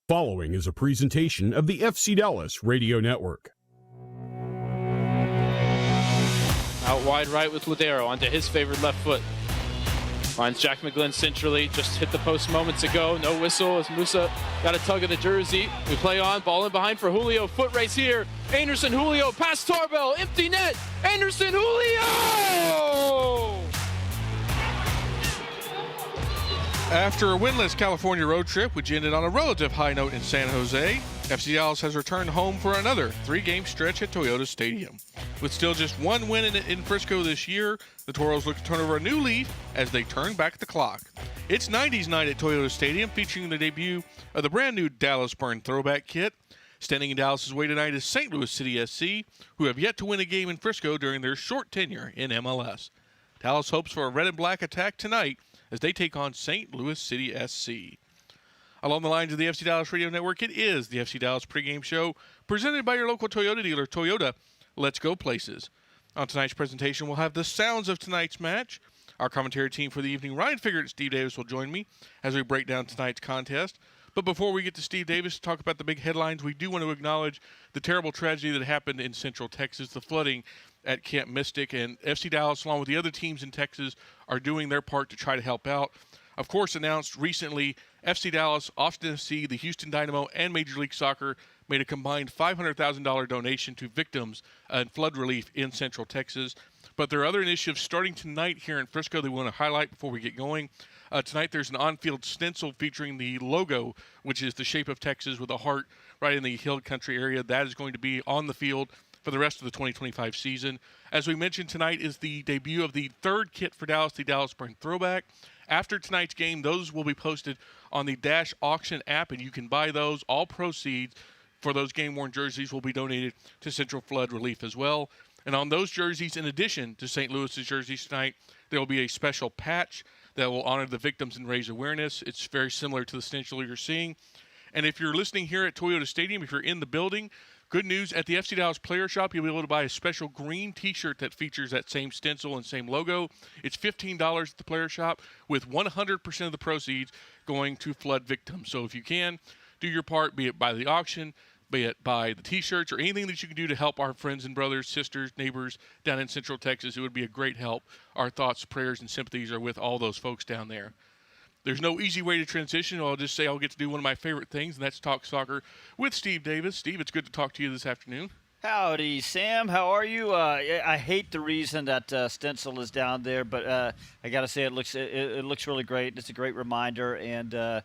Following is a presentation of the FC Dallas Radio Network. Out wide right with Ladero onto his favorite left foot. Finds Jack McGlynn centrally, just hit the post moments ago. No whistle as Musa got a tug of the jersey. We play on, ball in behind for Julio. Foot race here. Anderson, Julio, past Tarbell, empty net. Anderson, Julio! After a winless California road trip, which ended on a relative high note in San Jose, FC Dallas has returned home for another three-game stretch at Toyota Stadium. With still just one win in Frisco this year, the Toros look to turn over a new leaf as they turn back the clock. It's 90s night at Toyota Stadium, featuring the debut of the brand-new Dallas Burn throwback kit. Standing in Dallas' way tonight is St. Louis City SC, who have yet to win a game in Frisco during their short tenure in MLS. Dallas hopes for a red and black attack tonight as they take on St. Louis City SC. Along the lines of the FC Dallas Radio Network, it is the FC Dallas pregame show presented by your local Toyota dealer, Toyota. Let's go places. On tonight's presentation, we'll have the sounds of tonight's match. Our commentary team for the evening, Ryan Figert and Steve Davis, will join me as we break down tonight's contest. But before we get to Steve Davis to talk about the big headlines, we do want to acknowledge the terrible tragedy that happened in Central Texas, the flooding at Camp Mystic, and FC Dallas, along with the other teams in Texas, are doing their part to try to help out. Of course, announced recently, FC Dallas, Austin FC, the Houston Dynamo, and Major League Soccer made a combined $500,000 donation to victims and flood relief in Central Texas. But there are other initiatives starting tonight here in Frisco that we want to highlight before we get going. Tonight there's an on-field stencil featuring the logo, which is the shape of Texas with a heart right in the hill country area. That is going to be on the field for the rest of the 2025 season. As we mentioned, tonight is the debut of the third kit for Dallas, the Dallas Burn Throwback. After tonight's game, those will be posted on the Dash Auction app, and you can buy those. All proceeds for those game-worn jerseys will be donated to Central Flood Relief as well. And on those jerseys, in addition to St. Louis's jerseys tonight, there will be a special patch that will honor the victims and raise awareness. It's very similar to the stencil you're seeing. And if you're listening here at Toyota Stadium, if you're in the building, good news, at the FC Dallas Player Shop, you'll be able to buy a special green T-shirt that features that same stencil and same logo. It's $15 at the Player Shop, with 100% of the proceeds going to flood victims. So if you can, do your part, be it by the auction, be it by the T-shirts, or anything that you can do to help our friends and brothers, sisters, neighbors down in Central Texas. It would be a great help. Our thoughts, prayers, and sympathies are with all those folks down there. There's no easy way to transition. I'll just say I'll get to do one of my favorite things, and that's talk soccer with Steve Davis. Steve, it's good to talk to you this afternoon. Howdy, Sam. How are you? I hate the reason that stencil is down there, but I got to say it looks really great. It's a great reminder, and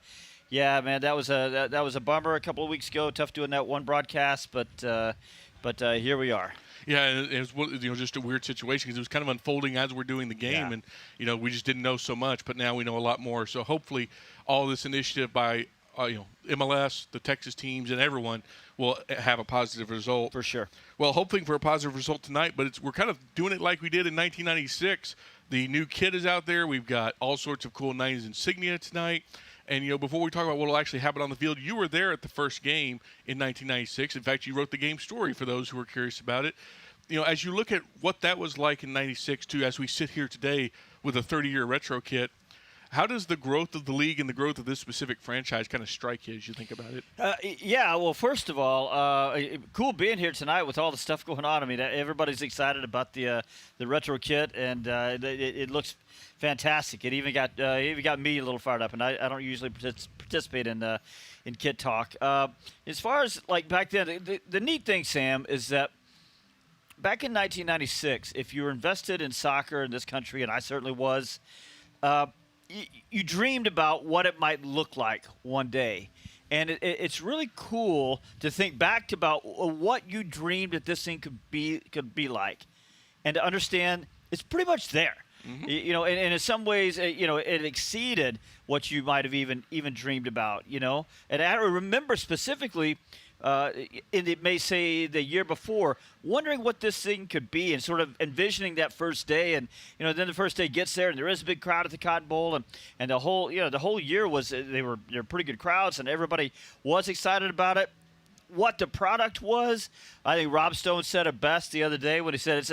yeah, man, that was a bummer a couple of weeks ago. Tough doing that one broadcast, but here we are. Yeah, and it was just a weird situation because it was kind of unfolding as we're doing the game, and we just didn't know so much, but now we know a lot more. So hopefully, all this initiative by MLS, the Texas teams, and everyone will have a positive result. For sure. Well, hoping for a positive result tonight, but we're kind of doing it like we did in 1996. The new kit is out there. We've got all sorts of cool 90s insignia tonight. And, before we talk about what will actually happen on the field, you were there at the first game in 1996. In fact, you wrote the game story for those who are curious about it. As you look at what that was like in 96, too, as we sit here today with a 30-year retro kit, how does the growth of the league and the growth of this specific franchise kind of strike you as you think about it? Yeah, well, first of all, cool being here tonight with all the stuff going on. I mean, everybody's excited about the retro kit, and it looks fantastic. It even got me a little fired up, and I don't usually participate in kit talk. As far as like back then, the neat thing, Sam, is that back in 1996, if you were invested in soccer in this country, and I certainly was, you dreamed about what it might look like one day. And it's really cool to think back to about what you dreamed that this thing could be like, and to understand it's pretty much there. Mm-hmm. And in some ways, it exceeded what you might have even dreamed about. And I remember specifically, it may say the year before, wondering what this thing could be, and sort of envisioning that first day. And then the first day gets there, and there is a big crowd at the Cotton Bowl, and the whole year was they were pretty good crowds, and everybody was excited about it. What the product was, I think Rob Stone said it best the other day when he said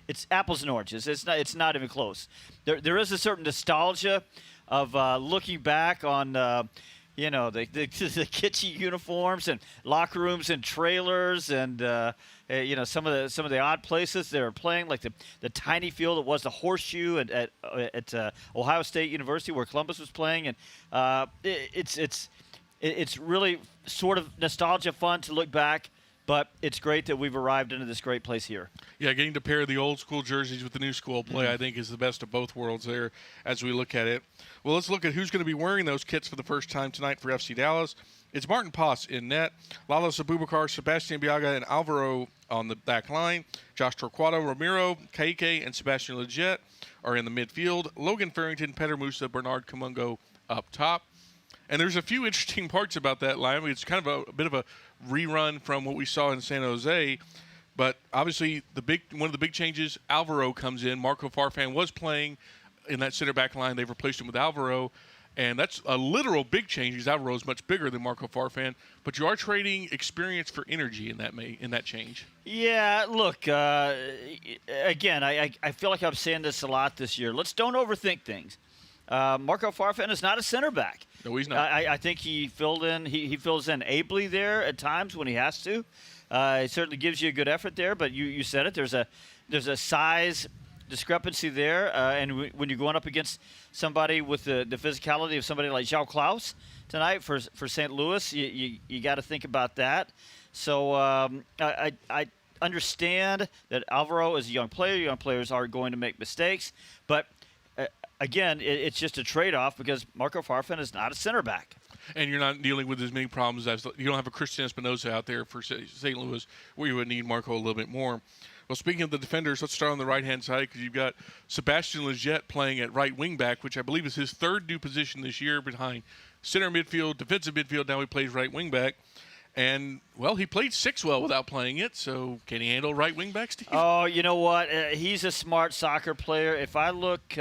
it's apples and oranges. It's not even close. There is a certain nostalgia of looking back on the kitschy uniforms and locker rooms and trailers and some of the odd places they were playing, like the tiny field that was the Horseshoe at Ohio State University where Columbus was playing, and it's really sort of nostalgia fun to look back. But it's great that we've arrived into this great place here. Yeah, getting to pair the old school jerseys with the new school play, I think, is the best of both worlds there as we look at it. Well, let's look at who's going to be wearing those kits for the first time tonight for FC Dallas. It's Martin Poss in net, Lalas Abubakar, Sebastian Biaga, and Alvaro on the back line. Josh Torquato, Ramiro, Kaike, and Sebastian Leggett are in the midfield. Logan Farrington, Petter Musa, Bernard Kamungo up top. And there's a few interesting parts about that line. It's kind of a bit of a rerun from what we saw in San Jose. But obviously, one of the big changes, Alvaro comes in. Marco Farfan was playing in that center back line. They've replaced him with Alvaro. And that's a literal big change because Alvaro is much bigger than Marco Farfan. But you are trading experience for energy in that change. Yeah, look, again, I feel like I'm saying this a lot this year. Don't overthink things. Marco Farfan is not a center back. No, he's not. I think he filled in. He fills in ably there at times when he has to. It certainly gives you a good effort there. But you said it. There's a size discrepancy there, and when you're going up against somebody with the physicality of somebody like João Klaus tonight for St. Louis, you got to think about that. So I understand that Alvaro is a young player. Young players are going to make mistakes, but again, it's just a trade-off because Marco Farfan is not a center back. And you're not dealing with as many problems as you don't have a Christian Espinosa out there for St. Louis where you would need Marco a little bit more. Well, speaking of the defenders, let's start on the right-hand side because you've got Sebastian Leggett playing at right wing back, which I believe is his third new position this year behind center midfield, defensive midfield. Now he plays right wing back. And, well, he played 6 well without playing it, so can he handle right wing back, Steve? Oh, you know what? He's a smart soccer player. If I look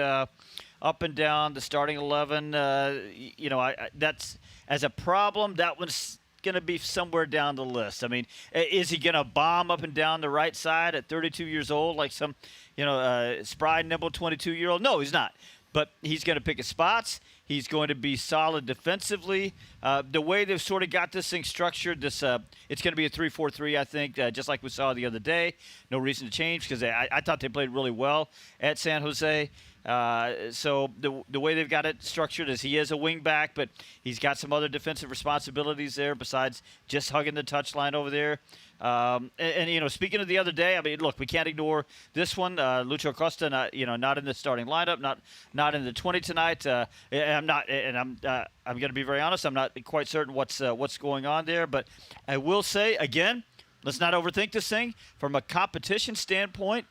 up and down the starting 11, that's as a problem, that one's going to be somewhere down the list. I mean, is he going to bomb up and down the right side at 32 years old like some, spry, nimble 22-year-old? No, he's not. But he's going to pick his spots. He's going to be solid defensively. The way they've sort of got this thing structured, it's going to be a 3-4-3, I think, just like we saw the other day. No reason to change because I thought they played really well at San Jose. So the way they've got it structured is he is a wing back, but he's got some other defensive responsibilities there besides just hugging the touchline over there. And speaking of the other day, I mean, look, we can't ignore this one. Lucho Costa, not in the starting lineup, not in the 20 tonight. I'm going to be very honest. I'm not quite certain what's going on there, but I will say again, let's not overthink this thing from a competition standpoint.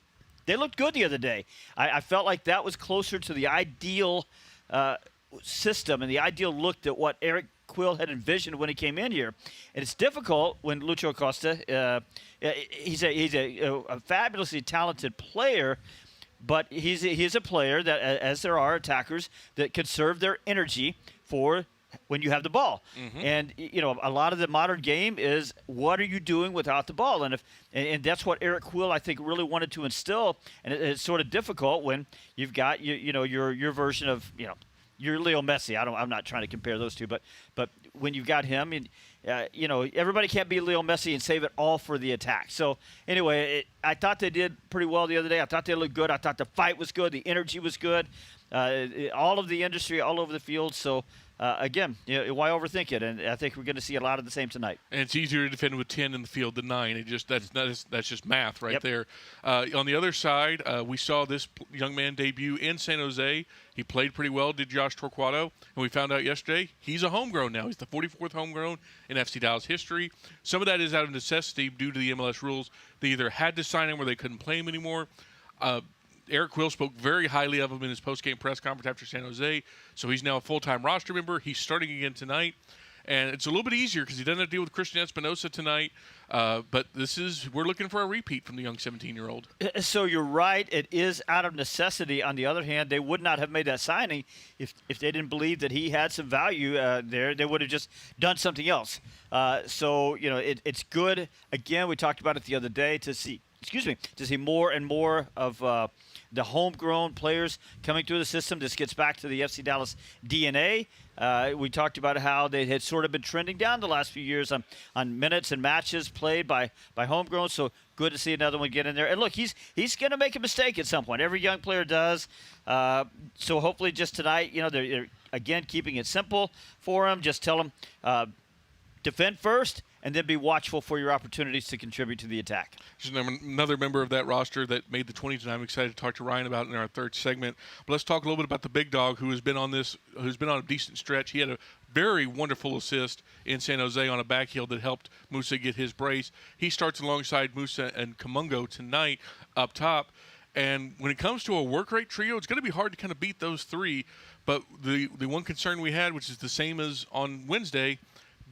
They looked good the other day. I felt like that was closer to the ideal system and the ideal look that what Eric Quill had envisioned when he came in here. And it's difficult when Lucho Costa, he's a fabulously talented player, but he's a player that, as there are attackers, that conserve their energy for when you have the ball. Mm-hmm. And, a lot of the modern game is what are you doing without the ball? And that's what Eric Quill, I think, really wanted to instill. And it's sort of difficult when you've got, your version of, you're Leo Messi. I'm not trying to compare those two, but when you've got him, and everybody can't be Leo Messi and save it all for the attack. So anyway, I thought they did pretty well the other day. I thought they looked good. I thought the fight was good. The energy was good. All of the industry all over the field. So again, why overthink it? And I think we're going to see a lot of the same tonight. And it's easier to defend with 10 in the field than 9. That's just math right there. On the other side, we saw this young man debut in San Jose. He played pretty well, did Josh Torquato. And we found out yesterday he's a homegrown now. He's the 44th homegrown in FC Dallas history. Some of that is out of necessity due to the MLS rules. They either had to sign him or they couldn't play him anymore. Eric Quill spoke very highly of him in his post-game press conference after San Jose, so he's now a full-time roster member. He's starting again tonight, and it's a little bit easier because he doesn't have to deal with Christian Espinosa tonight, but we're looking for a repeat from the young 17-year-old. So you're right. It is out of necessity. On the other hand, they would not have made that signing if they didn't believe that he had some value there. They would have just done something else. So it's good. Again, we talked about it the other day to see to see more and more of the homegrown players coming through the system. This gets back to the FC Dallas DNA. We talked about how they had sort of been trending down the last few years on minutes and matches played by homegrown. So good to see another one get in there. And look, he's going to make a mistake at some point. Every young player does. So hopefully just tonight, they're again keeping it simple for him. Just tell him defend first, and then be watchful for your opportunities to contribute to the attack. Just another member of that roster that made the 20 tonight. I'm excited to talk to Ryan about in our third segment. But let's talk a little bit about the big dog who's been on a decent stretch. He had a very wonderful assist in San Jose on a back heel that helped Musa get his brace. He starts alongside Musa and Kamungo tonight up top. And when it comes to a work rate trio, it's going to be hard to kind of beat those three. But the one concern we had, which is the same as on Wednesday,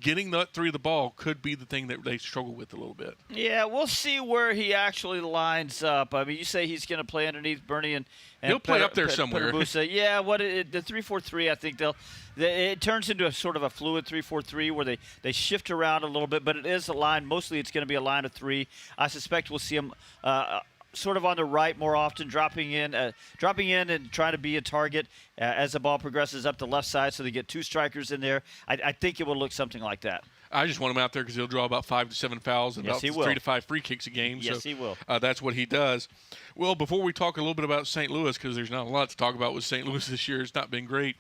getting that three of the ball could be the thing that they struggle with a little bit. Yeah, we'll see where he actually lines up. I mean, you say he's going to play underneath Bernie and he'll play up there somewhere. Yeah, the 3-4-3, I think it turns into a sort of a fluid 3-4-3 where they shift around a little bit, but it is a line. Mostly it's going to be a line of three. I suspect we'll see him sort of on the right more often, dropping in and trying to be a target as the ball progresses up the left side, so they get two strikers in there. I think it will look something like that. I just want him out there because he'll draw about 5 to 7 fouls and yes, about 3 to 5 free kicks a game. Yes, so, he will. That's what he does. Well, before we talk a little bit about St. Louis, because there's not a lot to talk about with St. Louis this year, it's not been great.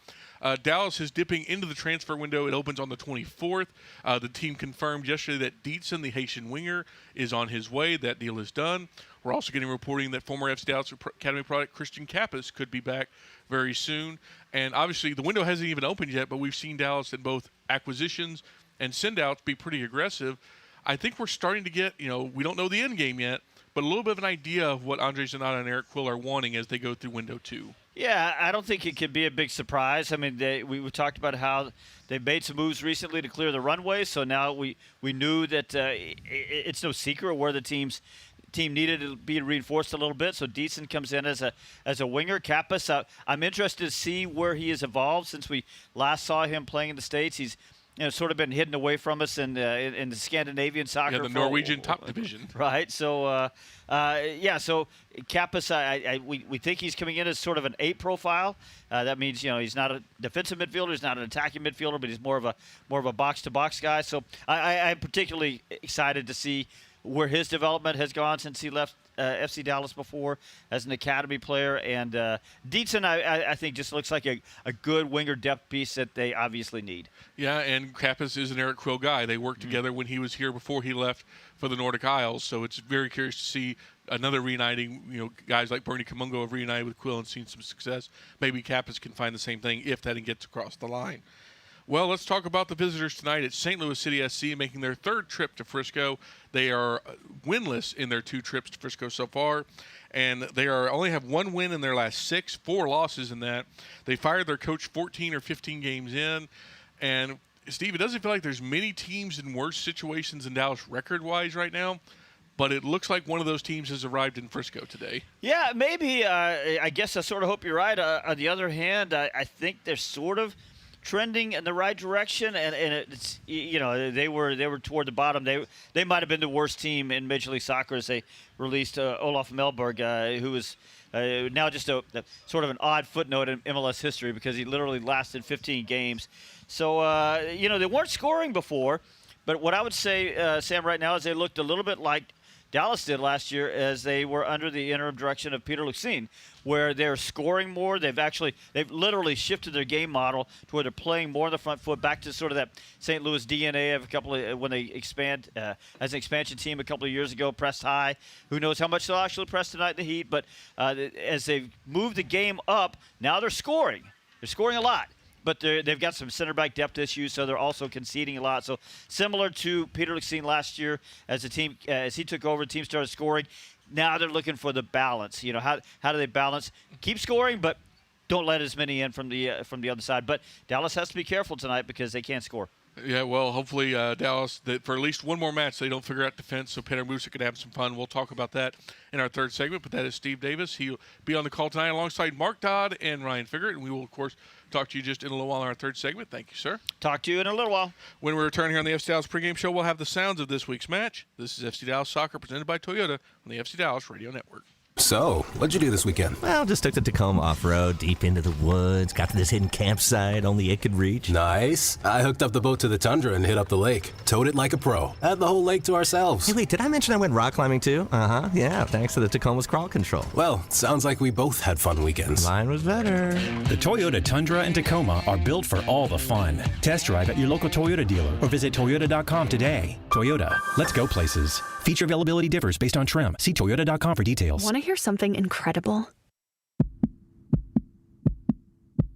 Dallas is dipping into the transfer window. It opens on the 24th. The team confirmed yesterday that Dietzen, the Haitian winger, is on his way. That deal is done. We're also getting reporting that former FC Dallas Academy product Christian Kappas could be back very soon. And obviously the window hasn't even opened yet, but we've seen Dallas in both acquisitions and send-outs be pretty aggressive. I think we're starting to get, we don't know the end game yet, but a little bit of an idea of what Andre Zanata and Eric Quill are wanting as they go through window 2. Yeah, I don't think it could be a big surprise. I mean, we talked about how they made some moves recently to clear the runway, so now we knew that it's no secret where the team needed to be reinforced a little bit. So Dietzen comes in as a winger. Kappas, I'm interested to see where he has evolved since we last saw him playing in the States. He's sort of been hidden away from us in the Scandinavian soccer. Yeah, the Norwegian top division. Right. So, so Kappas, we think he's coming in as sort of an 8 profile. That means, he's not a defensive midfielder, he's not an attacking midfielder, but he's more of a box-to-box guy. So I'm particularly excited to see where his development has gone since he left FC Dallas before as an academy player. And Dietzen, I think, just looks like a good winger depth piece that they obviously need. Yeah, and Kappas is an Eric Quill guy. They worked together when he was here before he left for the Nordic Isles. So it's very curious to see another reuniting. Guys like Bernie Kamungo have reunited with Quill and seen some success. Maybe Kappas can find the same thing if that gets across the line. Well, let's talk about the visitors tonight. It's St. Louis City SC making their third trip to Frisco. They are winless in their 2 trips to Frisco so far, and they only have 1 win in their last 6, 4 losses in that. They fired their coach 14 or 15 games in, and Steve, it doesn't feel like there's many teams in worse situations than Dallas record-wise right now, but it looks like one of those teams has arrived in Frisco today. Yeah, maybe. I guess I sort of hope you're right. On the other hand, I think they're sort of trending in the right direction, and it's they were toward the bottom. They might have been the worst team in Major League Soccer as they released Olaf Melberg, who was now just a sort of an odd footnote in MLS history because he literally lasted 15 games. So they weren't scoring before, but what I would say, Sam, right now is they looked a little bit like Dallas did last year as they were under the interim direction of Peter Luxine, where they're scoring more. They've literally shifted their game model to where they're playing more on the front foot, back to sort of that St. Louis DNA of when they expand as an expansion team a couple of years ago, pressed high. Who knows how much they'll actually press tonight in the heat, but as they've moved the game up, now they're scoring. They're scoring a lot. But they've got some center back depth issues, so they're also conceding a lot. So similar to Peter Luxine last year, as he took over, the team started scoring. Now they're looking for the balance. How do they balance? Keep scoring, but don't let as many in from the other side. But Dallas has to be careful tonight because they can't score. Yeah, well, hopefully Dallas, that for at least one more match, they don't figure out defense so Peter Musa can have some fun. We'll talk about that in our third segment, but that is Steve Davis. He'll be on the call tonight alongside Mark Dodd and Ryan Figert, and we will, of course, talk to you just in a little while in our third segment. Thank you, sir. Talk to you in a little while. When we return here on the FC Dallas pregame show, we'll have the sounds of this week's match. This is FC Dallas Soccer presented by Toyota on the FC Dallas Radio Network. So, what'd you do this weekend? Well, just took the Tacoma off-road, deep into the woods, got to this hidden campsite only it could reach. Nice. I hooked up the boat to the Tundra and hit up the lake. Towed it like a pro. Had the whole lake to ourselves. Hey, wait, did I mention I went rock climbing too? Uh-huh, yeah, thanks to the Tacoma's crawl control. Well, sounds like we both had fun weekends. Mine was better. The Toyota Tundra and Tacoma are built for all the fun. Test drive at your local Toyota dealer or visit Toyota.com today. Toyota, let's go places. Feature availability differs based on trim. See Toyota.com for details. Want to hear something incredible?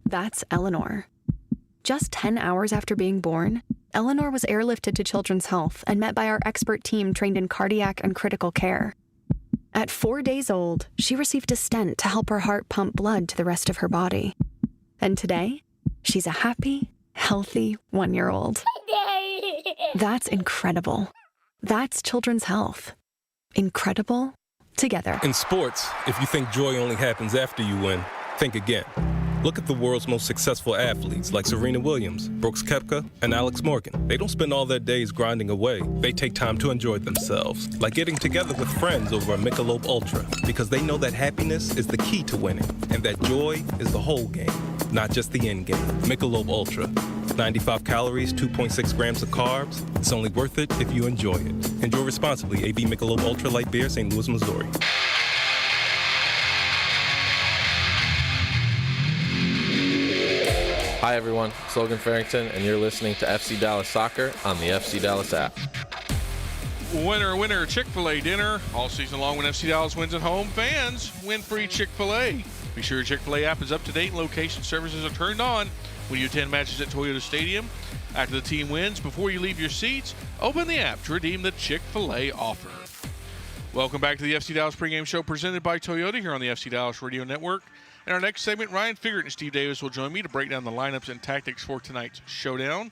That's Eleanor. Just 10 hours after being born, Eleanor was airlifted to Children's Health and met by our expert team trained in cardiac and critical care. At 4 days old, she received a stent to help her heart pump blood to the rest of her body. And today, she's a happy, healthy 1-year-old. That's incredible. That's Children's Health. Incredible together. In sports, if you think joy only happens after you win, think again. Look at the world's most successful athletes like Serena Williams, Brooks Koepka, and Alex Morgan. They don't spend all their days grinding away. They take time to enjoy themselves, like getting together with friends over a Michelob Ultra, because they know that happiness is the key to winning, and that joy is the whole game, not just the end game. Michelob Ultra. 95 calories, 2.6 grams of carbs. It's only worth it if you enjoy it. Enjoy responsibly. AB Michelob Ultra Light Beer, St. Louis, Missouri. Hi everyone, it's Logan Farrington, and you're listening to FC Dallas Soccer on the FC Dallas app. Winner, winner, Chick-fil-A dinner. All season long when FC Dallas wins at home, fans win free Chick-fil-A. Be sure your Chick-fil-A app is up to date and location services are turned on when you attend matches at Toyota Stadium. After the team wins, before you leave your seats, open the app to redeem the Chick-fil-A offer. Welcome back to the FC Dallas pregame show presented by Toyota here on the FC Dallas Radio Network. In our next segment, Ryan Figert and Steve Davis will join me to break down the lineups and tactics for tonight's showdown.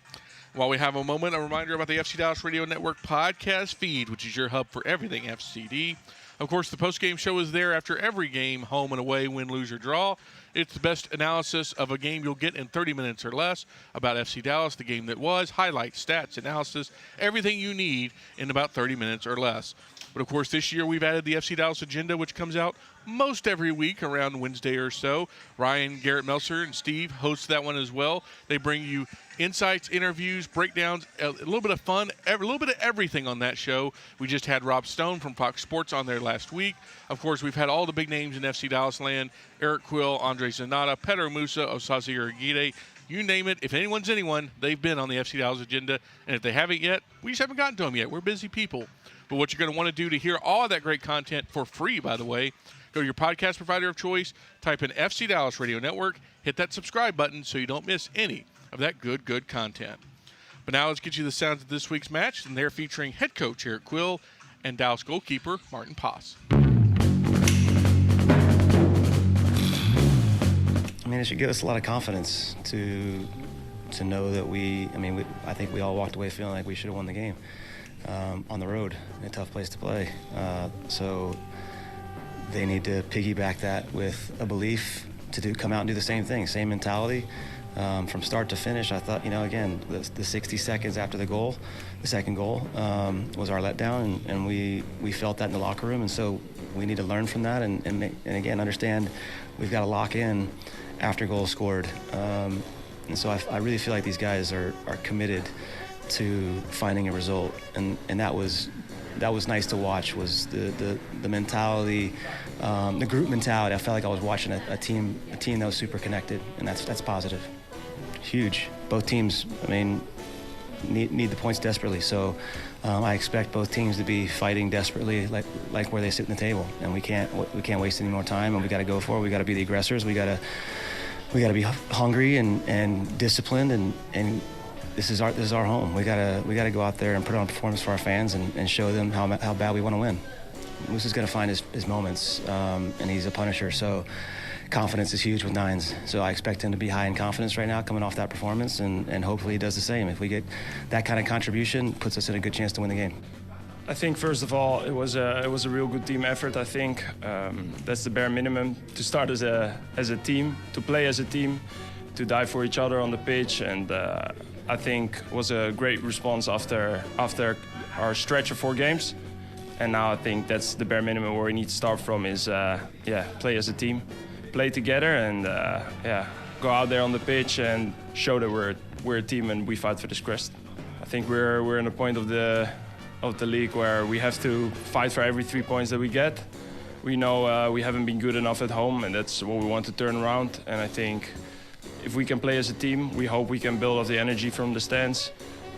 While we have a moment, a reminder about the FC Dallas Radio Network podcast feed, which is your hub for everything FCD. Of course, the postgame show is there after every game, home and away, win, lose, or draw. It's the best analysis of a game you'll get in 30 minutes or less about FC Dallas, the game that was, highlights, stats, analysis, everything you need in about 30 minutes or less. But, of course, this year we've added the FC Dallas Agenda, which comes out most every week around Wednesday or so. Ryan, Garrett Meltzer, and Steve host that one as well. They bring you insights, interviews, breakdowns, a little bit of fun, a little bit of everything on that show. We just had Rob Stone from Fox Sports on there last week. Of course, we've had all the big names in FC Dallas land: Eric Quill, Andre Zanata, Pedro Musa, Osaze Urugide. You name it. If anyone's anyone, they've been on the FC Dallas Agenda. And if they haven't yet, we just haven't gotten to them yet. We're busy people. But what you're going to want to do to hear all of that great content for free, by the way, go to your podcast provider of choice, type in FC Dallas Radio Network, hit that subscribe button so you don't miss any of that good content. But now let's get you the sounds of this week's match, and they're featuring head coach Eric Quill and Dallas goalkeeper Martin Poss. I mean, it should give us a lot of confidence to know that I think we all walked away feeling like we should have won the game on the road in a tough place to play. So they need to piggyback that with a belief to come out and do the same thing, same mentality. From start to finish, I thought, again, the 60 seconds after the second goal, was our letdown, and we felt that in the locker room, and so we need to learn from that and again, understand we've got to lock in after goals scored. And so I really feel like these guys are committed to finding a result, and that was nice to watch, was the mentality, the group mentality. I felt like I was watching a team that was super connected, and that's positive. Huge. Both teams, need the points desperately. So I expect both teams to be fighting desperately, like where they sit in the table. And we can't waste any more time. And we got to go for it. We got to be the aggressors. We got to be hungry and disciplined. And this is our home. We got to go out there and put on a performance for our fans and show them how bad we want to win. Moose is going to find his moments, and he's a punisher. So confidence is huge with nines. So I expect him to be high in confidence right now coming off that performance, and hopefully he does the same. If we get that kind of contribution, it puts us in a good chance to win the game. I think first of all, it was a real good team effort. I think that's the bare minimum to start as a team, to play as a team, to die for each other on the pitch, and I think was a great response after our stretch of 4 games. And now I think that's the bare minimum where we need to start from is play as a team, play together, and go out there on the pitch and show that we're a team and we fight for this crest. I think we're in a point of the league where we have to fight for every 3 points that we get. We know we haven't been good enough at home, and that's what we want to turn around. And I think if we can play as a team, we hope we can build up the energy from the stands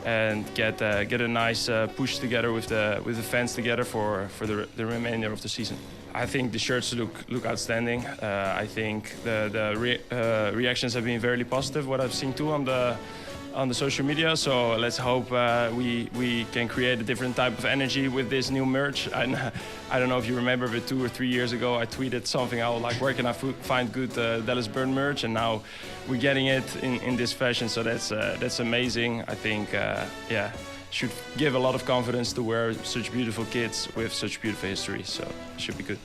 and get a nice push together with the fans together for the remainder of the season. I think the shirts look outstanding. I think the reactions have been very positive, what I've seen too on the social media, so let's hope we can create a different type of energy with this new merch. I don't know if you remember, but 2 or 3 years ago I tweeted something out like, where can I find good Dallas Burn merch, and now we're getting it in this fashion, so that's amazing. I think should give a lot of confidence to wear such beautiful kits with such beautiful history, so it should be good.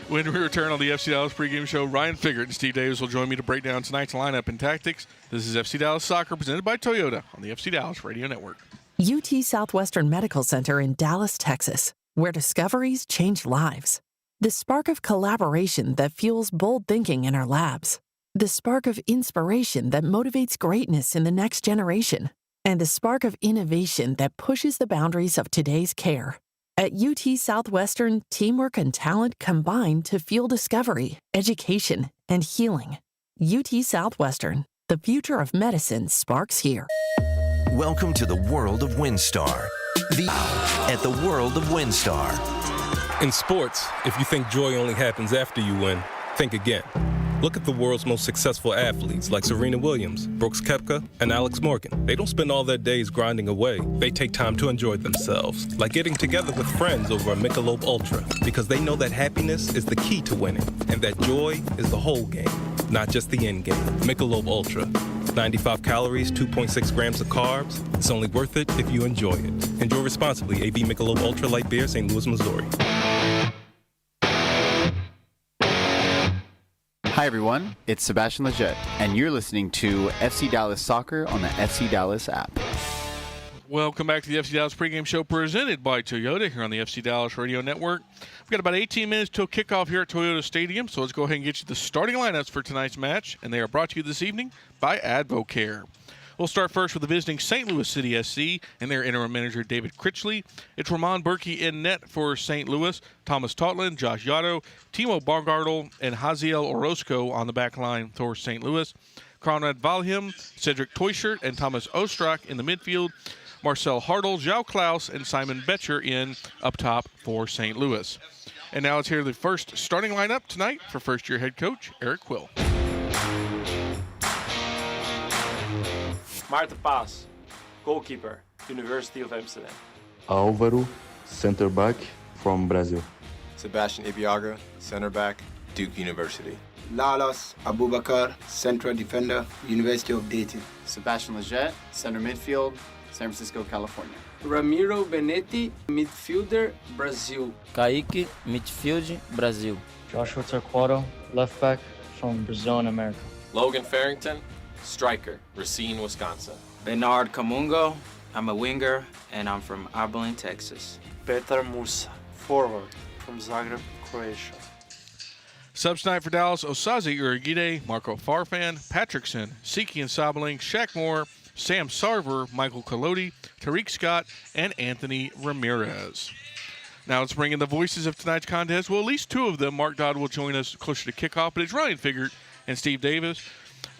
When we return on the FC Dallas pregame show, Ryan Figert and Steve Davis will join me to break down tonight's lineup and tactics. This is FC Dallas Soccer presented by Toyota on the FC Dallas Radio Network. UT Southwestern Medical Center in Dallas, Texas, where discoveries change lives. The spark of collaboration that fuels bold thinking in our labs. The spark of inspiration that motivates greatness in the next generation. And the spark of innovation that pushes the boundaries of today's care. At UT Southwestern, teamwork and talent combine to fuel discovery, education, and healing. UT Southwestern, the future of medicine sparks here. Welcome to the world of WinStar. At the world of WinStar. In sports, if you think joy only happens after you win, think again. Look at the world's most successful athletes like Serena Williams, Brooks Koepka, and Alex Morgan. They don't spend all their days grinding away. They take time to enjoy themselves, like getting together with friends over a Michelob Ultra, because they know that happiness is the key to winning, and that joy is the whole game, not just the end game. Michelob Ultra. 95 calories, 2.6 grams of carbs. It's only worth it if you enjoy it. Enjoy responsibly. AB Michelob Ultra Light Beer, St. Louis, Missouri. Hi everyone, it's Sebastian Leggett, and you're listening to FC Dallas Soccer on the FC Dallas app. Welcome back to the FC Dallas pregame show presented by Toyota here on the FC Dallas Radio Network. We've got about 18 minutes till kickoff here at Toyota Stadium, so let's go ahead and get you the starting lineups for tonight's match, and they are brought to you this evening by AdvoCare. We'll start first with the visiting St. Louis City SC and their interim manager, David Critchley. It's Ramon Berkey in net for St. Louis, Thomas Totland, Josh Yotto, Timo Baumgartel, and Haziel Orozco on the back line for St. Louis. Conrad Valheim, Cedric Teuchert, and Thomas Ostrak in the midfield. Marcel Hartl, João Klaus, and Simon Betcher in up top for St. Louis. And now let's hear the first starting lineup tonight for first-year head coach Eric Quill. Marta Paz, goalkeeper, University of Amsterdam. Álvaro, center back from Brazil. Sebastian Ibiaga, center back, Duke University. Lalas Abubakar, central defender, University of Dayton. Sebastian Leggett, center midfield, San Francisco, California. Ramiro Benetti, midfielder, Brazil. Kaique, midfield, Brazil. Joshua Torquato, left back from Brazil and America. Logan Farrington, striker, Racine, Wisconsin. Bernard Camungo, I'm a winger, and I'm from Abilene, Texas. Petar Musa, forward, from Zagreb, Croatia. Subs tonight for Dallas: Osaze Urugide, Marco Farfan, Patrickson, Siki and Sabeling, Shaq Moore, Sam Sarver, Michael Colodi, Tariq Scott, and Anthony Ramirez. Now let's bring in the voices of tonight's contest. Well, at least two of them. Mark Dodd will join us closer to kickoff, but it's Ryan Figert and Steve Davis.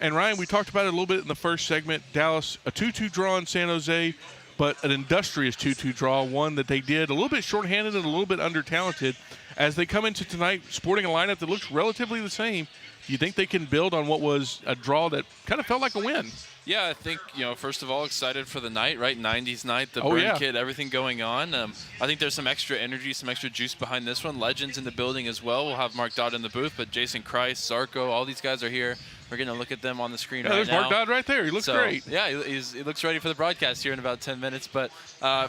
And Ryan, we talked about it a little bit in the first segment. Dallas, a 2-2 draw in San Jose, but an industrious 2-2 draw, one that they did a little bit shorthanded and a little bit under-talented. As they come into tonight sporting a lineup that looks relatively the same, do you think they can build on what was a draw that kind of felt like a win? Yeah, I think, first of all, excited for the night, right? 90s night, the Burn Kid, everything going on. I think there's some extra energy, some extra juice behind this one. Legends in the building as well. We'll have Mark Dodd in the booth, but Jason Kreis, Zarko, all these guys are here. We're going to look at them on the screen right now. There's Mark Dodd right there. He looks great. Yeah, he looks ready for the broadcast here in about 10 minutes. But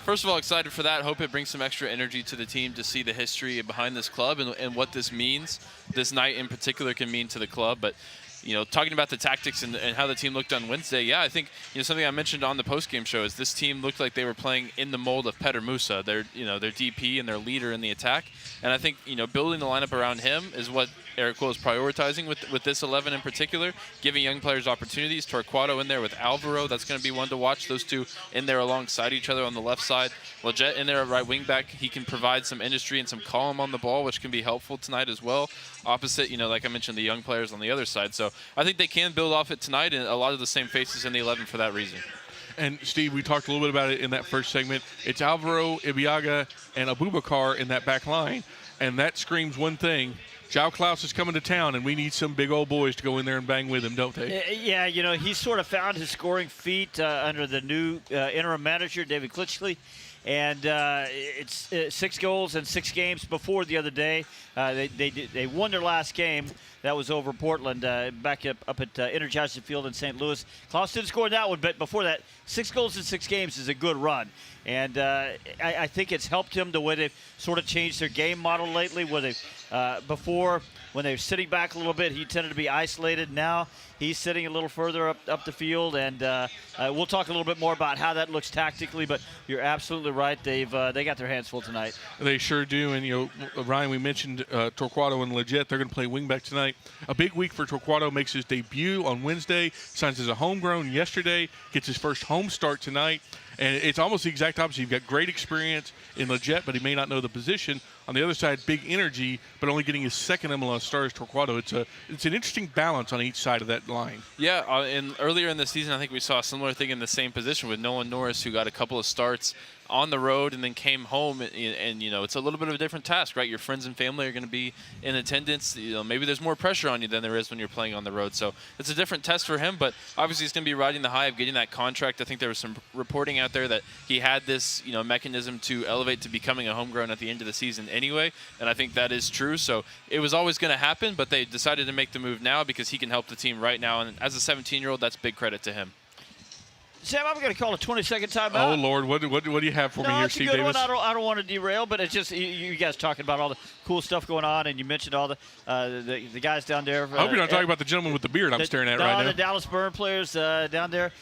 first of all, excited for that. Hope it brings some extra energy to the team to see the history behind this club and what this means. This night in particular can mean to the club. But talking about the tactics and how the team looked on Wednesday, yeah, I think something I mentioned on the postgame show is this team looked like they were playing in the mold of Petar Musa, their DP and their leader in the attack. And I think building the lineup around him is what Eric Quill is prioritizing with this 11 in particular, giving young players opportunities. Torquato in there with Alvaro, that's going to be one to watch. Those two in there alongside each other on the left side. Leggett in there at right wing back. He can provide some industry and some column on the ball, which can be helpful tonight as well. Opposite, like I mentioned, the young players on the other side. So I think they can build off it tonight, and a lot of the same faces in the 11 for that reason. And, Steve, we talked a little bit about it in that first segment. It's Alvaro, Ibiaga, and Abubakar in that back line, and that screams one thing. João Klaus is coming to town, and we need some big old boys to go in there and bang with him, don't they? Yeah, he's sort of found his scoring feet under the new interim manager, David Klitschko. And it's 6 goals in 6 games before the other day. They won their last game. That was over Portland, back up at Energizer Field in St. Louis. Klaus didn't score that one, but before that, 6 goals in 6 games is a good run. And I think it's helped him the way they've sort of changed their game model lately, where they've before, when they were sitting back a little bit, he tended to be isolated. Now he's sitting a little further up the field, and we'll talk a little bit more about how that looks tactically, but you're absolutely right. They got their hands full tonight. They sure do. And, Ryan, we mentioned Torquato and Leggett. They're going to play wingback tonight. A big week for Torquato. Makes his debut on Wednesday, signs as a homegrown yesterday, gets his first home start tonight. And it's almost the exact opposite. You've got great experience in Leggett, but he may not know the position. On the other side, big energy, but only getting his second MLS start as Torquato. It's an interesting balance on each side of that line. Yeah, and earlier in the season, I think we saw a similar thing in the same position with Nolan Norris, who got a couple of starts on the road and then came home, and it's a little bit of a different task, right? Your friends and family are going to be in attendance. Maybe there's more pressure on you than there is when you're playing on the road. So it's a different test for him, but obviously he's going to be riding the high of getting that contract. I think there was some reporting out there that he had this, mechanism to elevate to becoming a homegrown at the end of the season anyway, and I think that is true. So it was always going to happen, but they decided to make the move now because he can help the team right now, and as a 17-year-old, that's big credit to him. Sam, I'm going to call a 20-second timeout. Oh, Lord. What do you have for me here, Steve Davis? I don't want to derail, but it's just you guys talking about all the cool stuff going on, and you mentioned all the guys down there. I hope you're not talking about the gentleman with the beard I'm staring at right now. The Dallas Burn players down there,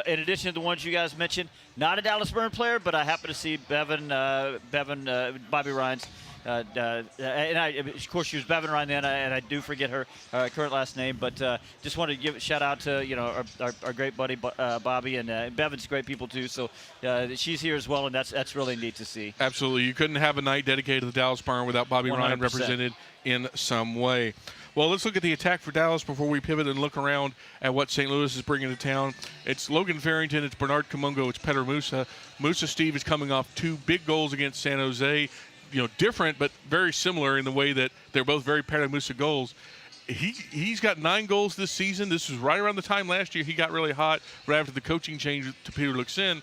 in addition to the ones you guys mentioned. Not a Dallas Burn player, but I happen to see Bobby Ryan's. And of course, she was Bevan Ryan then, and I do forget her current last name. But just wanted to give a shout out to our great buddy Bobby, and Bevan's great people too. So she's here as well, and that's really neat to see. Absolutely, you couldn't have a night dedicated to the Dallas Barn without Bobby 100%. Ryan represented in some way. Well, let's look at the attack for Dallas before we pivot and look around at what St. Louis is bringing to town. It's Logan Farrington, it's Bernard Kamungo, it's Petar Musa. Musa Steve is coming off 2 big goals against San Jose. Different but very similar in the way that they're both very Petar Musa goals. He's got 9 goals this season. This was right around the time last year he got really hot right after the coaching change to Peter Luxin.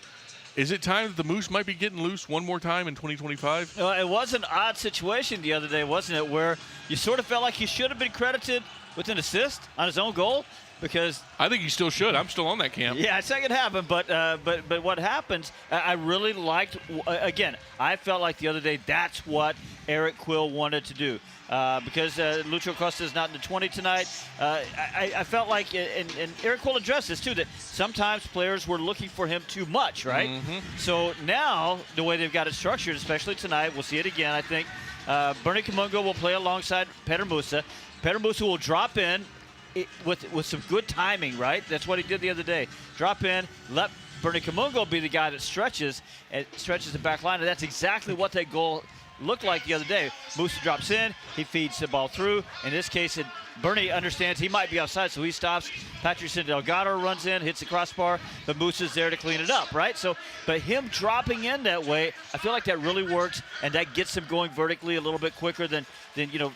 Is it time that the Moose might be getting loose one more time in 2025? It was an odd situation the other day, wasn't it, where you sort of felt like he should have been credited with an assist on his own goal? Because I think he still should. I'm still on that camp. Yeah, it's not going to happen. But what happens, I really liked, again, I felt like the other day that's what Eric Quill wanted to do. Because Lucho Costa is not in the 20 tonight. I felt like, and Eric Quill addressed this too, that sometimes players were looking for him too much, right? Mm-hmm. So now, the way they've got it structured, especially tonight, we'll see it again, I think. Bernie Kamungo will play alongside Petar Musa. Petar Musa will drop in with some good timing, right? That's what he did the other day. Drop in, let Bernie Kamungo be the guy that stretches the back line, and that's exactly what that goal looked like the other day. Musa drops in, he feeds the ball through. In this case, Bernie understands he might be outside, so he stops. Patrickson Delgado runs in, hits the crossbar, but Musa's there to clean it up, right? So, but him dropping in that way, I feel like that really works, and that gets him going vertically a little bit quicker than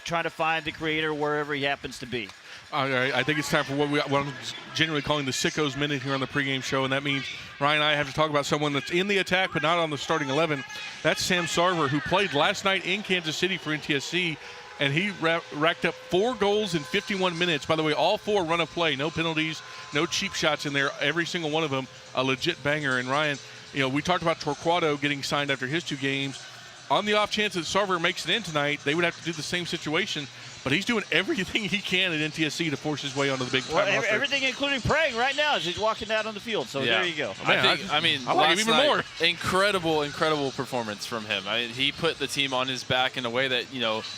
trying to find the creator wherever he happens to be. All right, I think it's time for what I'm generally calling the Sickos Minute here on the pregame show, and that means Ryan and I have to talk about someone that's in the attack but not on the starting 11. That's Sam Sarver, who played last night in Kansas City for NTSC, and he racked up 4 goals in 51 minutes. By the way, all 4 run of play, no penalties, no cheap shots in there. Every single one of them a legit banger. And Ryan, we talked about Torquato getting signed after his 2 games. On the off chance that Sarver makes it in tonight, they would have to do the same situation. But he's doing everything he can at NTSC to force his way onto the big time roster. Everything, including praying right now as he's walking out on the field. So there you go. I like him even more. Incredible performance from him. He put the team on his back in a way that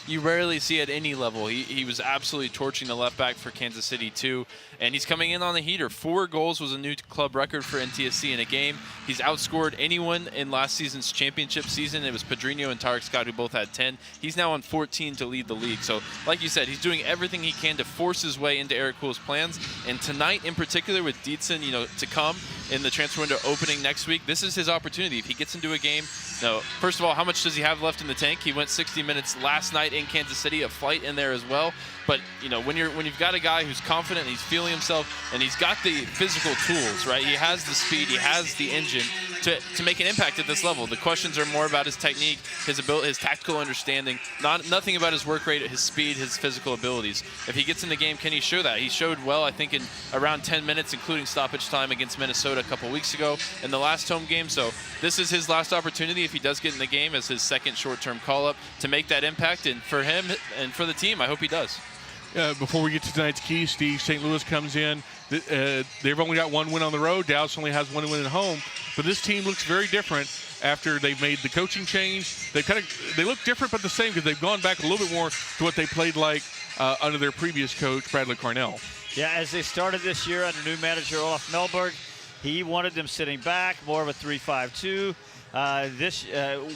you rarely see at any level. He was absolutely torching the left back for Kansas City too, and he's coming in on the heater. 4 goals was a new club record for NTSC in a game. He's outscored anyone in last season's championship season. It was Pedrinho and Tarek Scott who both had 10. He's now on 14 to lead the league. So like you said, he's doing everything he can to force his way into Eric Kuhl's plans. And tonight in particular with Dietzen, to come in the transfer window opening next week, this is his opportunity. If he gets into a game, first of all, how much does he have left in the tank? He went 60 minutes last night in Kansas City, a flight in there as well. But when you've got a guy who's confident, he's feeling himself, and he's got the physical tools, right? He has the speed, he has the engine to make an impact at this level. The questions are more about his technique, his ability, his tactical understanding, nothing about his work rate, his speed, his physical abilities. If he gets in the game, can he show that? He showed well, I think, in around 10 minutes, including stoppage time against Minnesota a couple weeks ago in the last home game. So this is his last opportunity, if he does get in the game, as his second short-term call-up to make that impact. And for him and for the team, I hope he does. Before we get to tonight's key, Steve, St. Louis comes in. They've only got 1 win on the road. Dallas only has 1 win at home. But this team looks very different after they've made the coaching change. They look different but the same, because they've gone back a little bit more to what they played like under their previous coach, Bradley Carnell. Yeah, as they started this year under new manager Olaf Melberg, he wanted them sitting back, more of a 3-5-2.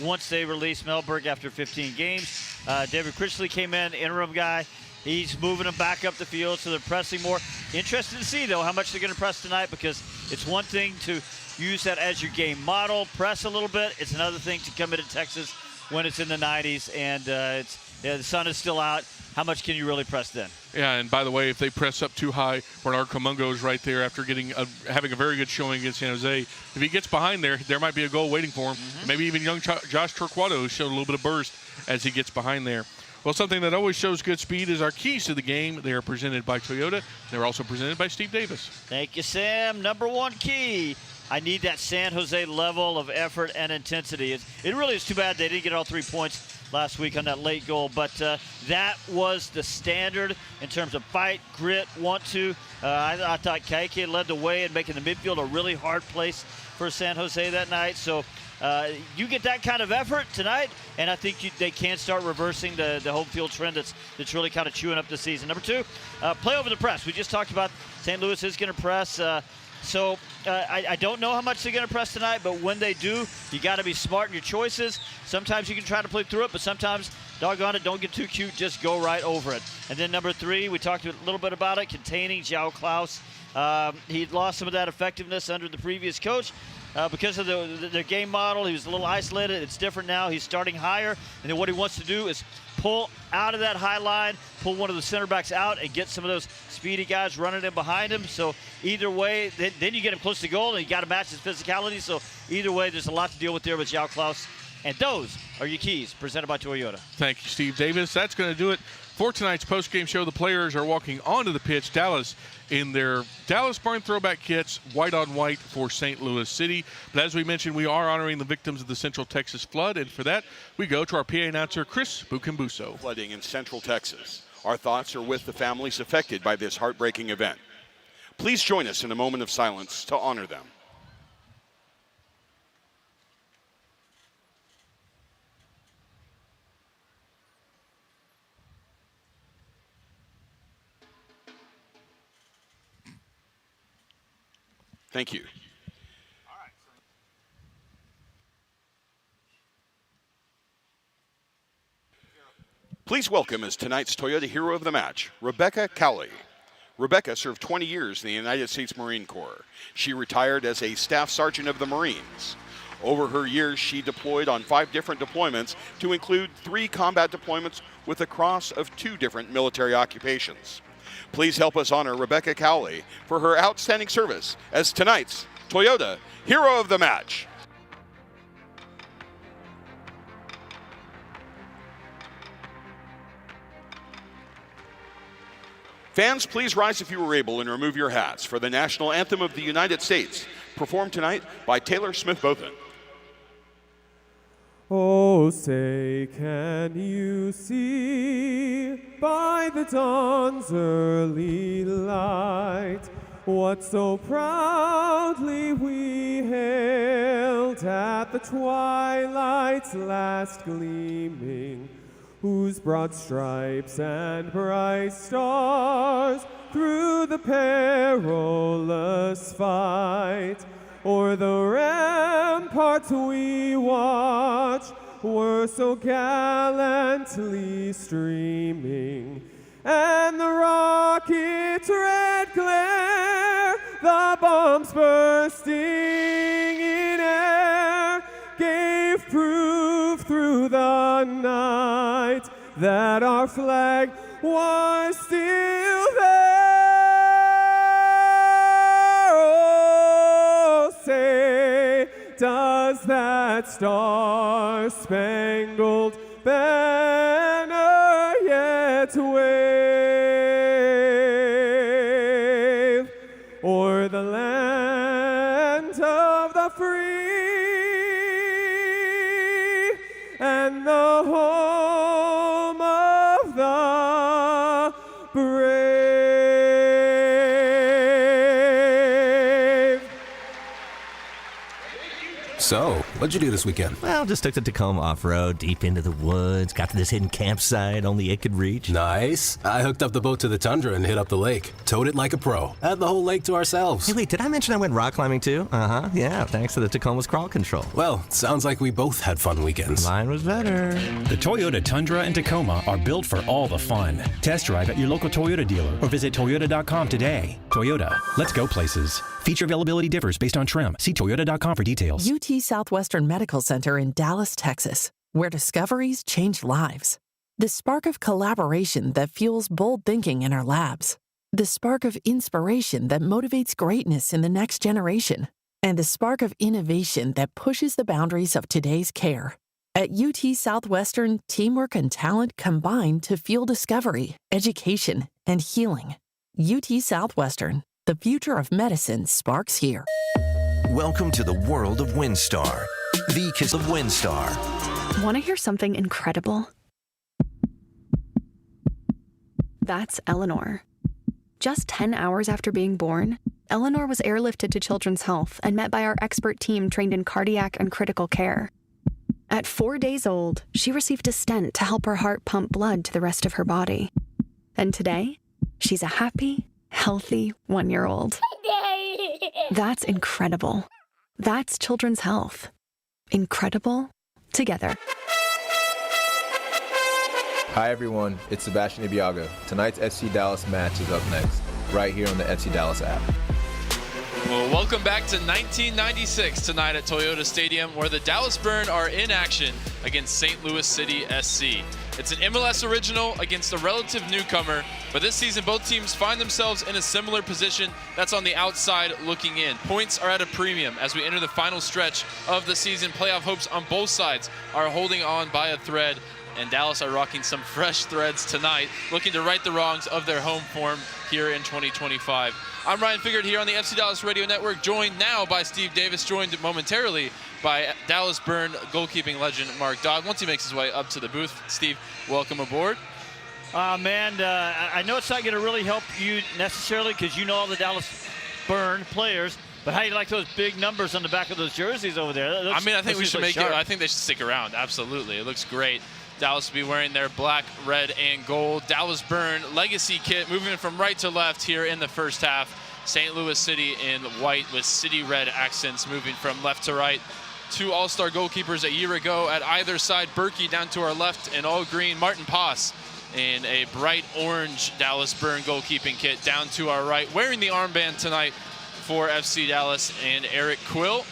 Once they released Melberg after 15 games, David Critchley came in, interim guy. He's moving them back up the field, so they're pressing more. Interested to see, though, how much they're going to press tonight, because it's one thing to use that as your game model, press a little bit. It's another thing to come into Texas when it's in the 90s and the sun is still out. How much can you really press then? Yeah, and by the way, if they press up too high, Bernard Comungo is right there after having a very good showing against San Jose. If he gets behind there might be a goal waiting for him. Mm-hmm. Maybe even young Josh Torquato, who showed a little bit of burst as he gets behind there. Well, something that always shows good speed is our keys to the game. They are presented by Toyota. They're also presented by Steve Davis. Thank you, Sam. Number 1 key. I need that San Jose level of effort and intensity. It really is too bad they didn't get all 3 points last week on that late goal, but that was the standard in terms of fight, grit, want to. I thought Kaike led the way in making the midfield a really hard place for San Jose that night. So you get that kind of effort tonight, and I think they can start reversing the home field trend that's really kind of chewing up the season. Number 2, play over the press. We just talked about St. Louis is going to press. So I don't know how much they're going to press tonight, but when they do, you got to be smart in your choices. Sometimes you can try to play through it, but sometimes, doggone it, don't get too cute. Just go right over it. And then number 3, we talked a little bit about it, containing João Klaus. He'd lost some of that effectiveness under the previous coach. Because of their game model, he was a little isolated. It's different now. He's starting higher, and then what he wants to do is pull out of that high line, pull one of the center backs out, and get some of those speedy guys running in behind him. So either way, then you get him close to goal, and you got to match his physicality. So either way, there's a lot to deal with there with João Klaus. And those are your keys, presented by Toyota. Thank you, Steve Davis. That's going to do it for tonight's postgame show. The players are walking onto the pitch, Dallas, in their Dallas Barn throwback kits, white on white for St. Louis City. But as we mentioned, we are honoring the victims of the Central Texas flood, and for that, we go to our PA announcer, Chris Bucambuso. Flooding in Central Texas. Our thoughts are with the families affected by this heartbreaking event. Please join us in a moment of silence to honor them. Thank you. Please welcome as tonight's Toyota Hero of the Match, Rebecca Cowley. Rebecca served 20 years in the United States Marine Corps. She retired as a Staff Sergeant of the Marines. Over her years, she deployed on 5 different deployments, to include 3 combat deployments with a cross of 2 different military occupations. Please help us honor Rebecca Cowley for her outstanding service as tonight's Toyota Hero of the Match. Fans, please rise if you were able and remove your hats for the national anthem of the United States, performed tonight by Taylor Smith-Bothan. Oh, say, can you see by the dawn's early light what so proudly we hailed at the twilight's last gleaming, whose broad stripes and bright stars through the perilous fight o'er the ramparts we watch were so gallantly streaming, and the rocket's red glare, the bombs bursting in air, gave proof through the night that our flag was still there. Oh, say, does that star-spangled banner yet wave o'er the land of the free and the home of the brave? So, what'd you do this weekend? Well, just took the Tacoma off-road, deep into the woods, got to this hidden campsite only it could reach. Nice. I hooked up the boat to the Tundra and hit up the lake. Towed it like a pro. Had the whole lake to ourselves. Hey, wait, did I mention I went rock climbing too? Uh-huh, yeah, thanks to the Tacoma's crawl control. Well, sounds like we both had fun weekends. Mine was better. The Toyota Tundra and Tacoma are built for all the fun. Test drive at your local Toyota dealer or visit Toyota.com today. Toyota, let's go places. Feature availability differs based on trim. See Toyota.com for details. UT Southwestern Medical Center in Dallas, Texas, where discoveries change lives. The spark of collaboration that fuels bold thinking in our labs. The spark of inspiration that motivates greatness in the next generation. And the spark of innovation that pushes the boundaries of today's care. At UT Southwestern, teamwork and talent combine to fuel discovery, education, and healing. UT Southwestern, the future of medicine sparks here. Welcome to the world of WinStar, the kiss of WinStar. Want to hear something incredible? That's Eleanor. Just 10 hours after being born, Eleanor was airlifted to Children's Health and met by our expert team trained in cardiac and critical care. At 4 days old, she received a stent to help her heart pump blood to the rest of her body. And today, she's a happy, healthy 1-year-old. That's incredible. That's Children's Health. Incredible together. Hi everyone, it's Sebastian Ibiaga. Tonight's FC Dallas match is up next, right here on the FC Dallas app. Well, welcome back to 1996 tonight at Toyota Stadium, where the Dallas Burn are in action against St. Louis City SC. It's an MLS original against a relative newcomer, but this season both teams find themselves in a similar position that's on the outside looking in. Points are at a premium as we enter the final stretch of the season. Playoff hopes on both sides are holding on by a thread, and Dallas are rocking some fresh threads tonight, looking to right the wrongs of their home form here in 2025. I'm Ryan Figert here on the FC Dallas Radio Network, joined now by Steve Davis, joined momentarily by Dallas Burn goalkeeping legend Mark Dodd. Once he makes his way up to the booth, Steve, welcome aboard. Man, I know it's not going to really help you necessarily because you know all the Dallas Burn players, but how do you like those big numbers on the back of those jerseys over there? I think we should make it. I think they should stick around. Absolutely. It looks great. Dallas will be wearing their black, red, and gold Dallas Burn legacy kit, moving from right to left here in the first half. St. Louis City in white with city red accents, moving from left to right. 2 all-star goalkeepers a year ago at either side. Berkey down to our left in all green. Martin Paas in a bright orange Dallas Burn goalkeeping kit down to our right. Wearing the armband tonight for FC Dallas, and Eric Quill,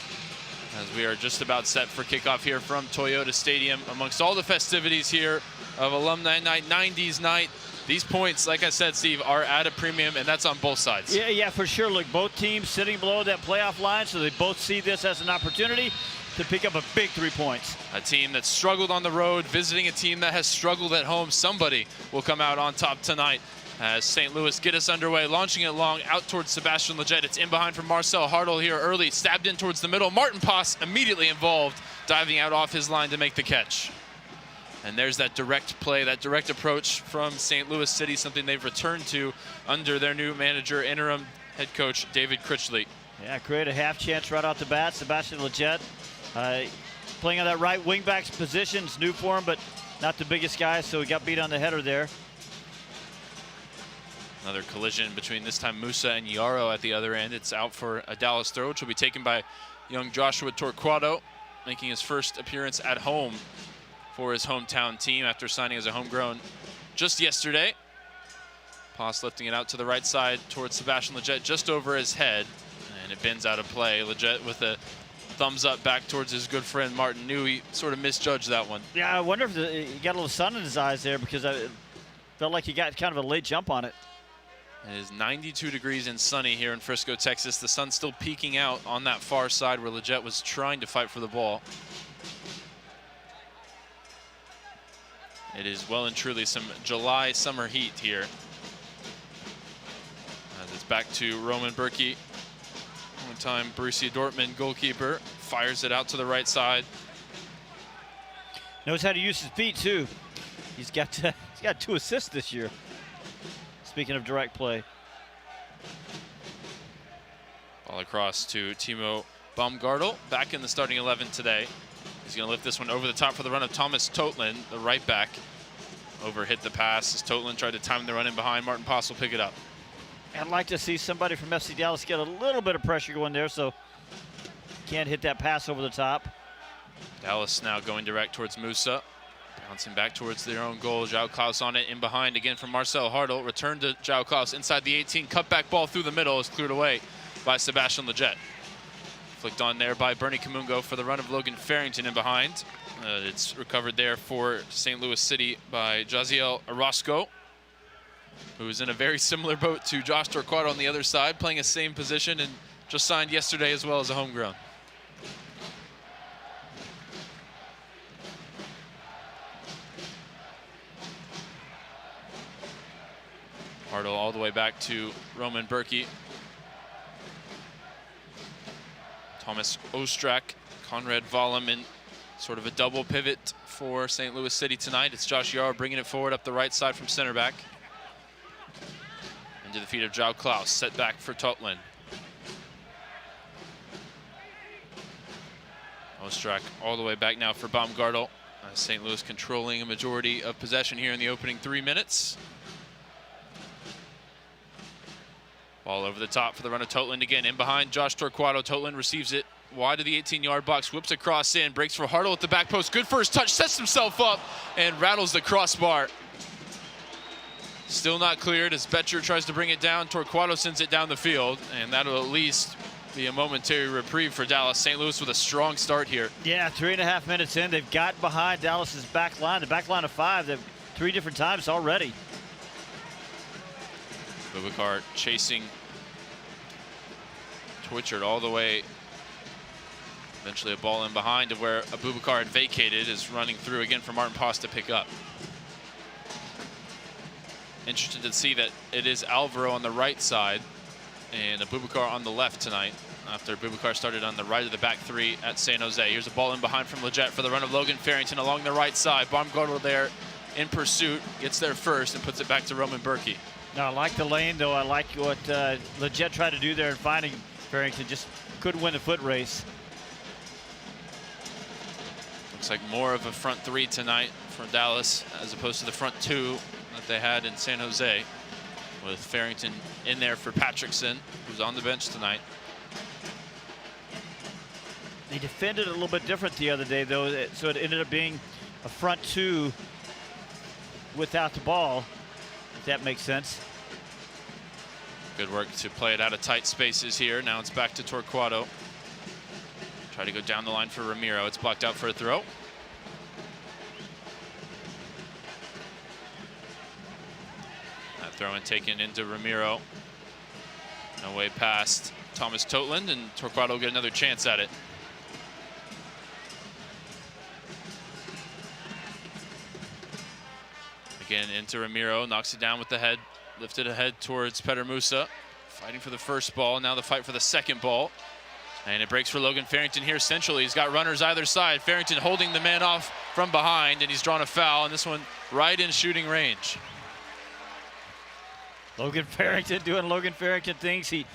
as we are just about set for kickoff here from Toyota Stadium. Amongst all the festivities here of Alumni Night, 90s Night, these points, like I said, Steve, are at a premium, and that's on both sides. Yeah, for sure. Look, both teams sitting below that playoff line, so they both see this as an opportunity to pick up a big 3 points. A team that struggled on the road, visiting a team that has struggled at home. Somebody will come out on top tonight as St. Louis get us underway, launching it long out towards Sebastian Lletget. It's in behind from Marcel Hartl here early, stabbed in towards the middle. Martin Pass immediately involved, diving out off his line to make the catch. And there's that direct play, that direct approach from St. Louis City, something they've returned to under their new manager, interim head coach David Critchley. Yeah, create a half chance right off the bat. Sebastian Lletget playing on that right wing back's position. It's new for him, but not the biggest guy, so he got beat on the header there. Another collision between this time Musa and Yarrow at the other end. It's out for a Dallas throw, which will be taken by young Joshua Torquato, making his first appearance at home for his hometown team after signing as a homegrown just yesterday. Pass lifting it out to the right side towards Sebastian Lletget, just over his head, and it bends out of play. Lletget with a thumbs up back towards his good friend Martin. Knew he sort of misjudged that one. Yeah, I wonder if he got a little sun in his eyes there, because I felt like he got kind of a late jump on it. It is 92 degrees and sunny here in Frisco, Texas. The sun's still peeking out on that far side where Lletget was trying to fight for the ball. It is well and truly some July summer heat here. As it's back to Roman Berkey. One time Borussia Dortmund goalkeeper fires it out to the right side. Knows how to use his feet too. He's got 2 assists this year. Speaking of direct play. Ball across to Timo Baumgartel, back in the starting 11 today. He's going to lift this one over the top for the run of Thomas Totland, the right back. Overhit the pass as Totland tried to time the run in behind. Martin Pass will pick it up. I'd like to see somebody from FC Dallas get a little bit of pressure going there, so can't hit that pass over the top. Dallas now going direct towards Musa. Bouncing back towards their own goal. João Klaus on it, in behind again from Marcel Hartl. Return to João Klaus inside the 18. Cutback ball through the middle is cleared away by Sebastian Lletget. Flicked on there by Bernie Kamungo for the run of Logan Farrington in behind. It's recovered there for St. Louis City by Jaziel Orozco, who is in a very similar boat to Josh Torquato on the other side, playing a same position and just signed yesterday as well as a homegrown. Hartl all the way back to Roman Berkey. Thomas Ostrak, Conrad Vollum in sort of a double pivot for St. Louis City tonight. It's Josh Yarrow bringing it forward up the right side from center back. Into the feet of João Klaus, set back for Totland. Ostrak all the way back now for Baumgartel. St. Louis controlling a majority of possession here in the opening 3 minutes. Ball over the top for the run of Totland again. In behind Josh Torquato. Totland receives it wide of the 18-yard box. Whips across in. Breaks for Hartl at the back post. Good first touch. Sets himself up and rattles the crossbar. Still not cleared as Betcher tries to bring it down. Torquato sends it down the field. And that'll at least be a momentary reprieve for Dallas. St. Louis with a strong start here. Yeah, 3.5 minutes in. They've got behind Dallas's back line. The back line of 5. They've 3 different times already. Boubacar chasing Twitchard all the way. Eventually a ball in behind of where Boubacar had vacated is running through again for Martin Pass to pick up. Interested to see that it is Alvaro on the right side and Boubacar on the left tonight after Boubacar started on the right of the back 3 at San Jose. Here's a ball in behind from Lletget for the run of Logan Farrington along the right side. Baumgartel there in pursuit, gets there first and puts it back to Roman Berkey. No, I like the lane, though. I like what Lletget tried to do there and finding Farrington. Just couldn't win the foot race. Looks like more of a front 3 tonight for Dallas as opposed to the front 2 that they had in San Jose, with Farrington in there for Patrickson, who's on the bench tonight. They defended a little bit different the other day, though, so it ended up being a front 2 without the ball, if that makes sense. Good work to play it out of tight spaces here. Now it's back to Torquato. Try to go down the line for Ramiro. It's blocked out for a throw. Throw in taken into Ramiro. No way past Thomas Totland, and Torquato will get another chance at it. Again into Ramiro, knocks it down with the head, lifted ahead towards Petter Musa. Fighting for the first ball, now the fight for the second ball. And it breaks for Logan Farrington here centrally. He's got runners either side. Farrington holding the man off from behind, and he's drawn a foul, and this one right in shooting range. Logan Farrington doing Logan Farrington things. He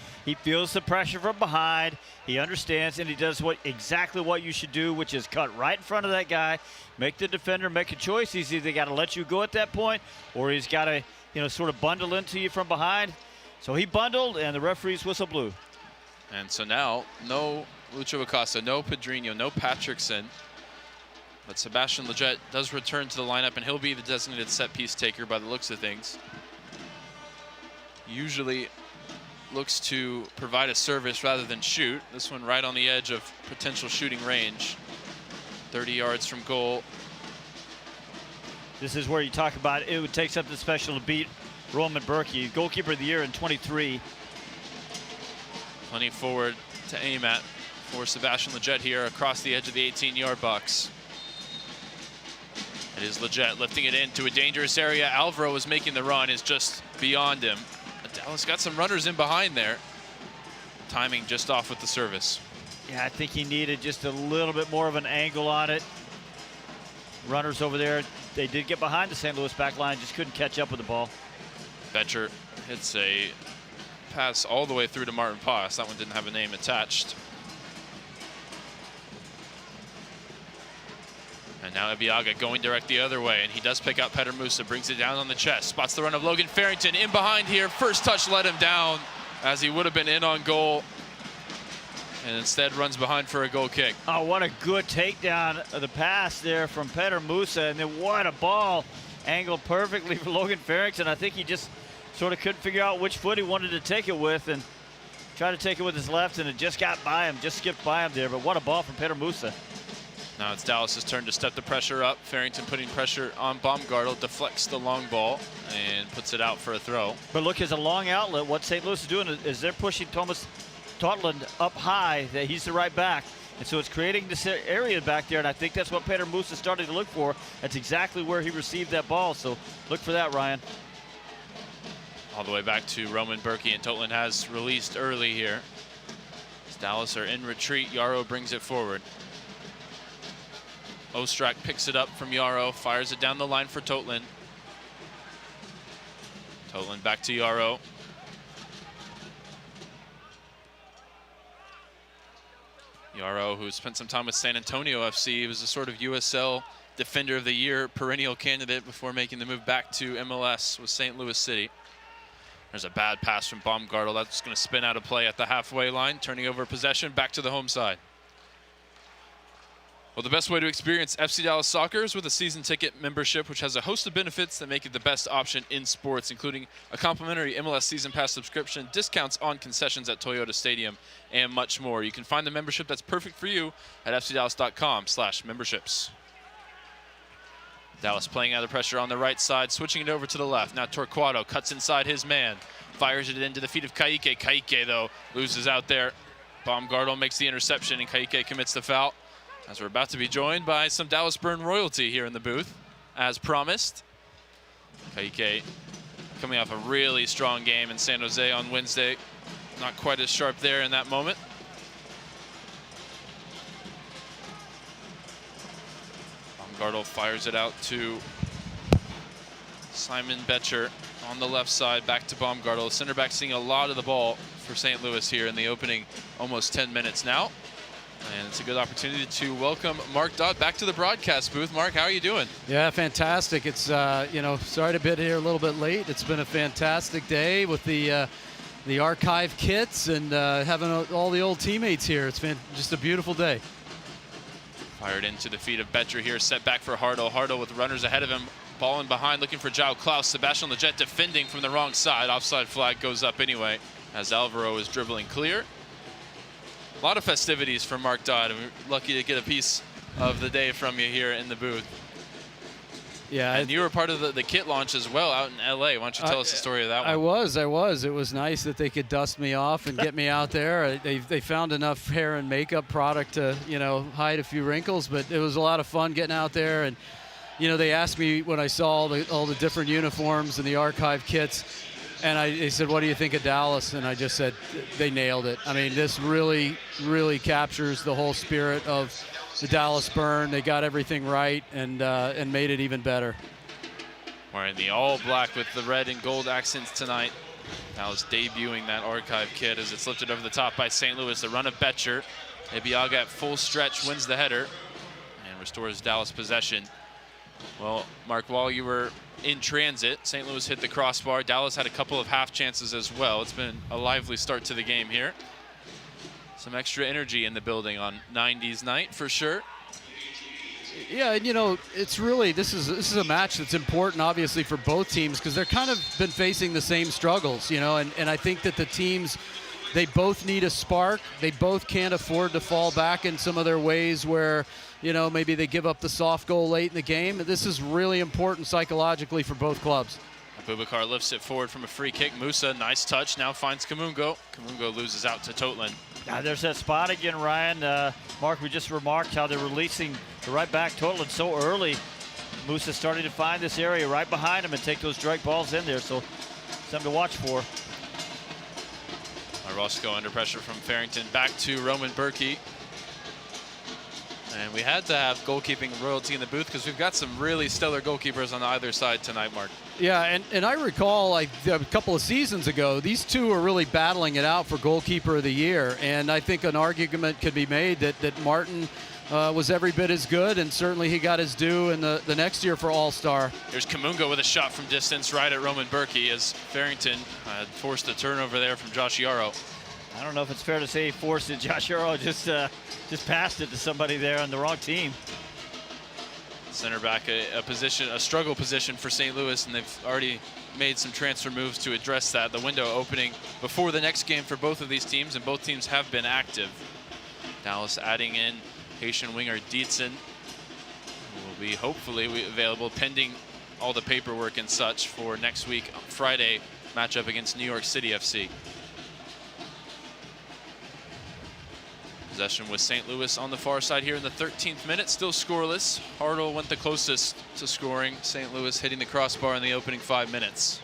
feels the pressure from behind. He understands, and he does exactly what you should do, which is cut right in front of that guy, make the defender make a choice. He's either got to let you go at that point, or he's got to, sort of bundle into you from behind. So he bundled, and the referee's whistle blew. And so now, no Lucho Acosta, no Pedrinho, no Patrickson. But Sebastian Lletget does return to the lineup, and he'll be the designated set piece taker by the looks of things. Usually looks to provide a service rather than shoot. This one right on the edge of potential shooting range. 30 yards from goal. This is where you talk about it would take something special to beat Roman Berkey, goalkeeper of the year in 23. Plenty forward to aim at for Sebastian Lletget here across the edge of the 18-yard box. It is Lletget lifting it into a dangerous area. Alvaro is making the run, is just beyond him. Dallas got some runners in behind there. Timing just off with the service. Yeah, I think he needed just a little bit more of an angle on it. Runners over there, they did get behind the St. Louis back line, just couldn't catch up with the ball. Betcher hits a pass all the way through to Martin Paz. That one didn't have a name attached. And now Ebiaga going direct the other way, and he does pick out Petter Musa, brings it down on the chest, spots the run of Logan Farrington in behind here. First touch let him down, as he would have been in on goal, and instead runs behind for a goal kick. Oh, what a good takedown of the pass there from Petter Musa, and then what a ball, angled perfectly for Logan Farrington. I think he just sort of couldn't figure out which foot he wanted to take it with, and tried to take it with his left, and it just got by him, just skipped by him there. But what a ball from Petter Musa. Now it's Dallas's turn to step the pressure up. Farrington putting pressure on Baumgartel, deflects the long ball and puts it out for a throw. But look, as a long outlet, what St. Louis is doing is they're pushing Thomas Totland up high, that he's the right back. And so it's creating this area back there, and I think that's what Petter Musa is starting to look for. That's exactly where he received that ball, so look for that, Ryan. All the way back to Roman Berkey, and Totland has released early here. As Dallas are in retreat, Yarrow brings it forward. Ostrak picks it up from Yarrow, fires it down the line for Totland. Totland back to Yarrow. Yarrow, who spent some time with San Antonio FC, he was a sort of USL Defender of the Year perennial candidate before making the move back to MLS with St. Louis City. There's a bad pass from Baumgartel. That's going to spin out of play at the halfway line, turning over possession back to the home side. Well, the best way to experience FC Dallas soccer is with a season ticket membership, which has a host of benefits that make it the best option in sports, including a complimentary MLS Season Pass subscription, discounts on concessions at Toyota Stadium, and much more. You can find the membership that's perfect for you at fcdallas.com/memberships. Dallas playing out of pressure on the right side, switching it over to the left. Now Torquato cuts inside his man, fires it into the feet of Kaique. Kaique, though, loses out there. Baumgartel makes the interception, and Kaique commits the foul. As we're about to be joined by some Dallas Burn royalty here in the booth, as promised. Kaique coming off a really strong game in San Jose on Wednesday. Not quite as sharp there in that moment. Baumgartel fires it out to Simon Betcher on the left side, back to Baumgartel. Center back seeing a lot of the ball for St. Louis here in the opening almost 10 minutes now. And it's a good opportunity to welcome Mark Dodd back to the broadcast booth. Mark, how are you doing? Yeah, fantastic. It's, sorry to be here a little bit late. It's been a fantastic day with the archive kits and having all the old teammates here. It's been just a beautiful day. Fired into the feet of Betcher here, set back for Hardo. Hardo with runners ahead of him, ball in behind, looking for João Klaus. Sebastian Lletget defending from the wrong side. Offside flag goes up anyway, as Alvaro is dribbling clear. A lot of festivities for Mark Dodd, and we're lucky to get a piece of the day from you here in the booth. Yeah, and you were part of the kit launch as well out in LA. Why don't you tell us the story of that one? I was. It was nice that they could dust me off and get me out there. They found enough hair and makeup product to, hide a few wrinkles, but it was a lot of fun getting out there. And, they asked me when I saw all the different uniforms and the archive kits, and they said, what do you think of Dallas? And I just said, they nailed it. I mean, this really, really captures the whole spirit of the Dallas Burn. They got everything right and made it even better. Wearing the all black with the red and gold accents tonight. Dallas debuting that archive kit as it's lifted over the top by St. Louis. The run of Betcher. Ibiaga at full stretch wins the header and restores Dallas possession. Well, Mark, while you were in transit, St. Louis hit the crossbar. Dallas had a couple of half chances as well. It's been a lively start to the game here. Some extra energy in the building on 90s night for sure. Yeah, and it's really this is a match that's important, obviously, for both teams because they're kind of been facing the same struggles, and I think that the teams, they both need a spark. They both can't afford to fall back in some of their ways where, maybe they give up the soft goal late in the game. This is really important psychologically for both clubs. Abubakar lifts it forward from a free kick. Musa, nice touch, now finds Kamungo. Kamungo loses out to Totland. Now there's that spot again, Ryan. Mark, we just remarked how they're releasing the right back Totland so early. Musa starting to find this area right behind him and take those direct balls in there, so something to watch for. Roscoe under pressure from Farrington. Back to Roman Berkey. And we had to have goalkeeping royalty in the booth because we've got some really stellar goalkeepers on either side tonight, Mark. Yeah, and I recall a couple of seasons ago, these two are really battling it out for goalkeeper of the year. And I think an argument could be made that Martin was every bit as good, and certainly he got his due in the next year for All-Star. Here's Kamungo with a shot from distance right at Roman Berkey as Farrington forced a turnover there from Josh Yarrow. I don't know if it's fair to say he forced it. Josh Yarrow just passed it to somebody there on the wrong team. Center back, a struggle position for St. Louis, and they've already made some transfer moves to address that. The window opening before the next game for both of these teams, and both teams have been active. Dallas adding in Haitian winger Dietzen, who will be hopefully available pending all the paperwork and such for next week, Friday, matchup against New York City FC. Possession with St. Louis on the far side here in the 13th minute, still scoreless. Hartle went the closest to scoring. St. Louis hitting the crossbar in the opening 5 minutes.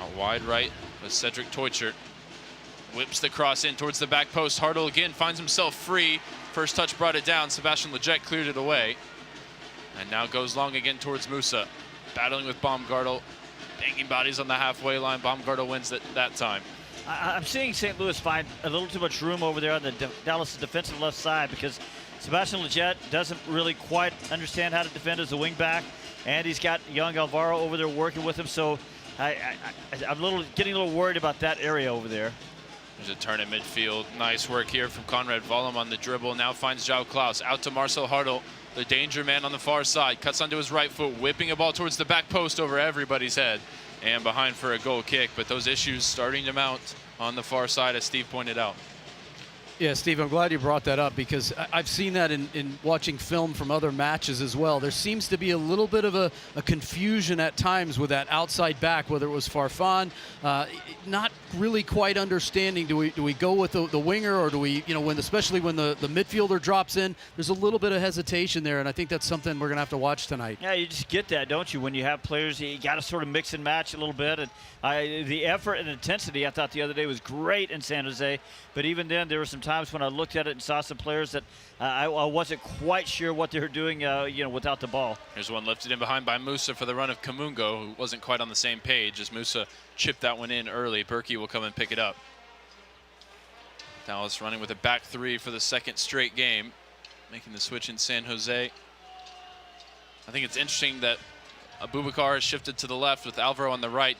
Out wide right with Cedric Teuchert. Whips the cross in towards the back post. Hartle again finds himself free. First touch brought it down. Sebastian Leggett cleared it away. And now goes long again towards Musa. Battling with Baumgartel. Banging bodies on the halfway line. Baumgartel wins that time. I'm seeing St. Louis find a little too much room over there on the Dallas defensive left side because Sebastian Leggett doesn't really quite understand how to defend as a wingback, and he's got young Alvaro over there working with him. So I'm getting a little worried about that area over there. There's a turn in midfield. Nice work here from Conrad Vollum on the dribble. Now finds João Klaus. Out to Marcel Hartle. The danger man on the far side. Cuts onto his right foot, whipping a ball towards the back post over everybody's head. And behind for a goal kick. But those issues starting to mount on the far side, as Steve pointed out. Yeah, Steve, I'm glad you brought that up because I've seen that in watching film from other matches as well. There seems to be a little bit of a confusion at times with that outside back, whether it was Farfan, not really quite understanding. Do we go with the winger, or do we, especially when the midfielder drops in, there's a little bit of hesitation there, and I think that's something we're going to have to watch tonight. Yeah, you just get that, don't you? When you have players, you got to sort of mix and match a little bit. And the effort and intensity I thought the other day was great in San Jose, but even then there were some times when I looked at it and saw some players that I wasn't quite sure what they were doing, without the ball. Here's one lifted in behind by Musa for the run of Kamungo, who wasn't quite on the same page as Musa chipped that one in early. Berkey will come and pick it up. Dallas running with a back three for the second straight game, making the switch in San Jose. I think it's interesting that Abubakar has shifted to the left with Alvaro on the right.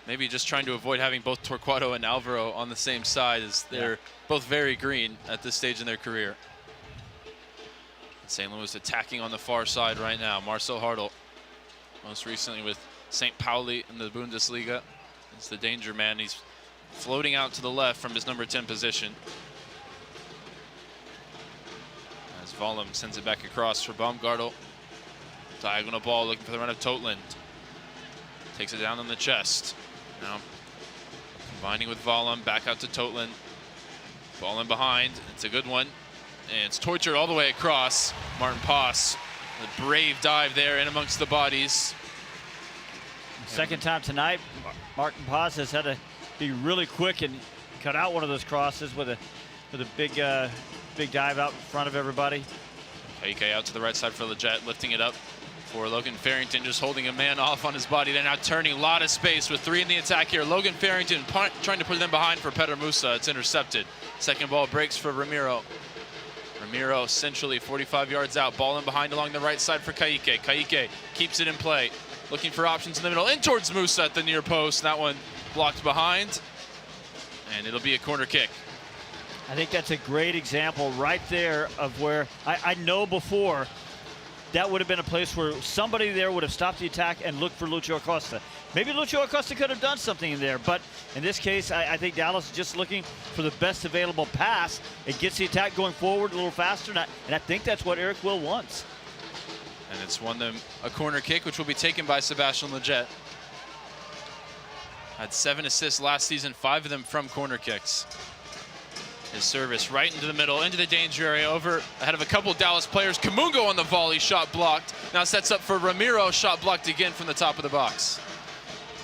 Maybe just trying to avoid having both Torquato and Alvaro on the same side, as they're both very green at this stage in their career. St. Louis attacking on the far side right now. Marcel Hartle, most recently with St. Pauli in the Bundesliga. It's the danger man. He's floating out to the left from his number 10 position. Svalem sends it back across for Baumgartel. Diagonal ball looking for the run of Totland. Takes it down on the chest. Now combining with Valem, back out to Totland. Ball in behind, it's a good one. And it's Teucher all the way across. Martin Paas, a brave dive there in amongst the bodies. Second time tonight, Martin Paas has had to be really quick and cut out one of those crosses with a big dive out in front of everybody. Kaike out to the right side for Leggett, lifting it up for Logan Farrington, just holding a man off on his body. They're now turning a lot of space with 3 in the attack here. Logan Farrington trying to put them behind for Petter Musa. It's intercepted. Second ball breaks for Ramiro. Ramiro centrally 45 yards out. Ball in behind along the right side for Kaike. Kaike keeps it in play. Looking for options in the middle. In towards Musa at the near post. That one blocked behind. And it'll be a corner kick. I think that's a great example right there of where I know before that would have been a place where somebody there would have stopped the attack and looked for Lucho Acosta. Maybe Lucho Acosta could have done something in there, but in this case, I think Dallas is just looking for the best available pass. It gets the attack going forward a little faster, and I think that's what Eric Will wants. And it's won them a corner kick, which will be taken by Sebastian Leggett. Had 7 assists last season, 5 of them from corner kicks. His service right into the middle, into the danger area, over ahead of a couple Dallas players. Kamungo on the volley, shot blocked. Now sets up for Ramiro, shot blocked again from the top of the box.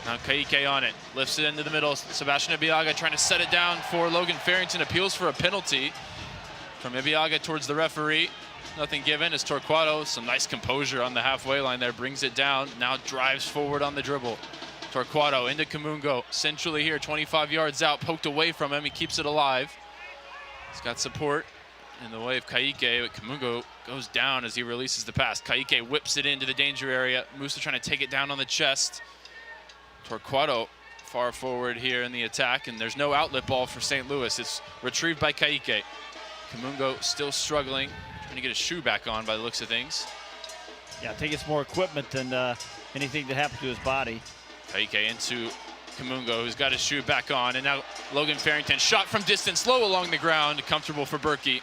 Now Kaike on it, lifts it into the middle. Sebastian Ibiaga trying to set it down for Logan Farrington. Appeals for a penalty from Ibiaga towards the referee. Nothing given as Torquato, some nice composure on the halfway line there, brings it down. Now drives forward on the dribble. Torquato into Kamungo, centrally here, 25 yards out, poked away from him. He keeps it alive. He's got support in the way of Kaike, but Kamungo goes down as he releases the pass. Kaike whips it into the danger area. Musa trying to take it down on the chest. Torquato far forward here in the attack, and there's no outlet ball for St. Louis. It's retrieved by Kaike. Kamungo still struggling, trying to get his shoe back on by the looks of things. Yeah, I think it's more equipment than anything that happened to his body. Kaike into Kamungo, who's got his shoe back on, and now Logan Farrington, shot from distance, low along the ground, comfortable for Berkey.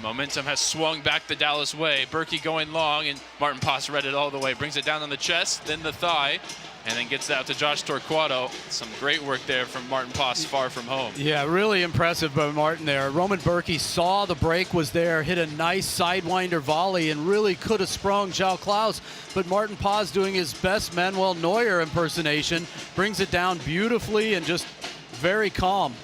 Momentum has swung back the Dallas way. Berkey going long, and Martin Paas read it all the way. Brings it down on the chest, then the thigh, and then gets it out to Josh Torquato. Some great work there from Martin Paas far from home. Yeah, really impressive by Martin there. Roman Berkey saw the break was there, hit a nice sidewinder volley, and really could have sprung João Klaus. But Martin Paas, doing his best Manuel Neuer impersonation, brings it down beautifully and just very calm.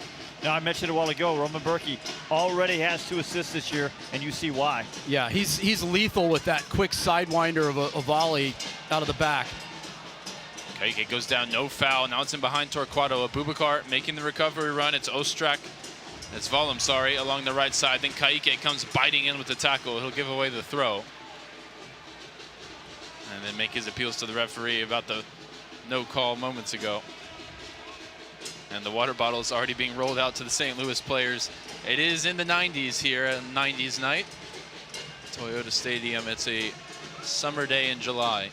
Now, I mentioned a while ago, Roman Berkey already has 2 assists this year, and you see why. Yeah, he's lethal with that quick sidewinder of a volley out of the back. Kaike goes down, no foul. Now it's in behind Torquato. Abubakar making the recovery run. It's Ostrak. It's Valem, sorry, along the right side. Then Kaike comes biting in with the tackle. He'll give away the throw. And then make his appeals to the referee about the no call moments ago. And the water bottle is already being rolled out to the St. Louis players. It is in the 90s here, a 90s night. Toyota Stadium. It's a summer day in July.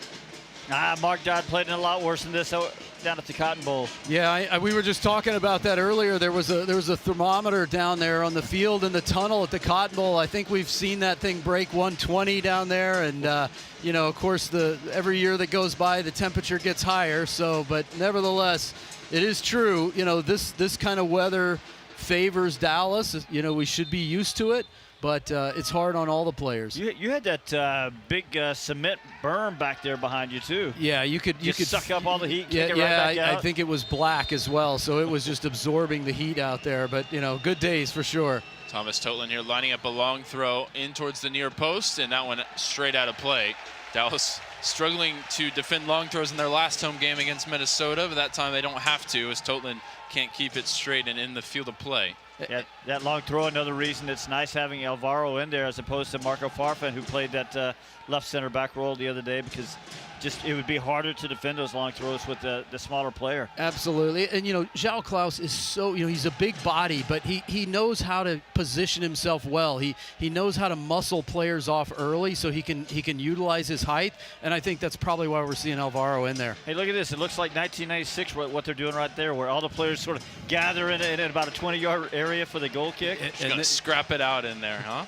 Mark Dodd played in a lot worse than this down at the Cotton Bowl. Yeah, we were just talking about that earlier. There was a thermometer down there on the field in the tunnel at the Cotton Bowl. I think we've seen that thing break 120 down there, and you know, of course, every year that goes by, the temperature gets higher. So, but nevertheless, it is true. You know, this kind of weather favors Dallas. You know, we should be used to it. But it's hard on all the players. You had that big cement berm back there behind you too. Yeah, you could suck up all the heat. Yeah, kick it right back out. I think it was black as well, so it was just absorbing the heat out there. But you know, good days for sure. Thomas Totland here lining up a long throw in towards the near post, and that one straight out of play. Dallas struggling to defend long throws in their last home game against Minnesota, but that time they don't have to, as Totland can't keep it straight and in the field of play. Yeah, that long throw, another reason it's nice having Alvaro in there as opposed to Marco Farfan, who played that left center back role the other day, because just it would be harder to defend those long throws with the smaller player. Absolutely. And, you know, João Klaus is so, you know, he's a big body, but he knows how to position himself well. He knows how to muscle players off early so he can utilize his height, and I think that's probably why we're seeing Alvaro in there. Hey, look at this. It looks like 1996, what they're doing right there, where all the players sort of gather in about a 20-yard area for the goal kick. Just gonna scrap it out in there, huh?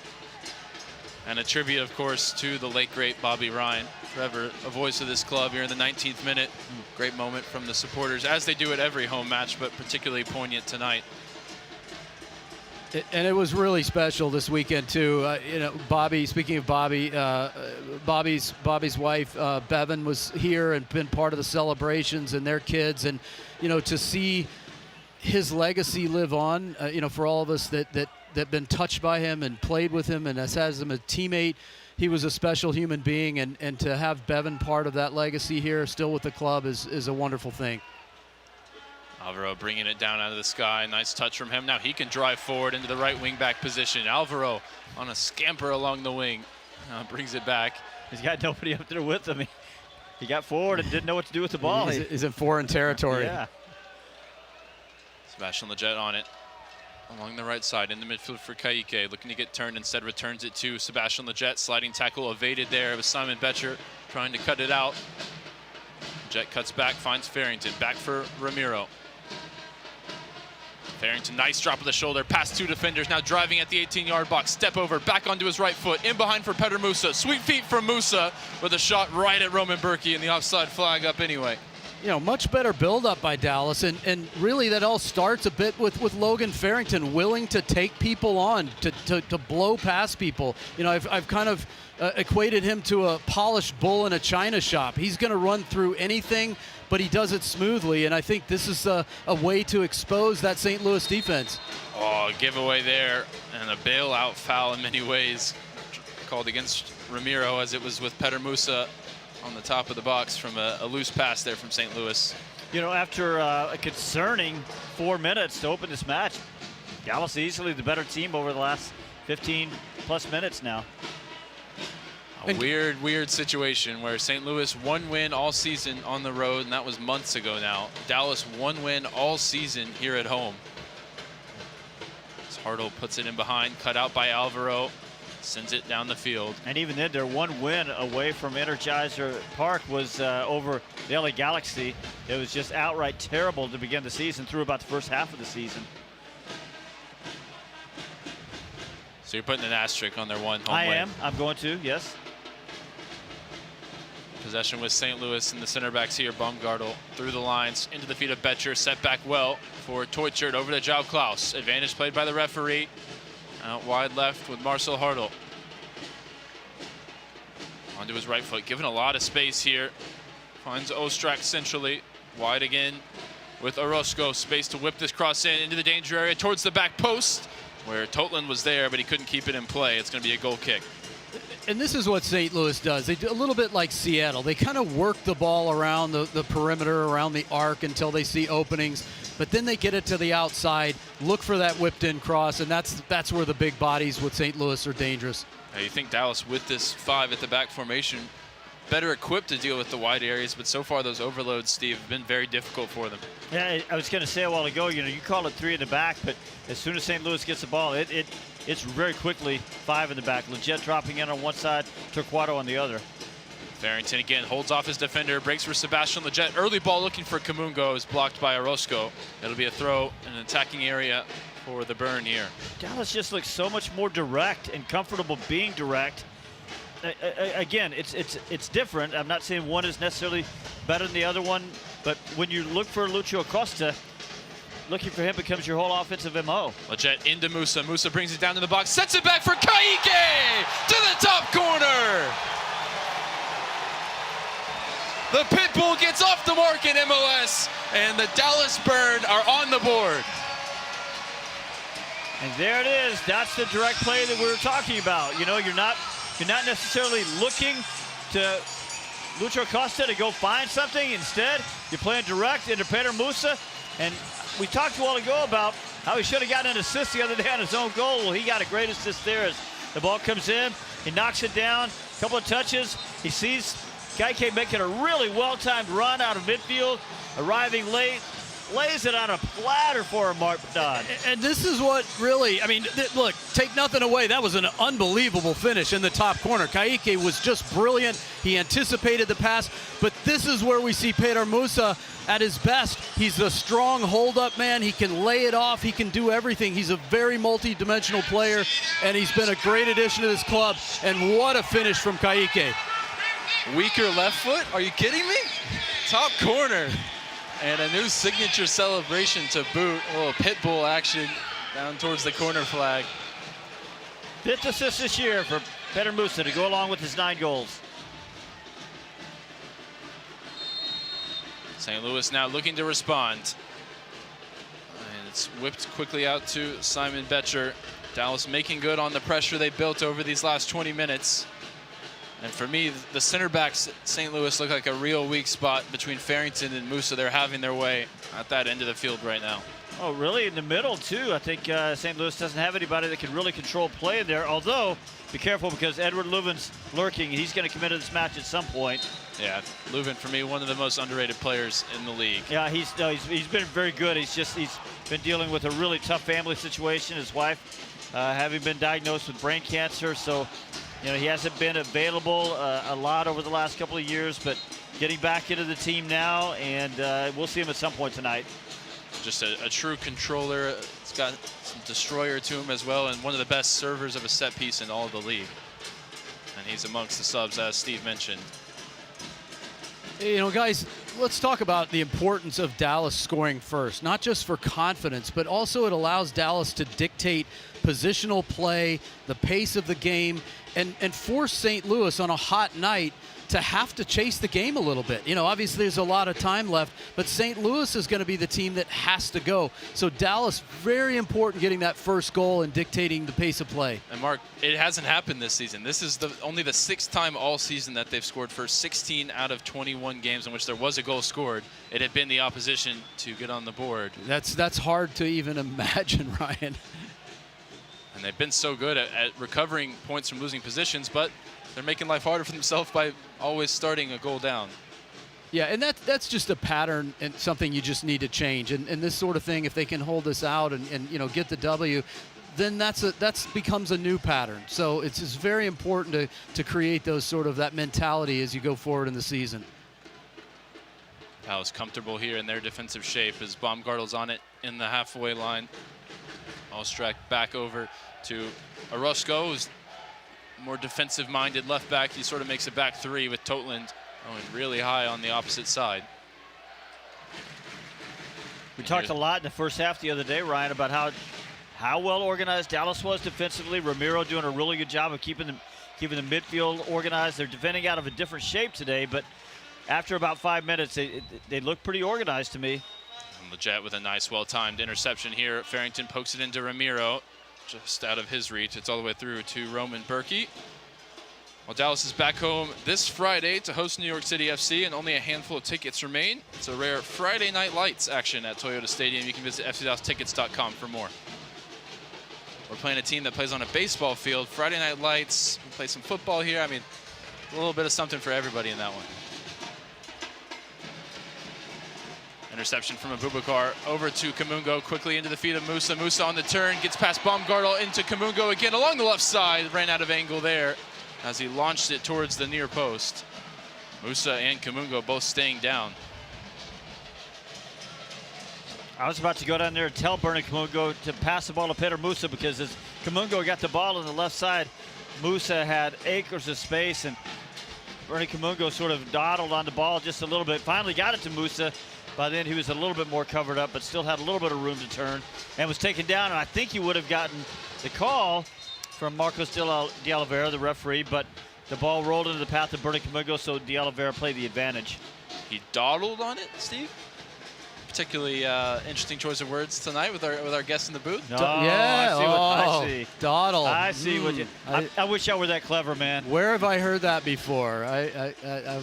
And a tribute, of course, to the late, great Bobby Ryan. Forever a voice of this club here in the 19th minute. Great moment from the supporters, as they do at every home match, but particularly poignant tonight. And it was really special this weekend too. Bobby. Speaking of Bobby, Bobby's wife Bevan was here and been part of the celebrations, and their kids, and to see his legacy live on. For all of us that been touched by him and played with him and has him a teammate, he was a special human being, and to have Bevan part of that legacy here, still with the club, is a wonderful thing. Alvaro bringing it down out of the sky. Nice touch from him. Now he can drive forward into the right wing back position. Alvaro on a scamper along the wing. Brings it back. He's got nobody up there with him. He got forward and didn't know what to do with the ball. He's in foreign territory. Yeah. Sebastian Lletget on it. Along the right side in the midfield for Kaique. Looking to get turned, instead returns it to Sebastian Lletget. Sliding tackle evaded there. It was Simon Betcher trying to cut it out. Lletget cuts back, finds Farrington. Back for Ramiro. Farrington, nice drop of the shoulder, past two defenders, now driving at the 18-yard box, step over, back onto his right foot, in behind for Petar Musa. Sweet feet from Musa with a shot right at Roman Berkey, and the offside flag up anyway. Much better build-up by Dallas, and really that all starts a bit with Logan Farrington willing to take people on, to blow past people. I've kind of equated him to a polished bull in a china shop. He's going to run through anything, but he does it smoothly, and I think this is a way to expose that St. Louis defense. Oh, giveaway there, and a bailout foul in many ways called against Ramiro, as it was with Petar Musa on the top of the box from a loose pass there from St. Louis. After a concerning 4 minutes to open this match, Dallas easily the better team over the last 15-plus minutes now. A weird situation where St. Louis one win all season on the road, and that was months ago now. Dallas one win all season here at home. As Hartle puts it in behind, cut out by Alvaro, sends it down the field. And even then, their one win away from Energizer Park was over the LA Galaxy. It was just outright terrible to begin the season through about the first half of the season. So you're putting an asterisk on their one home win. I am. I'm going to, yes. Possession with St. Louis, and the center backs here. Baumgartel through the lines into the feet of Betcher, set back well for Teutschert over to João Klaus. Advantage played by the referee. Out wide left with Marcel Hartle. Onto his right foot, given a lot of space here. Finds Ostrak centrally. Wide again with Orozco. Space to whip this cross into the danger area towards the back post, where Totland was there, but he couldn't keep it in play. It's going to be a goal kick. And this is what St. Louis does. They do a little bit like Seattle. They kind of work the ball around the perimeter, around the arc until they see openings. But then they get it to the outside, look for that whipped-in cross, and that's where the big bodies with St. Louis are dangerous. Now, you think Dallas, with this 5 at the back formation, better equipped to deal with the wide areas, but so far those overloads, Steve, have been very difficult for them. Yeah, I was going to say a while ago, you call it 3 in the back, but as soon as St. Louis gets the ball, it's very quickly 5 in the back. Lletget dropping in on one side, Torquato on the other. Farrington again holds off his defender, breaks for Sebastian Lletget. Early ball looking for Kamungo is blocked by Orozco. It'll be a throw in an attacking area for the Burn here. Dallas just looks so much more direct and comfortable being direct. Again, it's different. I'm not saying one is necessarily better than the other one, but when you look for Lucio Acosta, looking for him becomes your whole offensive MO. Lletget into Musa. Musa brings it down to the box, sets it back for Kaique to the top corner. The Pitbull gets off the mark in MLS, and the Dallas Burn are on the board. And there it is. That's the direct play that we were talking about. You're not necessarily looking to Lucho Acosta to go find something. Instead, you're playing direct into Petar Musa. And we talked a while ago about how he should have gotten an assist the other day on his own goal. Well, he got a great assist there as the ball comes in. He knocks it down, a couple of touches. He sees Kaique making a really well-timed run out of midfield, arriving late, lays it on a platter for Mark Dodd. And this is what really, I mean, look, take nothing away. That was an unbelievable finish in the top corner. Ka'ike was just brilliant. He anticipated the pass, but this is where we see Peter Musa at his best. He's a strong hold-up man. He can lay it off. He can do everything. He's a very multi-dimensional player, and he's been a great addition to this club. And what a finish from Ka'ike. Weaker left foot? Are you kidding me? Top corner. And a new signature celebration to boot. A little pit bull action down towards the corner flag. 5th assist this year for Peter Musa to go along with his 9 goals. St. Louis now looking to respond. And it's whipped quickly out to Simon Betcher. Dallas making good on the pressure they built over these last 20 minutes. And for me, the center backs, St. Louis look like a real weak spot between Farrington and Musa. They're having their way at that end of the field right now. Oh, really? In the middle, too. I think St. Louis doesn't have anybody that can really control play in there. Although, be careful because Edward Leuven's lurking. He's going to come into this match at some point. Yeah, Leuven, for me, one of the most underrated players in the league. Yeah, he's been very good. He's been dealing with a really tough family situation. His wife having been diagnosed with brain cancer. So, you know, he hasn't been available a lot over the last couple of years, but getting back into the team now, and we'll see him at some point tonight. Just a true controller. He's got some destroyer to him as well, and one of the best servers of a set piece in all of the league. And he's amongst the subs, as Steve mentioned. You know, guys, let's talk about the importance of Dallas scoring first, not just for confidence, but also it allows Dallas to dictate positional play, the pace of the game, and force St. Louis on a hot night to have to chase the game a little bit. You know, obviously there's a lot of time left, but St. Louis is going to be the team that has to go. So Dallas, very important getting that first goal and dictating the pace of play. And Mark, it hasn't happened this season. This is only the 6th time all season that they've scored for 16 out of 21 games in which there was a goal scored. It had been the opposition to get on the board. That's hard to even imagine, Ryan. And they've been so good at recovering points from losing positions, but they're making life harder for themselves by always starting a goal down. Yeah, and that's just a pattern and something you just need to change. And this sort of thing, if they can hold this out and you know, get the W, then that's becomes a new pattern. So it's just very important to create those sort of that mentality as you go forward in the season. Dallas comfortable here in their defensive shape as Baumgartel's on it in the halfway line. Ostrak back over to Orozco, who's more defensive-minded left back. He sort of makes a back 3 with Totland going really high on the opposite side. We talked a lot in the first half the other day, Ryan, about how well organized Dallas was defensively. Ramiro doing a really good job of keeping the midfield organized. They're defending out of a different shape today, but after about 5 minutes, they look pretty organized to me. And Leggett with a nice, well-timed interception here. Farrington pokes it into Ramiro, just out of his reach. It's all the way through to Roman Berkey. Well, Dallas is back home this Friday to host New York City FC, and only a handful of tickets remain. It's a rare Friday Night Lights action at Toyota Stadium. You can visit fcdallas.tickets.com for more. We're playing a team that plays on a baseball field. Friday Night Lights. We play some football here. I mean, a little bit of something for everybody in that one. Interception from Abubakar over to Kamungo, quickly into the feet of Musa. Musa on the turn, gets past Baumgartel into Kamungo again along the left side. Ran out of angle there as he launched it towards the near post. Musa and Kamungo both staying down. I was about to go down there and tell Bernie Kamungo to pass the ball to Peter Musa, because as Kamungo got the ball on the left side, Musa had acres of space, and Bernie Kamungo sort of dawdled on the ball just a little bit. Finally got it to Musa. By then he was a little bit more covered up, but still had a little bit of room to turn, and was taken down. And I think he would have gotten the call from Marcos de Oliveira, the referee, but the ball rolled into the path of Bernie Kamungo, so de Oliveira played the advantage. He dawdled on it, Steve? Particularly interesting choice of words tonight with our guest in the booth. Oh, yeah, I see. Dawdle. I see what you. I wish I were that clever, man. Where have I heard that before? A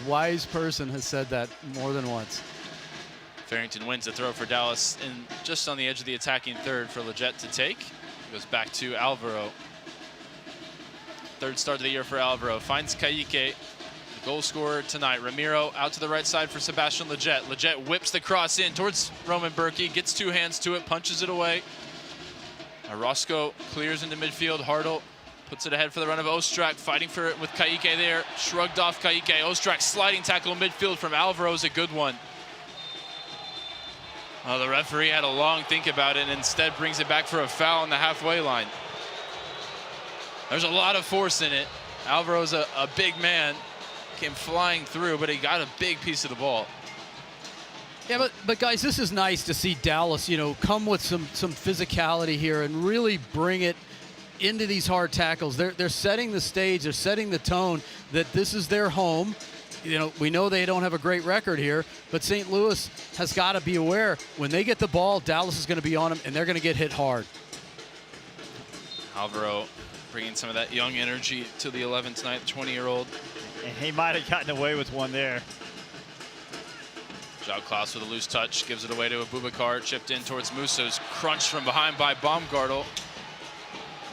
wise person has said that more than once. Farrington wins the throw for Dallas, and just on the edge of the attacking third for Leggett to take. Goes back to Alvaro. Third start of the year for Alvaro. Finds Ka'ike. goal scorer tonight. Ramiro out to the right side for Sebastian Leggett. Leggett whips the cross in towards Roman Berkey, gets 2 hands to it, punches it away. Roscoe clears into midfield. Hartle puts it ahead for the run of Ostrak, fighting for it with Kaique there. Shrugged off Kaique. Ostrak sliding tackle in midfield from Alvaro is a good one. Oh, the referee had a long think about it and instead brings it back for a foul on the halfway line. There's a lot of force in it. Alvaro's a big man. Came flying through, but he got a big piece of the ball. Yeah, but guys, this is nice to see Dallas, come with some physicality here and really bring it into these hard tackles. They're setting the stage, they're setting the tone that this is their home. We know they don't have a great record here, but St. Louis has got to be aware when they get the ball, Dallas is going to be on them and they're going to get hit hard. Alvaro bringing some of that young energy to the 11 tonight, the 20-year-old. And he might have gotten away with one there. João Klaus with a loose touch, gives it away to Abubakar, chipped in towards Musa's, crunched from behind by Baumgartel.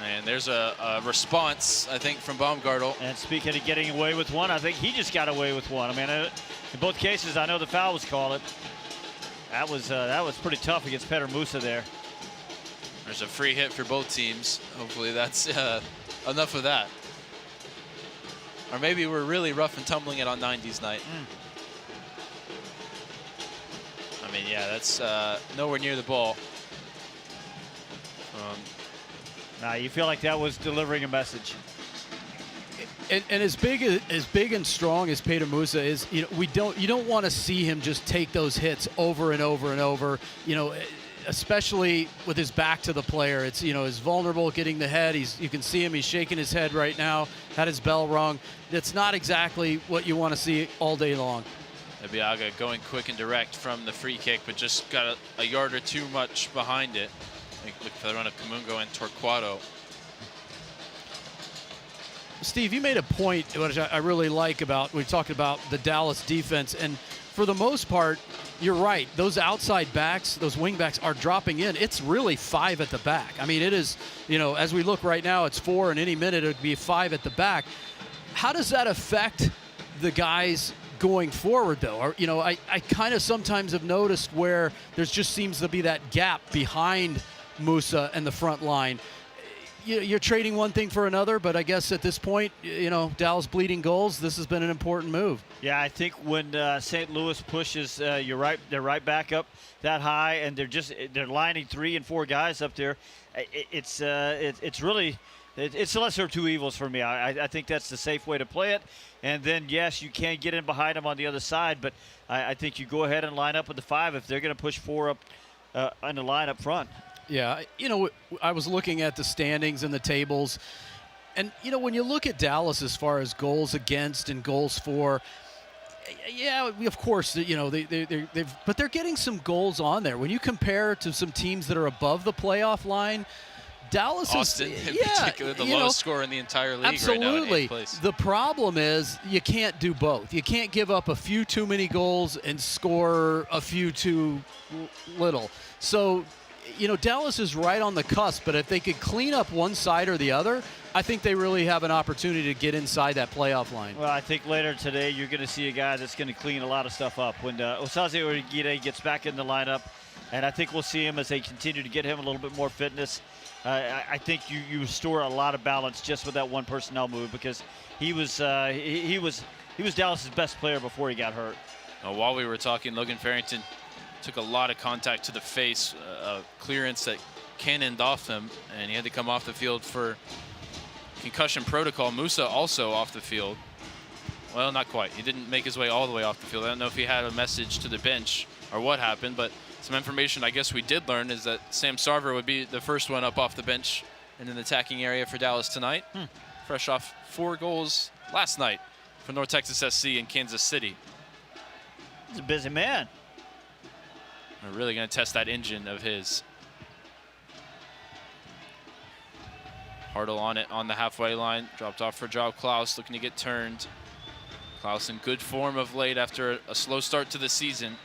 And there's a response, I think, from Baumgartel. And speaking of getting away with one, I think he just got away with one. I mean, in both cases, I know the foul was called. That was pretty tough against Petar Musa there. There's a free hit for both teams. Hopefully that's enough of that. Or maybe we're really rough and tumbling it on 90s night. I mean, yeah, that's nowhere near the ball. Nah, you feel like that was delivering a message. And as big and strong as Petar Musa is, you don't want to see him just take those hits over and over and over. Especially with his back to the player. It's is vulnerable getting the head. You can see him. He's shaking his head right now. Had his bell rung. That's not exactly what you want to see all day long. Ebiaga going quick and direct from the free kick, but just got a yard or two much behind it. Look for the run of Kamungo and Torquato. Steve, you made a point which I really like about, we talked about the Dallas defense, and for the most part, you're right. Those outside backs, those wing backs are dropping in. It's really 5 at the back. I mean, it is, as we look right now, it's 4, and any minute it would be 5 at the back. How does that affect the guys going forward, though? Or, I kind of sometimes have noticed where there just seems to be that gap behind Musa and the front line. You're trading one thing for another, but I guess at this point, Dallas bleeding goals, this has been an important move. Yeah, I think when St. Louis pushes, you're right, they're right back up that high, and they're lining 3 and 4 guys up there. It's really the lesser of two evils for me. I think that's the safe way to play it. And then, yes, you can get in behind them on the other side, but I think you go ahead and line up with the 5 if they're going to push 4 up on the line up front. Yeah, I was looking at the standings and the tables, and when you look at Dallas as far as goals against and goals for, yeah, of course, but they're getting some goals on there. When you compare to some teams that are above the playoff line, Dallas Austin, is, in particular, the lowest scorer in the entire league right now in 8th place. The problem is you can't do both. You can't give up a few too many goals and score a few too little. So, Dallas is right on the cusp, but if they could clean up one side or the other, I think they really have an opportunity to get inside that playoff line. Well, I think later today you're going to see a guy that's going to clean a lot of stuff up. When Osaze Uriguire gets back in the lineup, and I think we'll see him as they continue to get him a little bit more fitness. I think you restore a lot of balance just with that one personnel move, because he was Dallas's best player before he got hurt. While we were talking, Logan Farrington took a lot of contact to the face, a clearance that cannoned off him, and he had to come off the field for concussion protocol. Musa also off the field. Well, not quite. He didn't make his way all the way off the field. I don't know if he had a message to the bench or what happened, but some information I guess we did learn is that Sam Sarver would be the first one up off the bench in an attacking area for Dallas tonight. Fresh off 4 goals last night for North Texas SC in Kansas City. He's a busy man. We're really going to test that engine of his. Hartle on it on the halfway line. Dropped off for João Klaus, looking to get turned. Klaus in good form of late after a slow start to the season.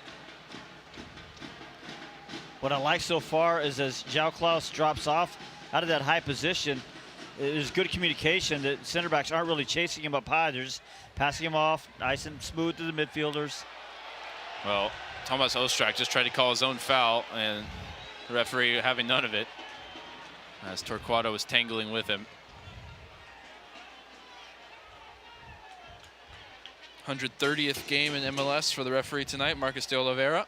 What I like so far is as João Klaus drops off out of that high position, there's good communication. The center backs aren't really chasing him up high. They're just passing him off nice and smooth to the midfielders. Well, Thomas Ostrak just tried to call his own foul, and the referee having none of it as Torquato was tangling with him. 130th game in MLS for the referee tonight, Marcus de Oliveira.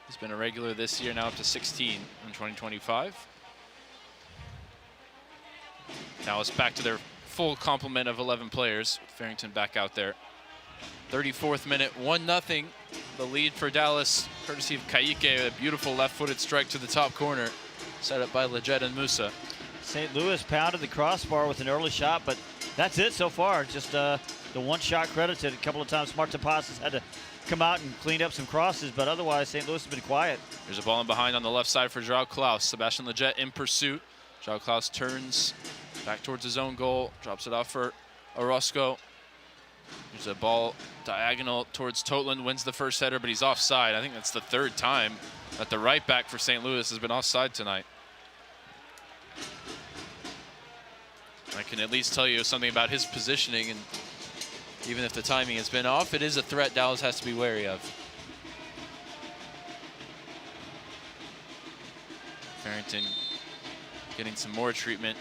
He's been a regular this year, now up to 16 in 2025. Dallas back to their full complement of 11 players. Farrington back out there. 34th minute, 1-0. The lead for Dallas, courtesy of Kaique, a beautiful left-footed strike to the top corner, set up by Leggett and Musa. St. Louis pounded the crossbar with an early shot, but that's it so far. Just the one shot credited. A couple of times Martin Passes had to come out and clean up some crosses, but otherwise St. Louis has been quiet. There's a ball in behind on the left side for Joao Klaus. Sebastian Leggett in pursuit. Joao Klaus turns back towards his own goal, drops it off for Orozco. There's a ball diagonal towards Totland, wins the first header, but he's offside. I think that's the third time that the right back for St. Louis has been offside tonight. I can at least tell you something about his positioning, and even if the timing has been off, it is a threat Dallas has to be wary of. Farrington getting some more treatment,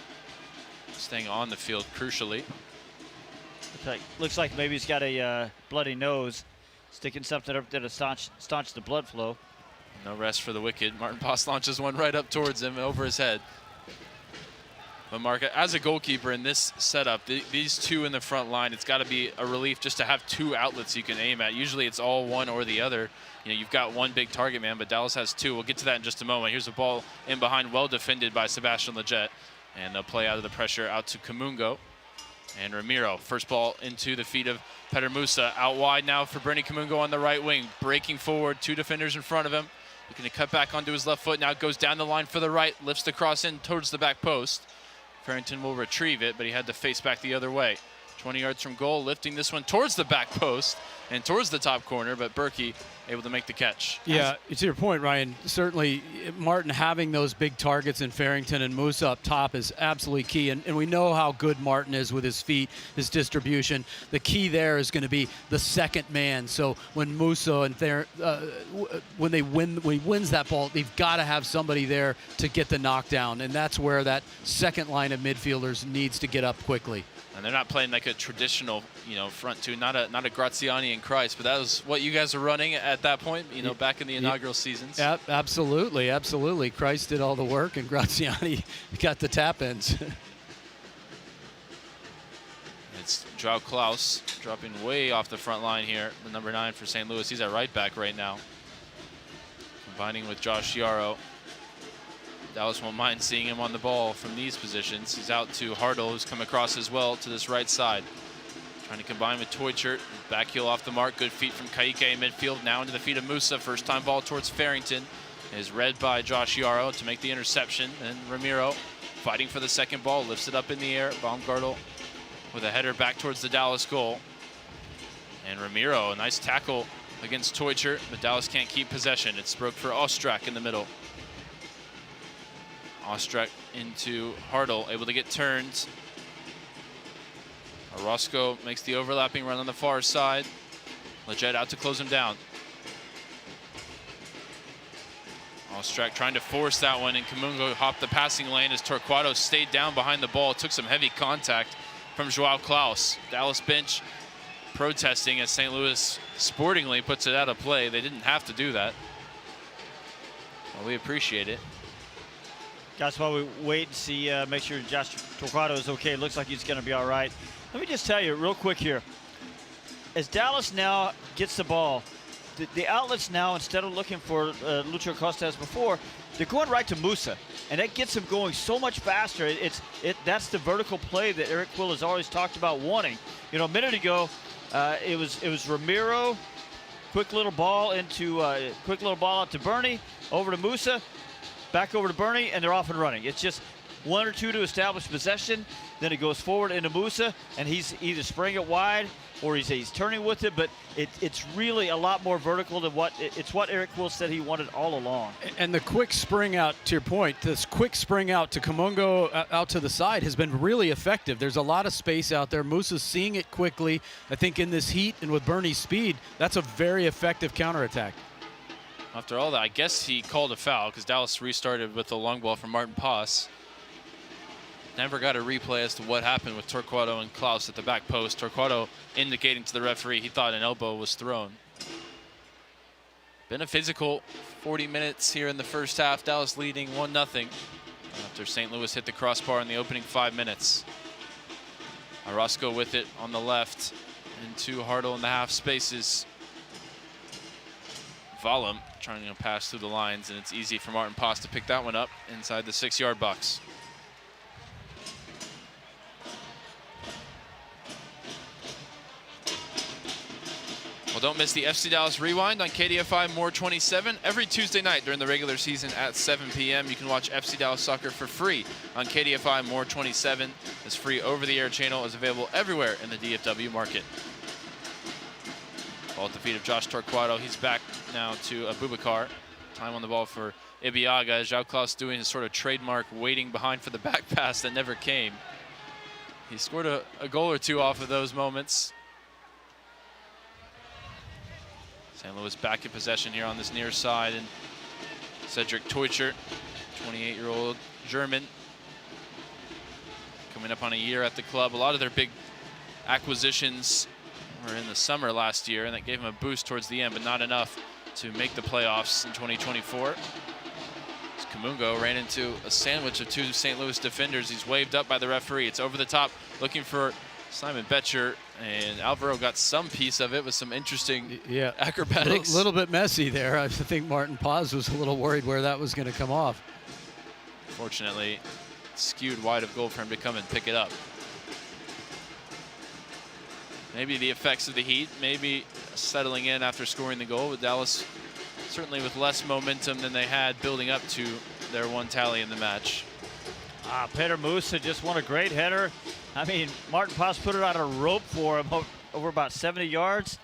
staying on the field crucially. Looks like maybe he's got a bloody nose, sticking something up there to staunch the blood flow. No rest for the wicked. Martin Paz launches one right up towards him, over his head. But Mark, as a goalkeeper in this setup, these two in the front line, it's got to be a relief just to have two outlets you can aim at. Usually it's all one or the other. You know, you've got one big target man, but Dallas has two. We'll get to that in just a moment. Here's a ball in behind, well defended by Sebastian Leggett. And they'll play out of the pressure out to Kamungo. And Ramiro, first ball into the feet of Peter Musa. Out wide now for Bernie Kamungo on the right wing. Breaking forward, two defenders in front of him. Looking to cut back onto his left foot. Now goes down the line for the right. Lifts the cross in towards the back post. Farrington will retrieve it, but he had to face back the other way. 20 yards from goal, lifting this one towards the back post and towards the top corner, but Berkey able to make the catch. Yeah, to your point, Ryan, certainly Martin having those big targets in Farrington and Musa up top is absolutely key, and we know how good Martin is with his feet, his distribution. The key there is going to be the second man. So when Musa and when he wins that ball, they've got to have somebody there to get the knockdown, and that's where that second line of midfielders needs to get up quickly. And they're not playing like a traditional, front two, not a Graziani and Christ, but that was what you guys are running at that point, back in the inaugural seasons. Yeah, absolutely, absolutely. Christ did all the work, and Graziani got the tap-ins. It's Joao Klaus dropping way off the front line here, the number 9 for St. Louis. He's at right back right now, combining with Josh Yarrow. Dallas won't mind seeing him on the ball from these positions. He's out to Hartle, who's come across as well to this right side. Trying to combine with Teutschert. Back heel off the mark. Good feet from Kaique in midfield. Now into the feet of Musa. First time ball towards Farrington. Is read by Josh Yarrow to make the interception. And Ramiro fighting for the second ball. Lifts it up in the air. Baumgartel with a header back towards the Dallas goal. And Ramiro, a nice tackle against Teutschert, but Dallas can't keep possession. It's broke for Ostrak in the middle. Ostrak into Hartle, able to get turned. Orozco makes the overlapping run on the far side. Leggett out to close him down. Ostrak trying to force that one, and Kamungo hopped the passing lane as Torquato stayed down behind the ball. Took some heavy contact from Joao Klaus. Dallas bench protesting as St. Louis sportingly puts it out of play. They didn't have to do that. Well, we appreciate it. That's why we wait and see, make sure Josh Torquato is okay. Looks like he's going to be all right. Let me just tell you real quick here. As Dallas now gets the ball, the outlets now, instead of looking for Lucho Costa as before, they're going right to Musa. And that gets him going so much faster. That's the vertical play that Eric Quill has always talked about wanting. A minute ago, it was Ramiro, quick little ball out to Bernie, over to Musa. Back over to Bernie, and they're off and running. It's just one or two to establish possession. Then it goes forward into Musa, and he's either spraying it wide, or he's turning with it, but it's really a lot more vertical than what Eric Quill said he wanted all along. And the quick spring out, to your point, this quick spring out to Kamungo out to the side has been really effective. There's a lot of space out there. Musa's seeing it quickly. I think in this heat and with Bernie's speed, that's a very effective counterattack. After all that, I guess he called a foul because Dallas restarted with a long ball from Martin Paz. Never got a replay as to what happened with Torquato and Klaus at the back post. Torquato indicating to the referee he thought an elbow was thrown. Been a physical 40 minutes here in the first half. Dallas leading 1-0 after St. Louis hit the crossbar in the opening 5 minutes. Orozco with it on the left into Hartle in the half spaces. Valum trying to pass through the lines, and it's easy for Martin Paz to pick that one up inside the 6-yard box. Well, don't miss the FC Dallas Rewind on KDFI More 27 every Tuesday night during the regular season at 7 p.m. You can watch FC Dallas Soccer for free on KDFI More 27. This free over-the-air channel is available everywhere in the DFW market. Ball at the feet of Josh Torquato. He's back now to Abubakar. Time on the ball for Ibiaga. João Klaus doing his sort of trademark waiting behind for the back pass that never came. He scored a goal or two off of those moments. St. Louis back in possession here on this near side, and Cedric Teuchert, 28-year-old German, coming up on a year at the club. A lot of their big acquisitions were in the summer last year, and that gave him a boost towards the end, but not enough to make the playoffs in 2024. As Kamungo ran into a sandwich of two St. Louis defenders. He's waved up by the referee. It's over the top, looking for Simon Betcher, and Alvaro got some piece of it with some interesting acrobatics. A little bit messy there. I think Martin Paz was a little worried where that was going to come off. Fortunately, skewed wide of goal for him to come and pick it up. Maybe the effects of the heat, maybe settling in after scoring the goal, but Dallas certainly with less momentum than they had building up to their one tally in the match. Peter Musa just won a great header. I mean, Martin Paz put it on a rope for him over about 70 yards.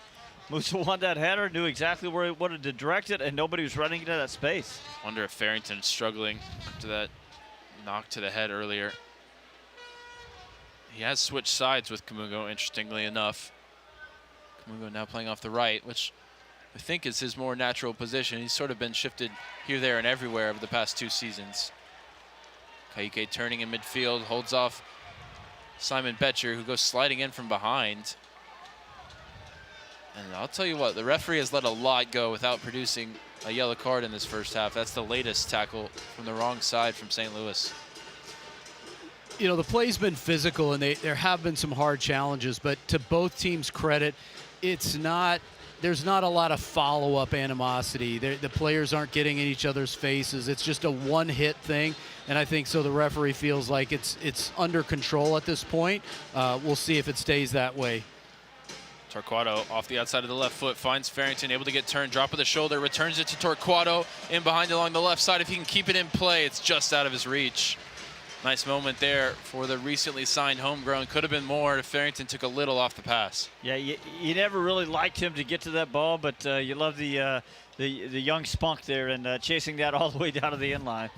Musa won that header, knew exactly where he wanted to direct it, and nobody was running into that space. Wonder if Farrington's struggling after that knock to the head earlier. He has switched sides with Kamungo, interestingly enough. Kamungo now playing off the right, which I think is his more natural position. He's sort of been shifted here, there, and everywhere over the past 2 seasons. Kaique turning in midfield, holds off Simon Betcher, who goes sliding in from behind. And I'll tell you what, the referee has let a lot go without producing a yellow card in this first half. That's the latest tackle from the wrong side from St. Louis. You know, the play's been physical, and there have been some hard challenges, but to both teams' credit, there's not a lot of follow-up animosity. The players aren't getting in each other's faces. It's just a one-hit thing, and I think so the referee feels like it's under control at this point. We'll see if it stays that way. Torquato off the outside of the left foot, finds Farrington, able to get turned, drop of the shoulder, returns it to Torquato, in behind along the left side. If he can keep it in play, it's just out of his reach. Nice moment there for the recently signed homegrown. Could have been more if Farrington took a little off the pass. Yeah, you never really liked him to get to that ball, but you love the young spunk there and chasing that all the way down to the end line.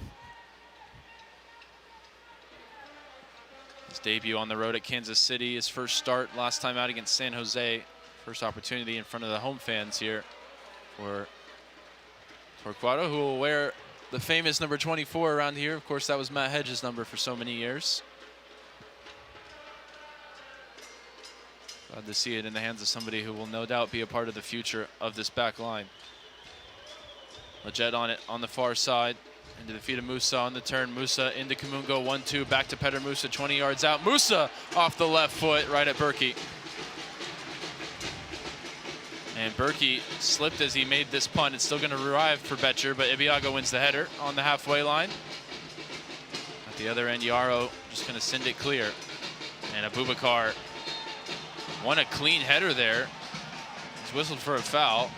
His debut on the road at Kansas City, his first start last time out against San Jose. First opportunity in front of the home fans here for Torquato, who will wear the famous number 24 around here. Of course, that was Matt Hedges' number for so many years. Glad to see it in the hands of somebody who will no doubt be a part of the future of this back line. Leggett on it on the far side. Into the feet of Musa on the turn. Musa into Kamungo, 1-2, back to Petter Musa, 20 yards out. Musa off the left foot, right at Berkey. And Berkey slipped as he made this punt. It's still going to arrive for Betcher, but Ibiaga wins the header on the halfway line. At the other end, Yaro just going to send it clear. And Abubakar won a clean header there. He's whistled for a foul.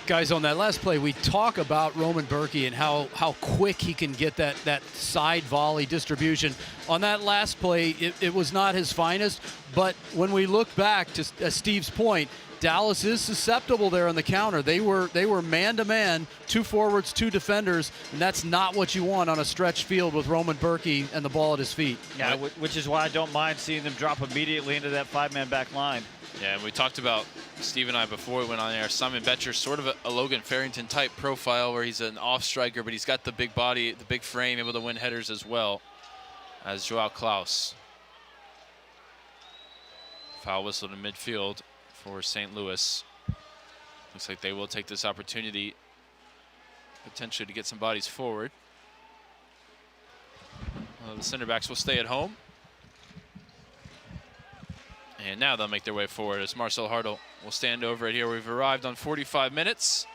Guys, on that last play, we talk about Roman Berkey and how quick he can get that side volley distribution. On that last play, it was not his finest, but when we look back to Steve's point, Dallas is susceptible there on the counter. They were man-to-man, 2 forwards, 2 defenders, and that's not what you want on a stretched field with Roman Berkey and the ball at his feet. Yeah, which is why I don't mind seeing them drop immediately into that 5-man back line. Yeah, and we talked about, Steve and I before we went on air, Simon Betcher, sort of a Logan Farrington type profile where he's an off striker, but he's got the big body, the big frame, able to win headers as well as Joao Klaus. Foul whistle to midfield for St. Louis. Looks like they will take this opportunity potentially to get some bodies forward. The center backs will stay at home. And now they'll make their way forward as Marcel Hartl will stand over it here. We've arrived on 45 minutes.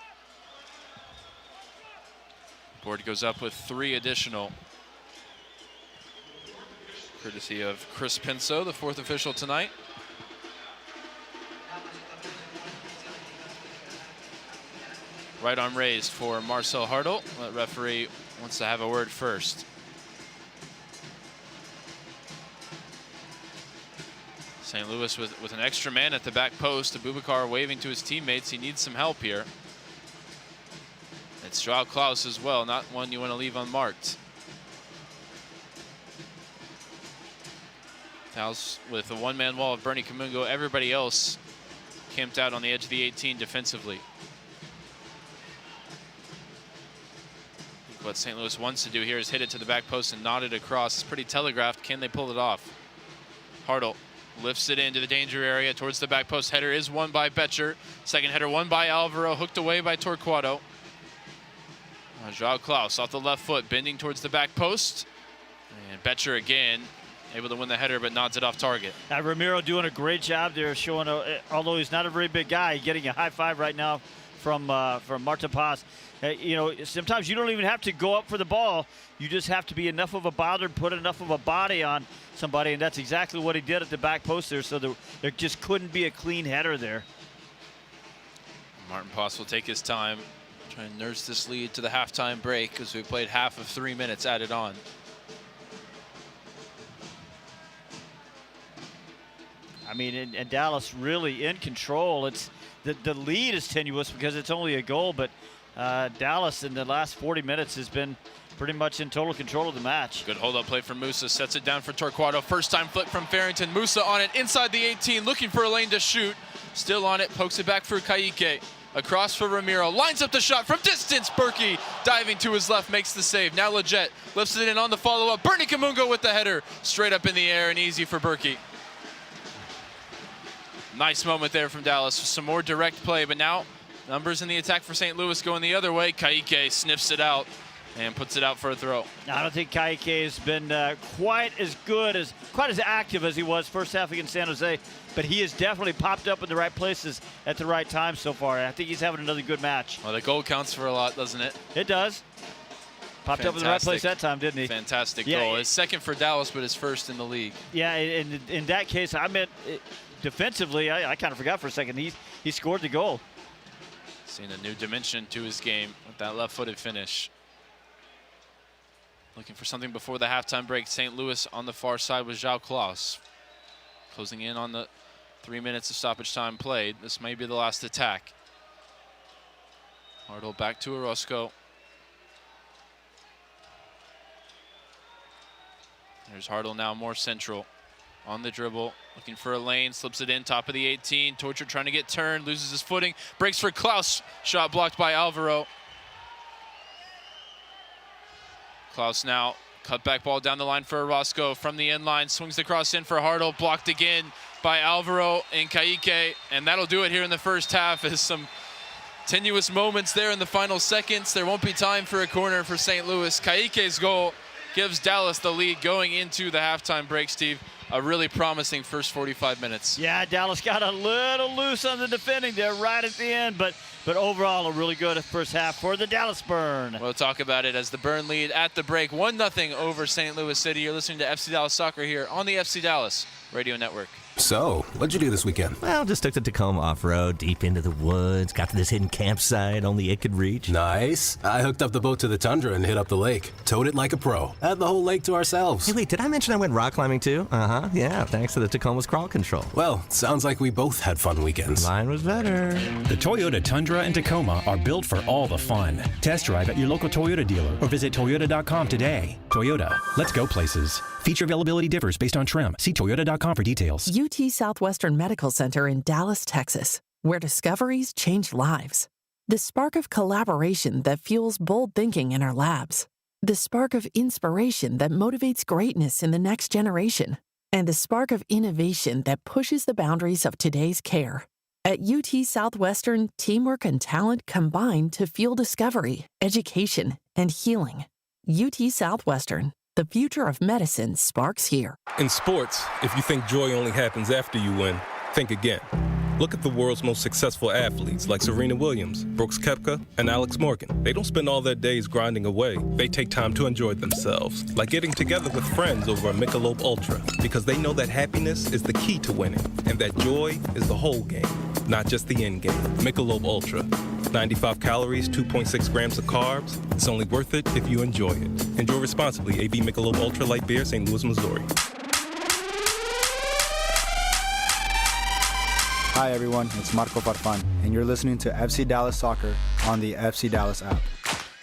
Board goes up with 3 additional. Courtesy of Chris Pinso, the 4th official tonight. Right arm raised for Marcel Hartl. The referee wants to have a word first. St. Louis with an extra man at the back post. Abubakar waving to his teammates. He needs some help here. It's Joao Klaus as well, not one you want to leave unmarked. Klaus with a one-man wall of Bernie Kamungo. Everybody else camped out on the edge of the 18 defensively. What St. Louis wants to do here is hit it to the back post and nod it across. It's pretty telegraphed. Can they pull it off? Hartl lifts it into the danger area towards the back post. Header is won by Betcher. Second header won by Alvaro, hooked away by Torquato. Joao Klaus off the left foot, bending towards the back post. And Betcher again, able to win the header, but nods it off target. Ramiro doing a great job there, showing, although he's not a very big guy, getting a high five right now from Marta Paz. You know, sometimes you don't even have to go up for the ball. You just have to be enough of a bother, put enough of a body on somebody, and that's exactly what he did at the back post there, so there just couldn't be a clean header there. Martin Paz will take his time, try and nurse this lead to the halftime break as we played half of 3 minutes added on. I mean, and Dallas really in control. It's the lead is tenuous because it's only a goal, but Dallas in the last 40 minutes has been pretty much in total control of the match. Good hold-up play from Musa, sets it down for Torquato. First time flick from Farrington. Musa on it inside the 18, looking for a lane to shoot. Still on it, pokes it back for Kayike. Across for Ramiro, lines up the shot from distance. Berkey diving to his left, makes the save. Now Leggett lifts it in on the follow-up. Bernie Kamungo with the header, straight up in the air and easy for Berkey. Nice moment there from Dallas. Some more direct play, but now numbers in the attack for St. Louis going the other way. Kayike sniffs it out and puts it out for a throw. I don't think Kayike has been quite as active as he was first half against San Jose, but he has definitely popped up in the right places at the right time so far. I think he's having another good match. Well, the goal counts for a lot, doesn't it? It does. Popped up in the right place that time, didn't he? Fantastic goal. His second for Dallas, but his first in the league. Yeah, and in that case, I meant defensively, I kind of forgot for a second. He scored the goal. Seeing a new dimension to his game with that left-footed finish. Looking for something before the halftime break. St. Louis on the far side with Joao Klaus. Closing in on the 3 minutes of stoppage time played. This may be the last attack. Hartl back to Orozco. There's Hartl now more central. On the dribble, looking for a lane, slips it in, top of the 18. Torture trying to get turned, loses his footing. Breaks for Klaus, shot blocked by Alvaro. Klaus now, cut back ball down the line for Orozco. From the end line, swings the cross in for Hartl, blocked again by Alvaro and Kayike. And that'll do it here in the first half as some tenuous moments there in the final seconds. There won't be time for a corner for St. Louis. Kayike's goal gives Dallas the lead going into the halftime break, Steve. A really promising first 45 minutes. Yeah, Dallas got a little loose on the defending there right at the end, but overall a really good first half for the Dallas Burn. We'll talk about it as the Burn lead at the break. 1-0 over St. Louis City. You're listening to FC Dallas Soccer here on the FC Dallas Radio Network. So, what'd you do this weekend? Well, just took the Tacoma off-road, deep into the woods, got to this hidden campsite only it could reach. Nice. I hooked up the boat to the Tundra and hit up the lake. Towed it like a pro. Had the whole lake to ourselves. Hey, wait, did I mention I went rock climbing too? Uh-huh, yeah, thanks to the Tacoma's crawl control. Well, sounds like we both had fun weekends. Mine was better. The Toyota Tundra and Tacoma are built for all the fun. Test drive at your local Toyota dealer or visit Toyota.com today. Toyota, let's go places. Feature availability differs based on trim. See Toyota.com for details. UT Southwestern Medical Center in Dallas, Texas, where discoveries change lives. The spark of collaboration that fuels bold thinking in our labs. The spark of inspiration that motivates greatness in the next generation. And the spark of innovation that pushes the boundaries of today's care. At UT Southwestern, teamwork and talent combine to fuel discovery, education, and healing. UT Southwestern, the future of medicine sparks here. In sports, if you think joy only happens after you win, think again. Look at the world's most successful athletes like Serena Williams, Brooks Koepka, and Alex Morgan. They don't spend all their days grinding away. They take time to enjoy themselves, like getting together with friends over a Michelob Ultra, because they know that happiness is the key to winning, and that joy is the whole game, not just the end game. Michelob Ultra. 95 calories, 2.6 grams of carbs. It's only worth it if you enjoy it. Enjoy responsibly. AB Michelob Ultra Light Beer, St. Louis, Missouri. Hi everyone, it's Marco Farfan, and you're listening to FC Dallas Soccer on the FC Dallas app.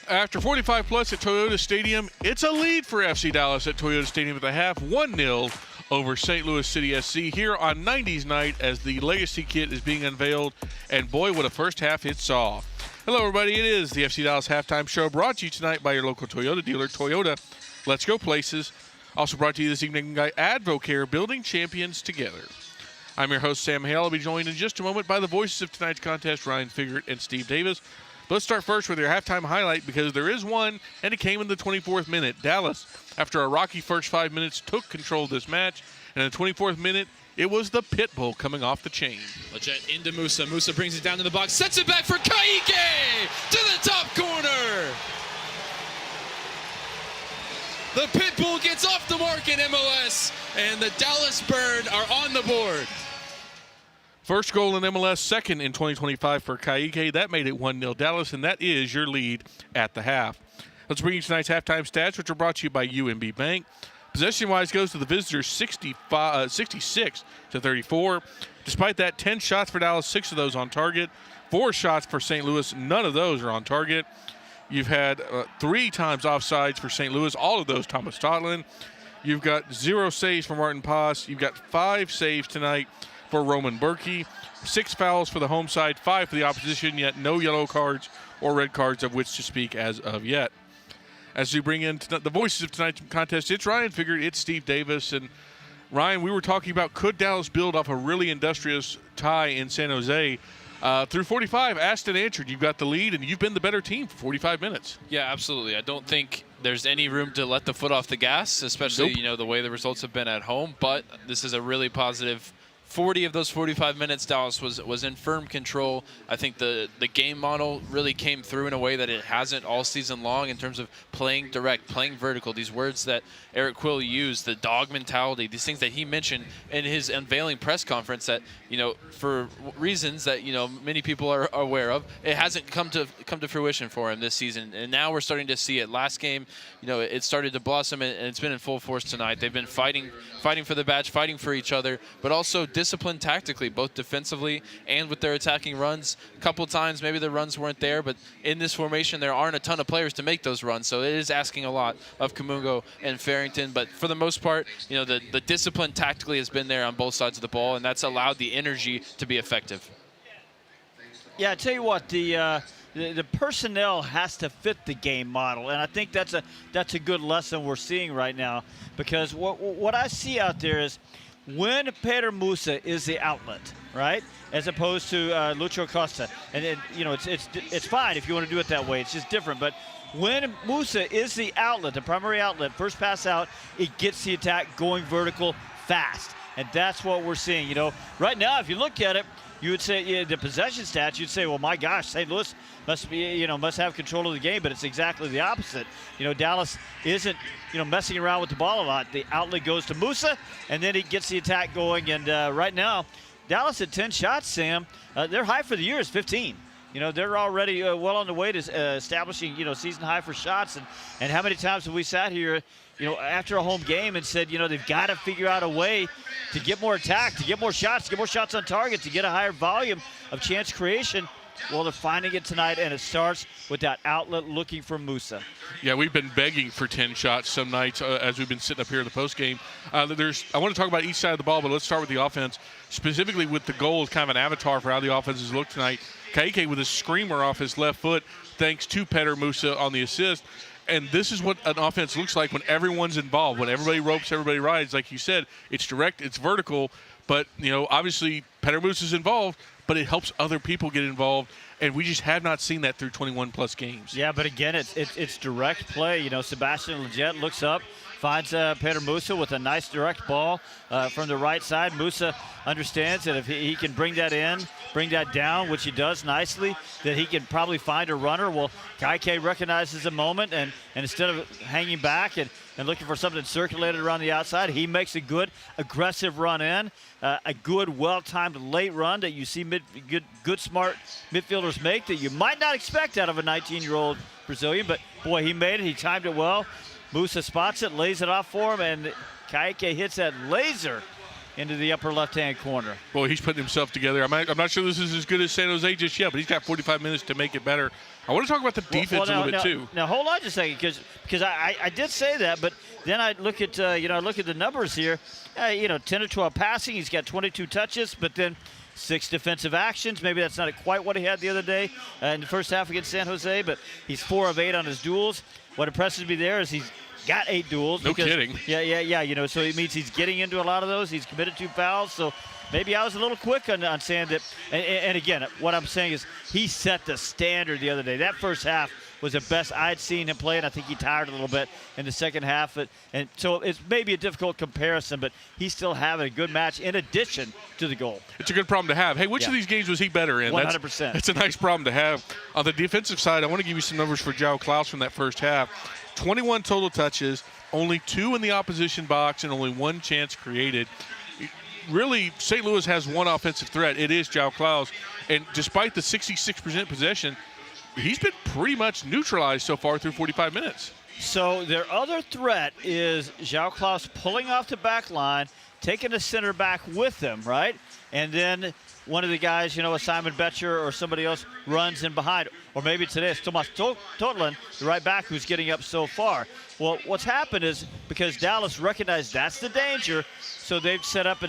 After 45 plus at Toyota Stadium, it's a lead for FC Dallas at Toyota Stadium at the half, 1-0 over St. Louis City SC here on 90s night as the Legacy Kit is being unveiled, and boy, what a first half it saw. Hello everybody, it is the FC Dallas Halftime Show, brought to you tonight by your local Toyota dealer, Toyota. Let's go places. Also brought to you this evening by Advocare, building champions together. I'm your host, Sam Hale. I'll be joined in just a moment by the voices of tonight's contest, Ryan Figert and Steve Davis. But let's start first with your halftime highlight, because there is one, and it came in the 24th minute. Dallas, after a rocky first 5 minutes, took control of this match, and in the 24th minute, it was the pit bull coming off the chain. Leggett into Musa. Musa brings it down to the box, sets it back for Kaique to the top corner. The pit bull gets off the mark in MLS, and the Dallas Bird are on the board. First goal in MLS, second in 2025 for Kaique. That made it 1-0 Dallas, and that is your lead at the half. Let's bring you tonight's halftime stats, which are brought to you by UMB Bank. Possession-wise goes to the visitors 66-34. Despite that, 10 shots for Dallas, 6 of those on target. 4 shots for St. Louis, none of those are on target. You've had 3 times offsides for St. Louis, all of those Thomas Totland. You've got 0 saves for Martin Paz. You've got 5 saves tonight for Roman Berkey. 6 fouls for the home side, 5 for the opposition, yet no yellow cards or red cards of which to speak as of yet. As we bring in the voices of tonight's contest, it's Ryan Figert, it's Steve Davis. And Ryan, we were talking about, could Dallas build off a really industrious tie in San Jose? Through 45, asked and answered. You've got the lead, and you've been the better team for 45 minutes. Yeah, absolutely. I don't think there's any room to let the foot off the gas, especially, Nope. the way the results have been at home. But this is a really positive 40 of those 45 minutes, Dallas was in firm control. I think the game model really came through in a way that it hasn't all season long in terms of playing direct, playing vertical. These words that Eric Quill used, the dog mentality, these things that he mentioned in his unveiling press conference that, for reasons that, many people are aware of, it hasn't come to fruition for him this season. And now we're starting to see it. Last game, it started to blossom, and it's been in full force tonight. They've been fighting for the badge, fighting for each other, but also disciplined tactically, both defensively and with their attacking runs. A couple times maybe the runs weren't there, but in this formation there aren't a ton of players to make those runs, so it is asking a lot of Kamungo and Farrington. But for the most part, the discipline tactically has been there on both sides of the ball, and that's allowed the energy to be effective. Yeah, I tell you what, the personnel has to fit the game model, and I think that's a good lesson we're seeing right now, because what I see out there is when Pedro Musa is the outlet, right, as opposed to Lucho Costa, and it's fine if you want to do it that way. It's just different. But when Musa is the outlet, the primary outlet, first pass out, it gets the attack going vertical fast. And that's what we're seeing. Right now, if you look at it, you would say the possession stats, you'd say, well, my gosh, St. Louis must have control of the game, but it's exactly the opposite. Dallas isn't, messing around with the ball a lot. The outlet goes to Musa, and then he gets the attack going. And right now, Dallas at 10 shots, Sam. Their high for the year is 15. They're already well on the way to establishing, season high for shots. And how many times have we sat here, after a home game and said, they've got to figure out a way to get more attack, to get more shots on target, to get a higher volume of chance creation. Well, they're finding it tonight, and it starts with that outlet looking for Musa. Yeah, we've been begging for 10 shots some nights as we've been sitting up here in the postgame. I want to talk about each side of the ball, but let's start with the offense, specifically with the goal as kind of an avatar for how the offenses look tonight. Ka'ike with a screamer off his left foot, thanks to Petter Musa on the assist. And this is what an offense looks like when everyone's involved, when everybody ropes, everybody rides. Like you said, it's direct, it's vertical, but, obviously Petter Musa's involved, but it helps other people get involved, and we just have not seen that through 21-plus games. Yeah, but again, it's direct play. Sebastian Lletget looks up, finds Petter Musa with a nice direct ball from the right side. Musa understands that if he can bring that in, bring that down, which he does nicely, that he can probably find a runner. Well, Ka'ike recognizes the moment, and instead of hanging back and looking for something circulated around the outside, he makes a good, aggressive run in, a good, well-timed late run that you see good, smart midfielders make that you might not expect out of a 19-year-old Brazilian. But, boy, he made it. He timed it well. Musa spots it, lays it off for him, and Ka'ike hits that laser into the upper left-hand corner. Boy, he's putting himself together. I'm not sure this is as good as San Jose just yet, but he's got 45 minutes to make it better. I want to talk about the defense a little bit too. Now hold on just a second, because I did say that, but then I look at look at the numbers here. 10 or 12 passing. He's got 22 touches, but then 6 defensive actions. Maybe that's not quite what he had the other day in the first half against San Jose, but he's 4 of 8 on his duels. What impresses me there is he's got 8 duels. No kidding. Yeah. So it means he's getting into a lot of those. He's committed 2 fouls. So maybe I was a little quick on saying that. And again, what I'm saying is he set the standard the other day. That first half was the best I'd seen him play, and I think he tired a little bit in the second half. And so it's maybe a difficult comparison, but he's still having a good match in addition to the goal. It's a good problem to have. Hey, which of these games was he better in? 100%. That's a nice problem to have. On the defensive side, I want to give you some numbers for João Klaus from that first half. 21 total touches, only 2 in the opposition box, and only 1 chance created. Really, St. Louis has one offensive threat. It is João Klaus. And despite the 66% possession, he's been pretty much neutralized so far through 45 minutes. So their other threat is João Klaus pulling off the back line, taking the center back with him, right? And then one of the guys, a Simon Betcher or somebody else runs in behind. Or maybe today it's Tomas Totland, the right back, who's getting up so far. Well, what's happened is because Dallas recognized that's the danger, so they've set up,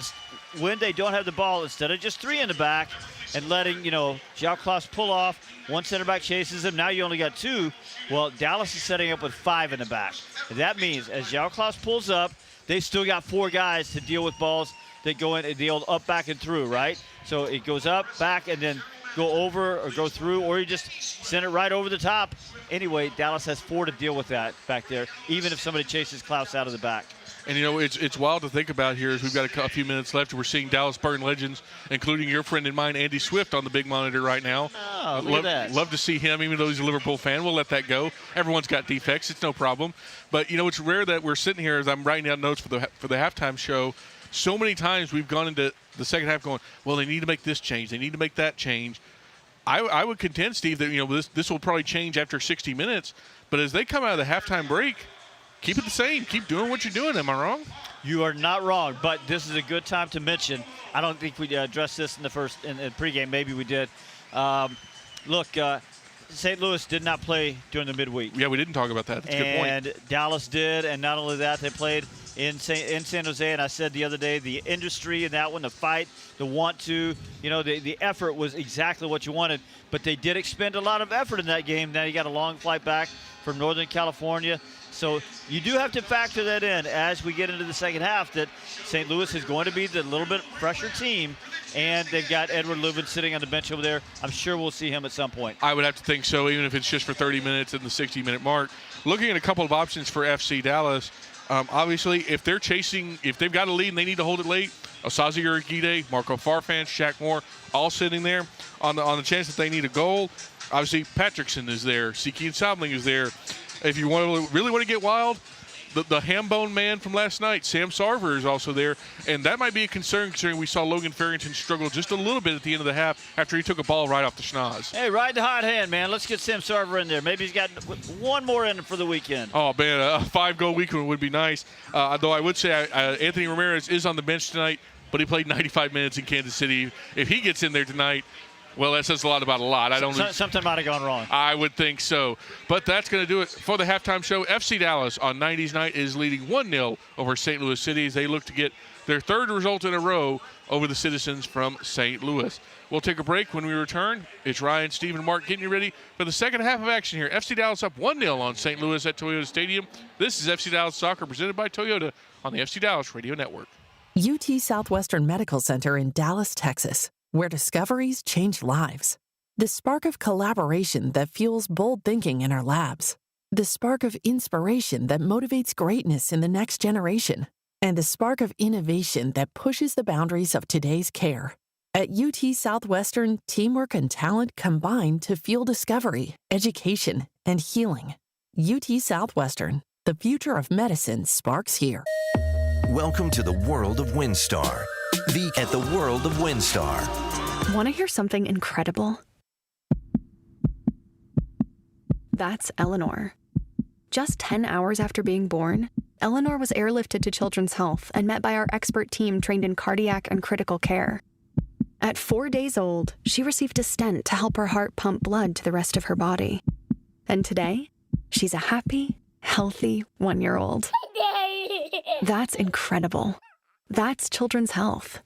when they don't have the ball, instead of just 3 in the back and letting, João Klaus pull off, 1 center back chases him, now you only got 2. Well, Dallas is setting up with 5 in the back. And that means as João Klaus pulls up, they still got 4 guys to deal with balls that go in the old up, back, and through, right? So it goes up, back, and then go over or go through, or you just send it right over the top. Anyway, Dallas has 4 to deal with that back there, even if somebody chases Klaus out of the back. And, it's wild to think about here as we've got a few minutes left. We're seeing Dallas Spartan legends, including your friend and mine, Andy Swift, on the big monitor right now. Oh, look at that. Love to see him, even though he's a Liverpool fan. We'll let that go. Everyone's got defects. It's no problem. But, it's rare that we're sitting here as I'm writing down notes for the halftime show. So many times we've gone into the second half going, well, they need to make this change. They need to make that change. I would contend, Steve, that, this will probably change after 60 minutes. But as they come out of the halftime break, keep it the same. Keep doing what you're doing. Am I wrong? You are not wrong, but this is a good time to mention. I don't think we addressed this in the first in pregame. Maybe we did. Look, St. Louis did not play during the midweek. Yeah, we didn't talk about that. That's a good point. And Dallas did, and not only that, they played in San Jose. And I said the other day, the industry in that one, the fight, the want to, the effort was exactly what you wanted. But they did expend a lot of effort in that game. Now you got a long flight back from Northern California. So you do have to factor that in as we get into the second half, that St. Louis is going to be the little bit fresher team, and they've got Edward Lubin sitting on the bench over there. I'm sure we'll see him at some point. I would have to think so, even if it's just for 30 minutes in the 60-minute mark. Looking at a couple of options for FC Dallas, obviously if they're chasing, if they've got a lead and they need to hold it late, Osaze Urugide, Marco Farfan, Shaq Moore, all sitting there on the chance that they need a goal. Obviously, Patrickson is there. Siki and Sobling is there. If you really want to get wild, the ham-bone man from last night, Sam Sarver, is also there. And that might be a concern considering we saw Logan Farrington struggle just a little bit at the end of the half after he took a ball right off the schnoz. Hey, ride the hot hand, man. Let's get Sam Sarver in there. Maybe he's got one more in for the weekend. Oh, man, a 5-goal weekend would be nice. Though I would say Anthony Ramirez is on the bench tonight, but he played 95 minutes in Kansas City. If he gets in there tonight, well, that says a lot about a lot. Something might have gone wrong. I would think so. But that's going to do it for the halftime show. FC Dallas on 90s night is leading 1-0 over St. Louis City as they look to get their third result in a row over the Citizens from St. Louis. We'll take a break. When we return, it's Ryan, Steve, and Mark getting you ready for the second half of action here. FC Dallas up 1-0 on St. Louis at Toyota Stadium. This is FC Dallas Soccer presented by Toyota on the FC Dallas Radio Network. UT Southwestern Medical Center in Dallas, Texas, where discoveries change lives. The spark of collaboration that fuels bold thinking in our labs. The spark of inspiration that motivates greatness in the next generation. And the spark of innovation that pushes the boundaries of today's care. At UT Southwestern, teamwork and talent combine to fuel discovery, education, and healing. UT Southwestern, the future of medicine sparks here. Welcome to the world of WinStar. At the world of WinStar. Want to hear something incredible? That's Eleanor. Just 10 hours after being born, Eleanor was airlifted to Children's Health and met by our expert team trained in cardiac and critical care. At 4 days old, she received a stent to help her heart pump blood to the rest of her body. And today, she's a happy, healthy 1-year-old. That's incredible. That's Children's Health.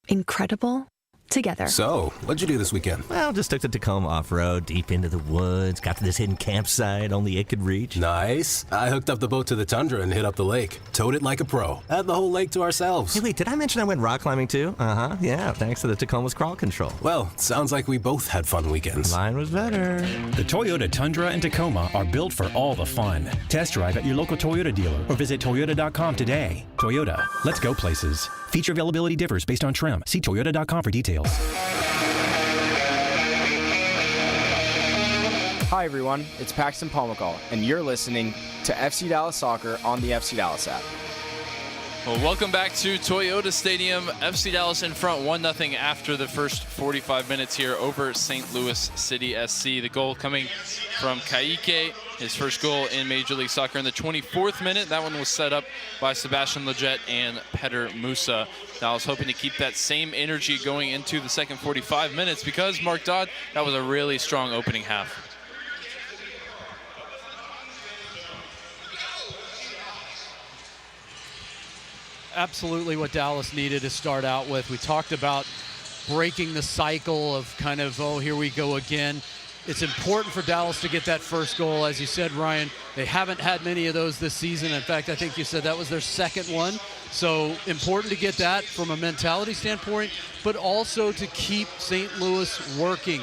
Incredible together. So, what'd you do this weekend? Well, just took the Tacoma off-road, deep into the woods, got to this hidden campsite only it could reach. Nice. I hooked up the boat to the Tundra and hit up the lake. Towed it like a pro. Had the whole lake to ourselves. Hey, wait, did I mention I went rock climbing too? Uh-huh, yeah, thanks to the Tacoma's crawl control. Well, sounds like we both had fun weekends. Mine was better. The Toyota Tundra and Tacoma are built for all the fun. Test drive at your local Toyota dealer or visit Toyota.com today. Toyota, let's go places. Feature availability differs based on trim. See Toyota.com for details. Hi everyone, it's Paxton Palmacall, and you're listening to FC Dallas Soccer on the FC Dallas app. Well, welcome back to Toyota Stadium. FC Dallas in front 1-0 after the first 45 minutes here over St. Louis City SC. The goal coming from Kaique, his first goal in Major League Soccer in the 24th minute. That one was set up by Sebastian Lletget and Petter Musa. Dallas hoping to keep that same energy going into the second 45 minutes because, Mark Dodd, that was a really strong opening half. Absolutely what Dallas needed to start out with. We talked about breaking the cycle of kind of, oh, here we go again. It's important for Dallas to get that first goal. As you said, Ryan, they haven't had many of those this season. In fact, I think you said that was their second one. So important to get that from a mentality standpoint, but also to keep St. Louis working.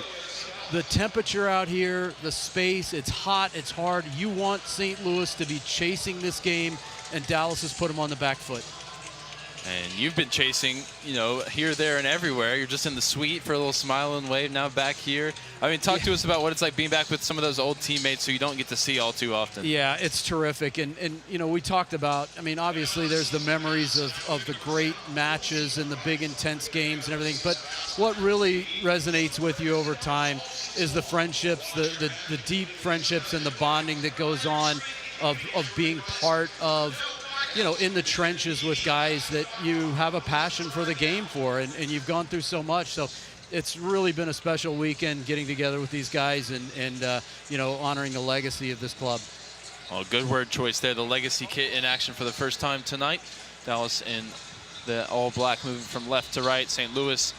The temperature out here, the space, it's hot, it's hard. You want St. Louis to be chasing this game, and Dallas has put them on the back foot. And you've been chasing, you know, here, there, and everywhere. You're just in the suite for a little smile and wave, now back here. I mean, talk to us about what it's like being back with some of those old teammates who you don't get to see all too often. Yeah, it's terrific. And you know, we talked about, I mean, obviously there's the memories of the great matches and the big intense games and everything. But what really resonates with you over time is the friendships, the deep friendships and the bonding that goes on of being part of, you know, in the trenches with guys that you have a passion for the game for, and you've gone through so much. So it's really been a special weekend getting together with these guys and you know, honoring the legacy of this club. Well, good word choice there. The legacy kit in action for the first time tonight. Dallas in the all-black moving from left to right. St. Louis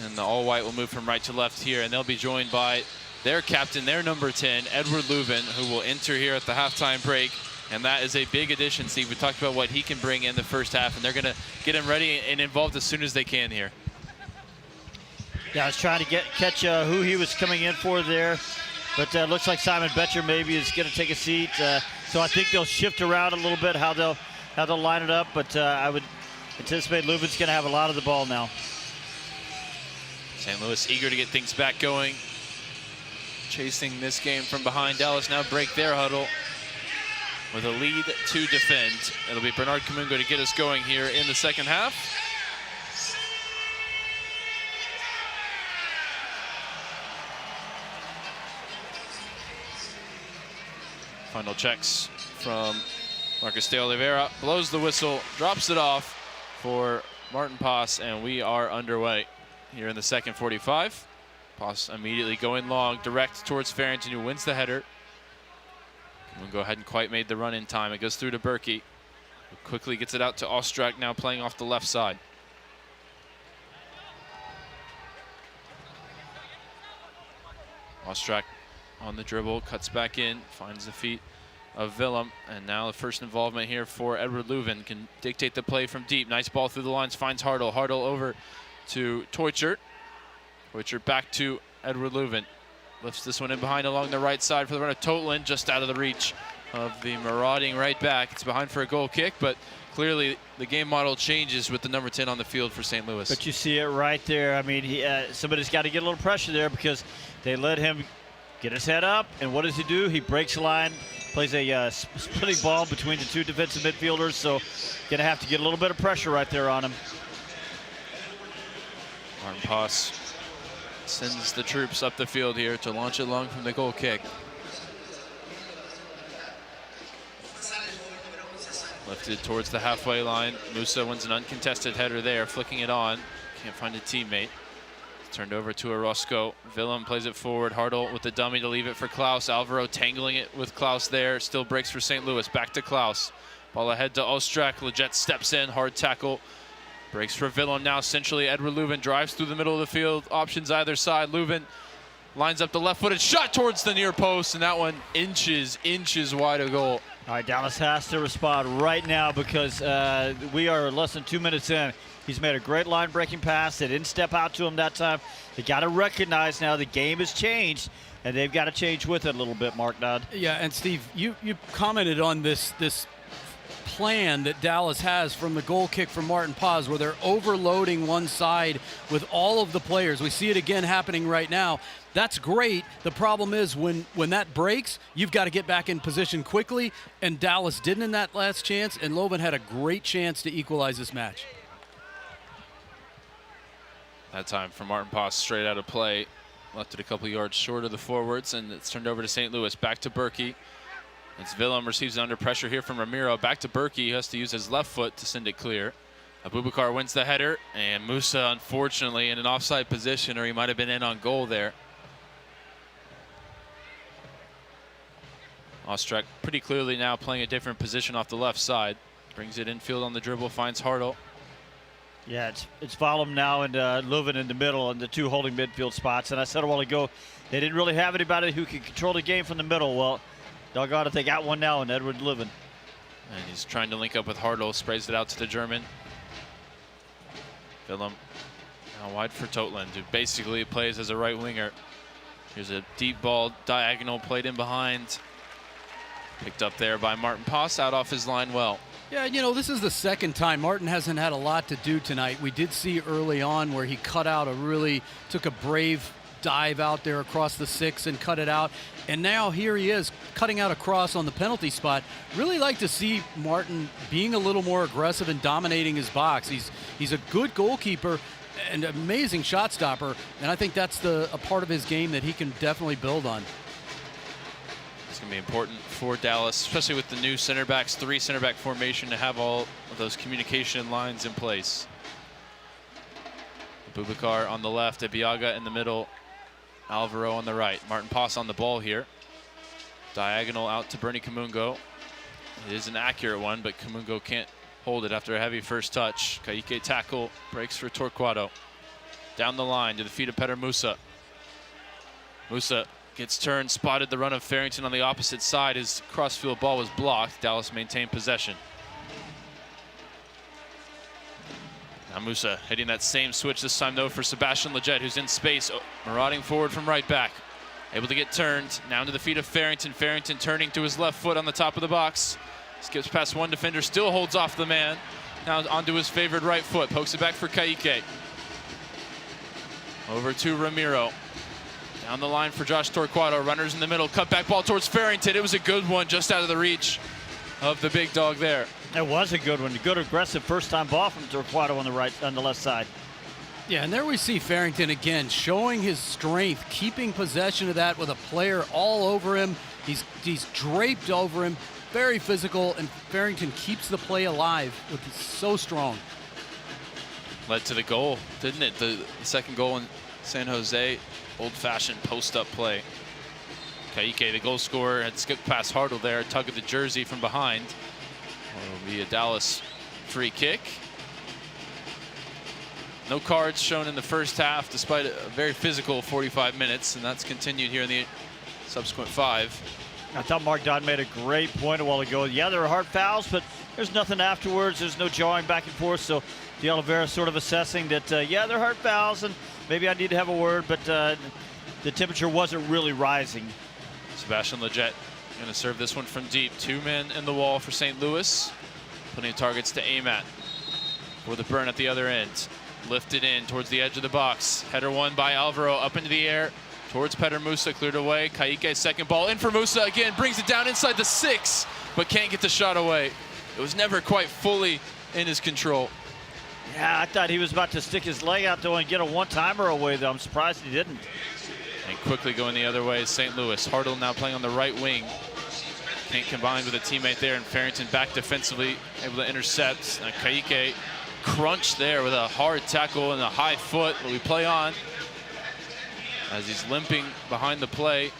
and the all-white will move from right to left here, and they'll be joined by their captain, their number 10, Edward Leuven, who will enter here at the halftime break. And that is a big addition, Steve. We talked about what he can bring in the first half, and they're going to get him ready and involved as soon as they can here. Yeah, I was trying to catch who he was coming in for there, but looks like Simon Betcher maybe is going to take a seat. So I think they'll shift around a little bit how they'll line it up. But I would anticipate Leuven's going to have a lot of the ball now. St. Louis eager to get things back going. Chasing this game from behind. Dallas now break their huddle with a lead to defend. It'll be Bernard Kamungo to get us going here in the second half. Final checks from Marcus de Oliveira. Blows the whistle, drops it off for Martin Paz, and we are underway here in the second 45. Paz immediately going long, direct towards Farrington, who wins the header. Kamungo hadn't quite made the run in time. It goes through to Berkey, who quickly gets it out to Ostrak, now playing off the left side. Ostrak on the dribble, cuts back in, finds the feet of Willem, and now the first involvement here for Edward Leuven. Can dictate the play from deep. Nice ball through the lines, finds Hartle. Hartle over to Teutschert. Teutschert back to Edward Leuven. Lifts this one in behind along the right side for the run of Totland, just out of the reach of the marauding right back. It's behind for a goal kick, but clearly the game model changes with the number 10 on the field for St. Louis. But you see it right there. I mean, somebody's got to get a little pressure there because they let him get his head up, and what does he do? He breaks the line, plays a splitting ball between the two defensive midfielders, so going to have to get a little bit of pressure right there on him. Martin Paz sends the troops up the field here to launch it long from the goal kick. Lifted towards the halfway line. Musa wins an uncontested header there, flicking it on. Can't find a teammate. Turned over to Orozco. Willem plays it forward. Hartle with the dummy to leave it for Klaus. Alvaro tangling it with Klaus there. Still breaks for St. Louis. Back to Klaus. Ball ahead to Ostrak. Leggett steps in. Hard tackle. Breaks for Willem now. Centrally, Edward Leuven drives through the middle of the field. Options either side. Leuven lines up the left-footed shot towards the near post, and that one inches wide of goal. All right, Dallas has to respond right now because we are less than 2 minutes in. He's made a great line-breaking pass. They didn't step out to him that time. They got to recognize now the game has changed, and they've got to change with it a little bit, Mark Dodd. Yeah, and Steve, you commented on this plan that Dallas has from the goal kick from Martin Paz, where they're overloading one side with all of the players. We see it again happening right now. That's great. The problem is when that breaks, you've got to get back in position quickly, and Dallas didn't in that last chance, and Leuven had a great chance to equalize this match. That time for Martin Paz, straight out of play. Left it a couple yards short of the forwards, and it's turned over to St. Louis. Back to Berkey. It's Willem receives it under pressure here from Ramiro. Back to Berkey. He has to use his left foot to send it clear. Abubakar wins the header, and Musa, unfortunately, in an offside position, or he might have been in on goal there. Ostrak pretty clearly now playing a different position off the left side. Brings it infield on the dribble, finds Hartle. Yeah, it's Willem now and Leuven in the middle and the two holding midfield spots. And I said a while ago, they didn't really have anybody who could control the game from the middle. Well, doggone it, they got one now in Edward Leuven. And he's trying to link up with Hartle, sprays it out to the German. Willem now wide for Totland, who basically plays as a right winger. Here's a deep ball, diagonal, played in behind. Picked up there by Martin Paz, out off his line well. Yeah, you know, this is the second time. Martin hasn't had a lot to do tonight. We did see early on where he took a brave dive out there across the 6 and cut it out. And now here he is cutting out a cross on the penalty spot. Really like to see Martin being a little more aggressive and dominating his box. He's a good goalkeeper and amazing shot stopper. And I think that's a part of his game that he can definitely build on. It's going to be important for Dallas, especially with the new center backs, 3 center back formation, to have all of those communication lines in place. Abubakar on the left, Ebiaga in the middle, Alvaro on the right. Martin Paz on the ball here. Diagonal out to Bernie Kamungo. It is an accurate one, but Kamungo can't hold it after a heavy first touch. Kaike tackle, breaks for Torquato. Down the line to the feet of Peter Musa. Musa gets turned, spotted the run of Farrington on the opposite side. His crossfield ball was blocked. Dallas maintained possession. Now Musa hitting that same switch this time though for Sebastian Leggett, who's in space, marauding forward from right back. Able to get turned, now to the feet of Farrington. Farrington turning to his left foot on the top of the box. Skips past one defender, still holds off the man. Now onto his favored right foot. Pokes it back for Ka'ike. Over to Ramiro. Down the line for Josh Torquato. Runners in the middle. Cut back ball towards Farrington. It was a good one, just out of the reach of the big dog there. It was a good one. Good aggressive first-time ball from Torquato on the left side. Yeah, and there we see Farrington again showing his strength, keeping possession of that with a player all over him. He's draped over him, very physical, and Farrington keeps the play alive. He's so strong. Led to the goal, didn't it? The second goal in San Jose, old-fashioned post-up play. Ka'ike, the goal scorer, had skipped past Hartle there, tug of the jersey from behind. It'll be a Dallas free kick. No cards shown in the first half, despite a very physical 45 minutes, and that's continued here in the subsequent 5. I thought Mark Dodd made a great point a while ago. Yeah, there are hard fouls, but there's nothing afterwards. There's no jawing back and forth. So De Oliveira sort of assessing that, yeah, they're hard fouls, and maybe I need to have a word, but the temperature wasn't really rising. Sebastian Lletget going to serve this one from deep. 2 men in the wall for St. Louis. Plenty of targets to aim at. For the burn at the other end. Lifted in towards the edge of the box. Header won by Alvaro up into the air towards Petar Musa, cleared away. Ka'ike's second ball in for Musa again, brings it down inside the 6, but can't get the shot away. It was never quite fully in his control. Yeah, I thought he was about to stick his leg out though and get a one-timer away though. I'm surprised he didn't. And quickly going the other way is St. Louis. Hartle now playing on the right wing. Can't combine with a teammate there, and Farrington back defensively, able to intercept. And Ka'ike crunch there with a hard tackle and a high foot that we play on as he's limping behind the play.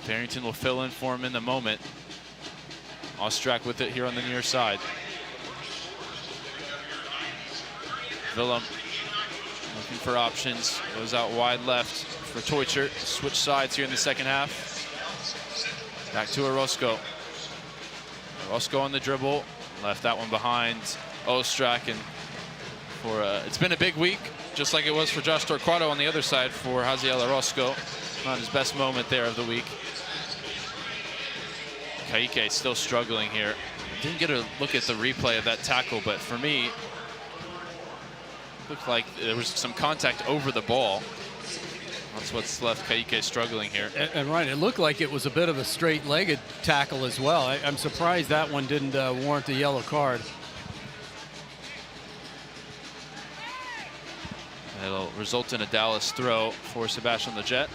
Farrington will fill in for him in the moment. Ostrak with it here on the near side. Willem looking for options, goes out wide left for Teutschert. Switch sides here in the second half. Back to Orozco. Orozco on the dribble. Left that one behind Ostrak, and it's been a big week, just like it was for Josh Torquato on the other side for Haziel Orozco. Not his best moment there of the week. Ka'ike still struggling here. Didn't get a look at the replay of that tackle, but for me, it looked like there was some contact over the ball. That's what's left Ka'ike struggling here. And right, it looked like it was a bit of a straight-legged tackle as well. I'm surprised that one didn't warrant a yellow card. It'll result in a Dallas throw for Sebastian Lletget.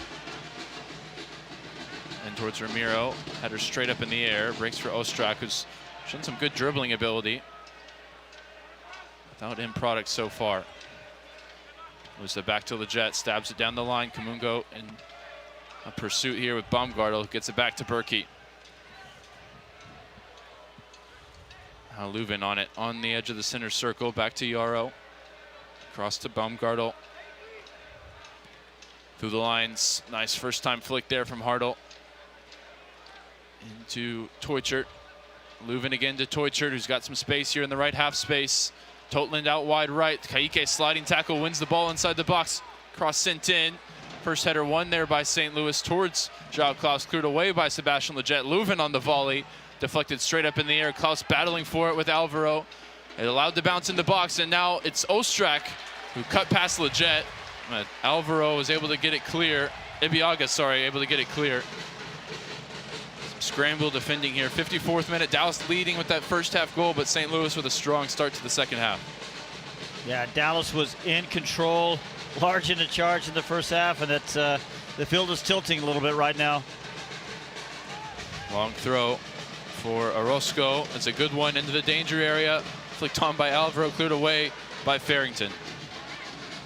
And towards Ramiro, header straight up in the air, breaks for Ostrak, who's shown some good dribbling ability. Without end product so far. Moves it back to Lletget, stabs it down the line. Kamungo in a pursuit here with Baumgartel, gets it back to Berkey. Now Leuven on it, on the edge of the center circle, back to Yarrow. Cross to Baumgartel. Through the lines, nice first time flick there from Hartle. Into Teutschert. Leuven again to Teutschert, who's got some space here in the right half space. Totland out wide right. Ka'ike sliding tackle, wins the ball inside the box. Cross sent in. First header won there by St. Louis towards João Klaus, cleared away by Sebastian Lletget. Leuven on the volley, deflected straight up in the air. Klaus battling for it with Alvaro. It allowed to bounce in the box, and now it's Ostrak who cut past Lletget. Alvaro was able to get it clear. Ibiaga, sorry, able to get it clear. Scramble defending here. 54th minute, Dallas leading with that first half goal, but St. Louis with a strong start to the second half. Yeah, Dallas was in control, large into charge in the first half, and that's the field is tilting a little bit right now. Long throw for Orozco. It's a good one into the danger area. Flicked on by Alvaro, cleared away by Farrington.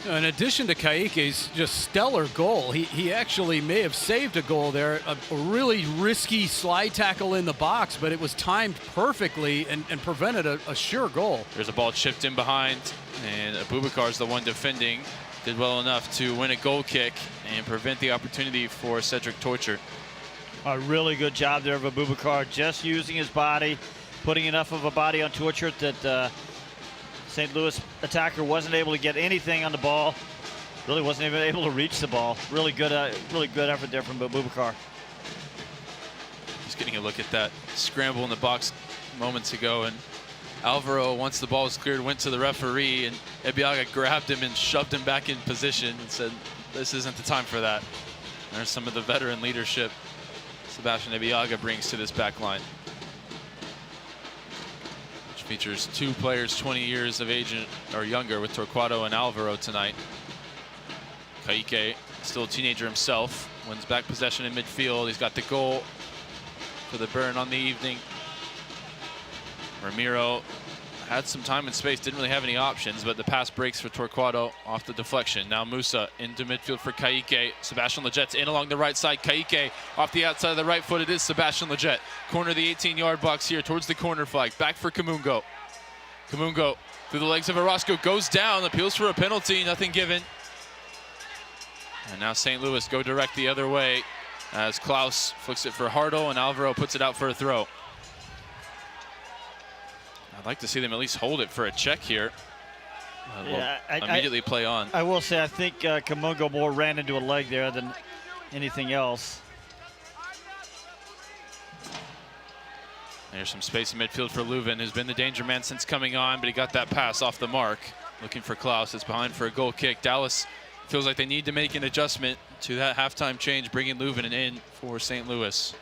In addition to Ka'ike's just stellar goal, he actually may have saved a goal there. A really risky slide tackle in the box, but it was timed perfectly and prevented a sure goal. There's a ball chipped in behind, and Abubakar's the one defending. Did well enough to win a goal kick and prevent the opportunity for Cedric Teutschert. A really good job there of Abubakar, just using his body, putting enough of a body on Teutschert that St. Louis attacker wasn't able to get anything on the ball. Really wasn't even able to reach the ball. Really good effort there from Abubakar. Just getting a look at that scramble in the box moments ago, and Alvaro, once the ball was cleared, went to the referee, and Ebiaga grabbed him and shoved him back in position and said, this isn't the time for that. There's some of the veteran leadership Sebastian Ebiaga brings to this back line, which features 2 players 20 years of age or younger with Torquato and Alvaro tonight. Ka'ike, still a teenager himself, wins back possession in midfield. He's got the goal for the burn on the evening. Ramiro had some time and space, didn't really have any options, but the pass breaks for Torquato off the deflection. Now Musa into midfield for Ka'ike. Sebastian Leget's in along the right side. Ka'ike off the outside of the right foot. It is Sebastian Leget. Corner of the 18-yard box here towards the corner flag. Back for Kamungo. Kamungo through the legs of Orozco, goes down, appeals for a penalty, nothing given. And now St. Louis go direct the other way as Klaus flicks it for Hartle and Alvaro puts it out for a throw. I'd like to see them at least hold it for a check here. Immediately play on. I will say I think Kamungo more ran into a leg there than anything else. There's some space in midfield for Leuven, who's been the danger man since coming on, but he got that pass off the mark. Looking for Klaus. It's behind for a goal kick. Dallas feels like they need to make an adjustment to that halftime change, bringing Leuven in for St. Louis.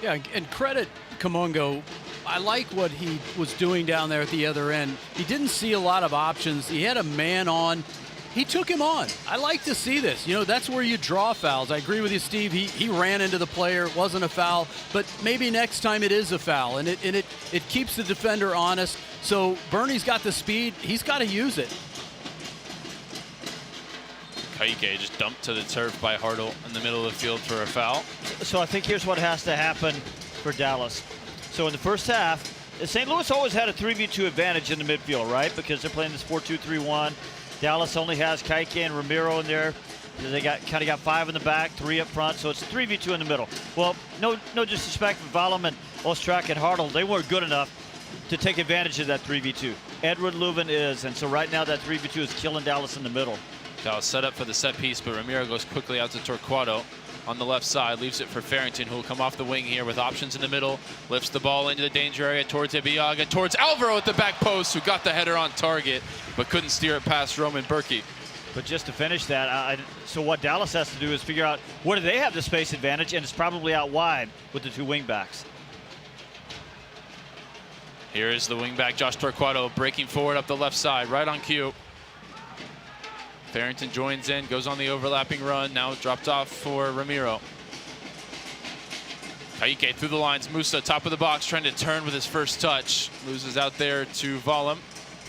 Yeah, and credit Kamungo. I like what he was doing down there at the other end. He didn't see a lot of options. He had a man on. He took him on. I like to see this. You know, that's where you draw fouls. I agree with you, Steve. He ran into the player. It wasn't a foul, but maybe next time it is a foul, and it keeps the defender honest. So Bernie's got the speed. He's got to use it. Ka'ike just dumped to the turf by Hartle in the middle of the field for a foul. So I think here's what has to happen for Dallas. So in the first half, St. Louis always had a 3v2 advantage in the midfield, right? Because they're playing this 4-2-3-1. Dallas only has Ka'ike and Ramiro in there. They kind of got 5 in the back, 3 up front, so it's 3v2 in the middle. Well, no disrespect for Valem and Ostrak and Hartle. They weren't good enough to take advantage of that 3v2. Edward Leuven is, and so right now that 3v2 is killing Dallas in the middle. Dallas set up for the set piece, but Ramiro goes quickly out to Torquato on the left side, leaves it for Farrington, who will come off the wing here with options in the middle, lifts the ball into the danger area towards Ebiaga, towards Alvaro at the back post, who got the header on target, but couldn't steer it past Roman Berkey. But just to finish that, so what Dallas has to do is figure out where do they have the space advantage, and it's probably out wide with the 2 wing backs. Here is the wing back, Josh Torquato, breaking forward up the left side, right on cue. Farrington joins in, goes on the overlapping run, now dropped off for Ramiro. Ka'ike through the lines, Musa top of the box, trying to turn with his first touch. Loses out there to Valem.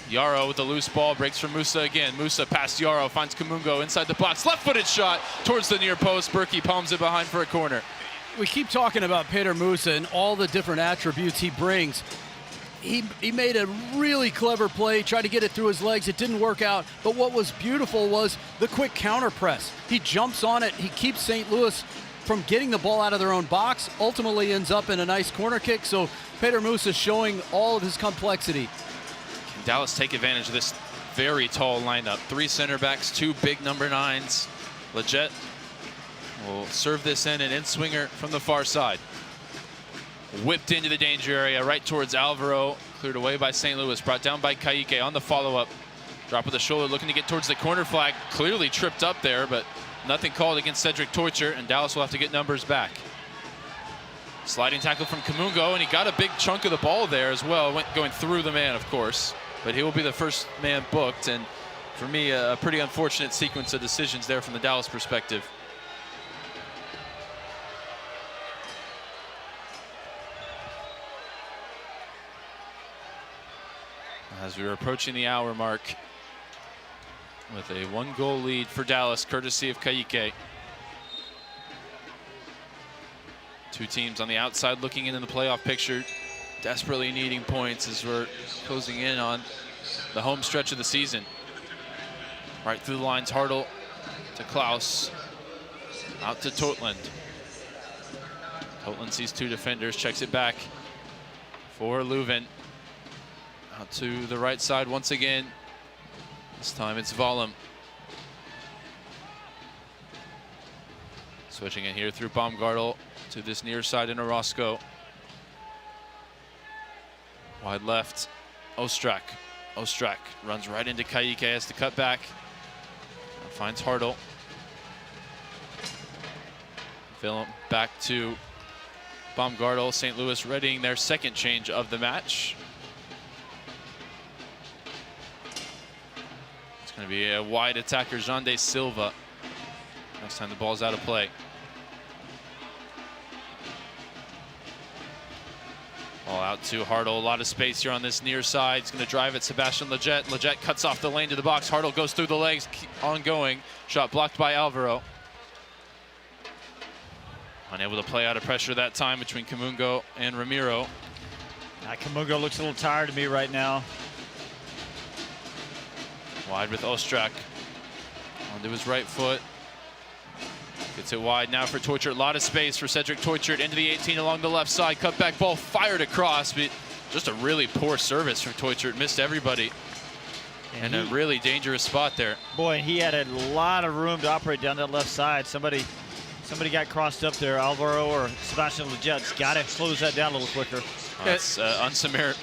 Yarrow with the loose ball, breaks for Musa again. Musa past Yarrow, finds Kamungo inside the box. Left-footed shot towards the near post. Berkey palms it behind for a corner. We keep talking about Peter Musa and all the different attributes he brings. He made a really clever play, tried to get it through his legs. It didn't work out. But what was beautiful was the quick counter press. He jumps on it. He keeps St. Louis from getting the ball out of their own box. Ultimately ends up in a nice corner kick. So Peter Musa showing all of his complexity. Can Dallas take advantage of this very tall lineup? 3 center backs, 2 big number 9s. Leget will serve this in, an in-swinger from the far side. Whipped into the danger area, right towards Alvaro. Cleared away by St. Louis, brought down by Ka'ike on the follow-up. Drop of the shoulder, looking to get towards the corner flag. Clearly tripped up there, but nothing called against Cedric Teutcher, and Dallas will have to get numbers back. Sliding tackle from Kamungo, and he got a big chunk of the ball there as well. Going through the man, of course, but he will be the first man booked, and for me, a pretty unfortunate sequence of decisions there from the Dallas perspective. As we were approaching the hour mark with a 1-goal lead for Dallas, courtesy of Ka'ike. 2 teams on the outside looking into the playoff picture, desperately needing points as we're closing in on the home stretch of the season. Right through the lines, Hartle to Klaus, out to Totland. Totland sees 2 defenders, checks it back for Leuven. Out to the right side once again. This time it's Valem. Switching in here through Baumgartel to this near side in Orozco. Wide left, Ostrak. Ostrak runs right into Kayike, has to cut back. Finds Hartle. Phil back to Baumgartel. St. Louis readying their second change of the match. It's going to be a wide attacker, Jandé Silva. Next time the ball's out of play. Ball out to Hartle. A lot of space here on this near side. He's going to drive it. Sebastian Lletget. Lletget cuts off the lane to the box. Hartle goes through the legs. Ongoing. Shot blocked by Alvaro. Unable to play out of pressure that time between Kamungo and Ramiro. Kamungo looks a little tired to me right now. Wide with Ostrak. Onto his right foot. Gets it wide now for Teutschert. A lot of space for Cedric Teutschert into the 18 along the left side. Cut back ball fired across, but just a really poor service from Teutschert. Missed everybody. And a really dangerous spot there. Boy, he had a lot of room to operate down that left side. Somebody got crossed up there. Alvaro or Sebastian Lletget's got to close that down a little quicker. That's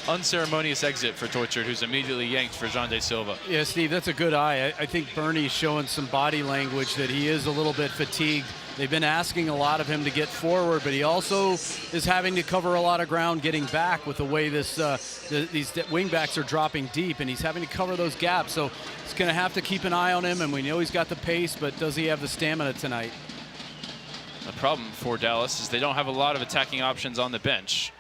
unceremonious exit for Teutschert, who's immediately yanked for Jandé Silva. Yeah, Steve, that's a good eye. I think Bernie's showing some body language that he is a little bit fatigued. They've been asking a lot of him to get forward, but he also is having to cover a lot of ground getting back with the way these wingbacks are dropping deep, and he's having to cover those gaps. So he's going to have to keep an eye on him, and we know he's got the pace, but does he have the stamina tonight? The problem for Dallas is they don't have a lot of attacking options on the bench.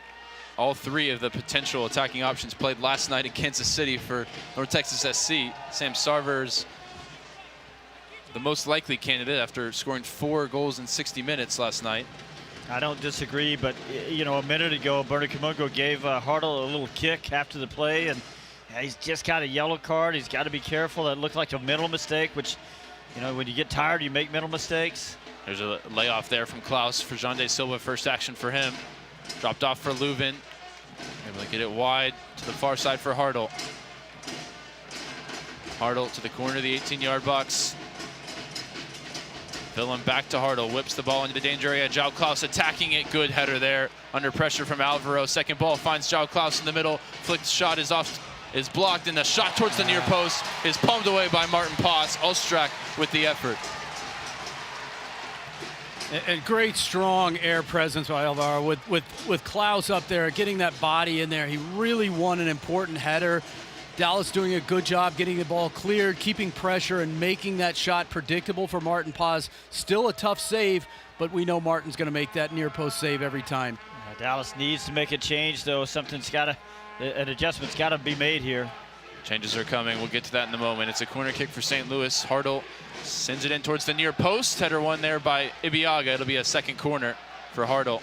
All three of the potential attacking options played last night in Kansas City for North Texas SC. Sam Sarver's the most likely candidate after scoring 4 goals in 60 minutes last night. I don't disagree, but you know, a minute ago, Bernie Kamungo gave Hartle a little kick after the play, and he's just got a yellow card. He's got to be careful. That looked like a mental mistake, which, you know, when you get tired, you make mental mistakes. There's a layoff there from Klaus for Jandé Silva. First action for him. Dropped off for Leuven. Able to get it wide to the far side for Hartle. Hartle to the corner of the 18-yard box. Willem back to Hartle, whips the ball into the danger area. João Klaus attacking it. Good header there. Under pressure from Alvaro. Second ball finds João Klaus in the middle. Flicked shot is blocked, and the shot towards the near post is palmed away by Martin Paz. Ostrak with the effort. And great, strong air presence by Alvaro with Klaus up there, getting that body in there. He really won an important header. Dallas doing a good job getting the ball cleared, keeping pressure, and making that shot predictable for Martin Paz. Still a tough save, but we know Martin's going to make that near post save every time. Dallas needs to make a change, though. An adjustment's got to be made here. Changes are coming. We'll get to that in a moment. It's a corner kick for St. Louis. Hartle sends it in towards the near post. Header won there by Ibiaga. It'll be a second corner for Hartle.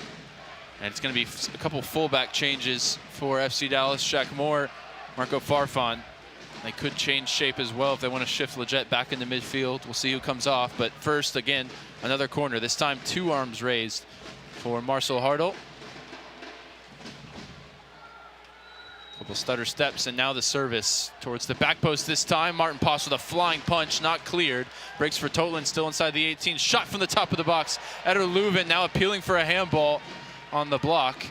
And it's going to be a couple fullback changes for FC Dallas. Shaq Moore, Marco Farfan. They could change shape as well if they want to shift Lletget back into midfield. We'll see who comes off. But first, again, another corner. This time, 2 arms raised for Marcel Hartle. Couple stutter steps, and now the service towards the back post this time. Martin Paz with a flying punch, not cleared. Breaks for Totland, still inside the 18. Shot from the top of the box. Eder Leuven now appealing for a handball on the block.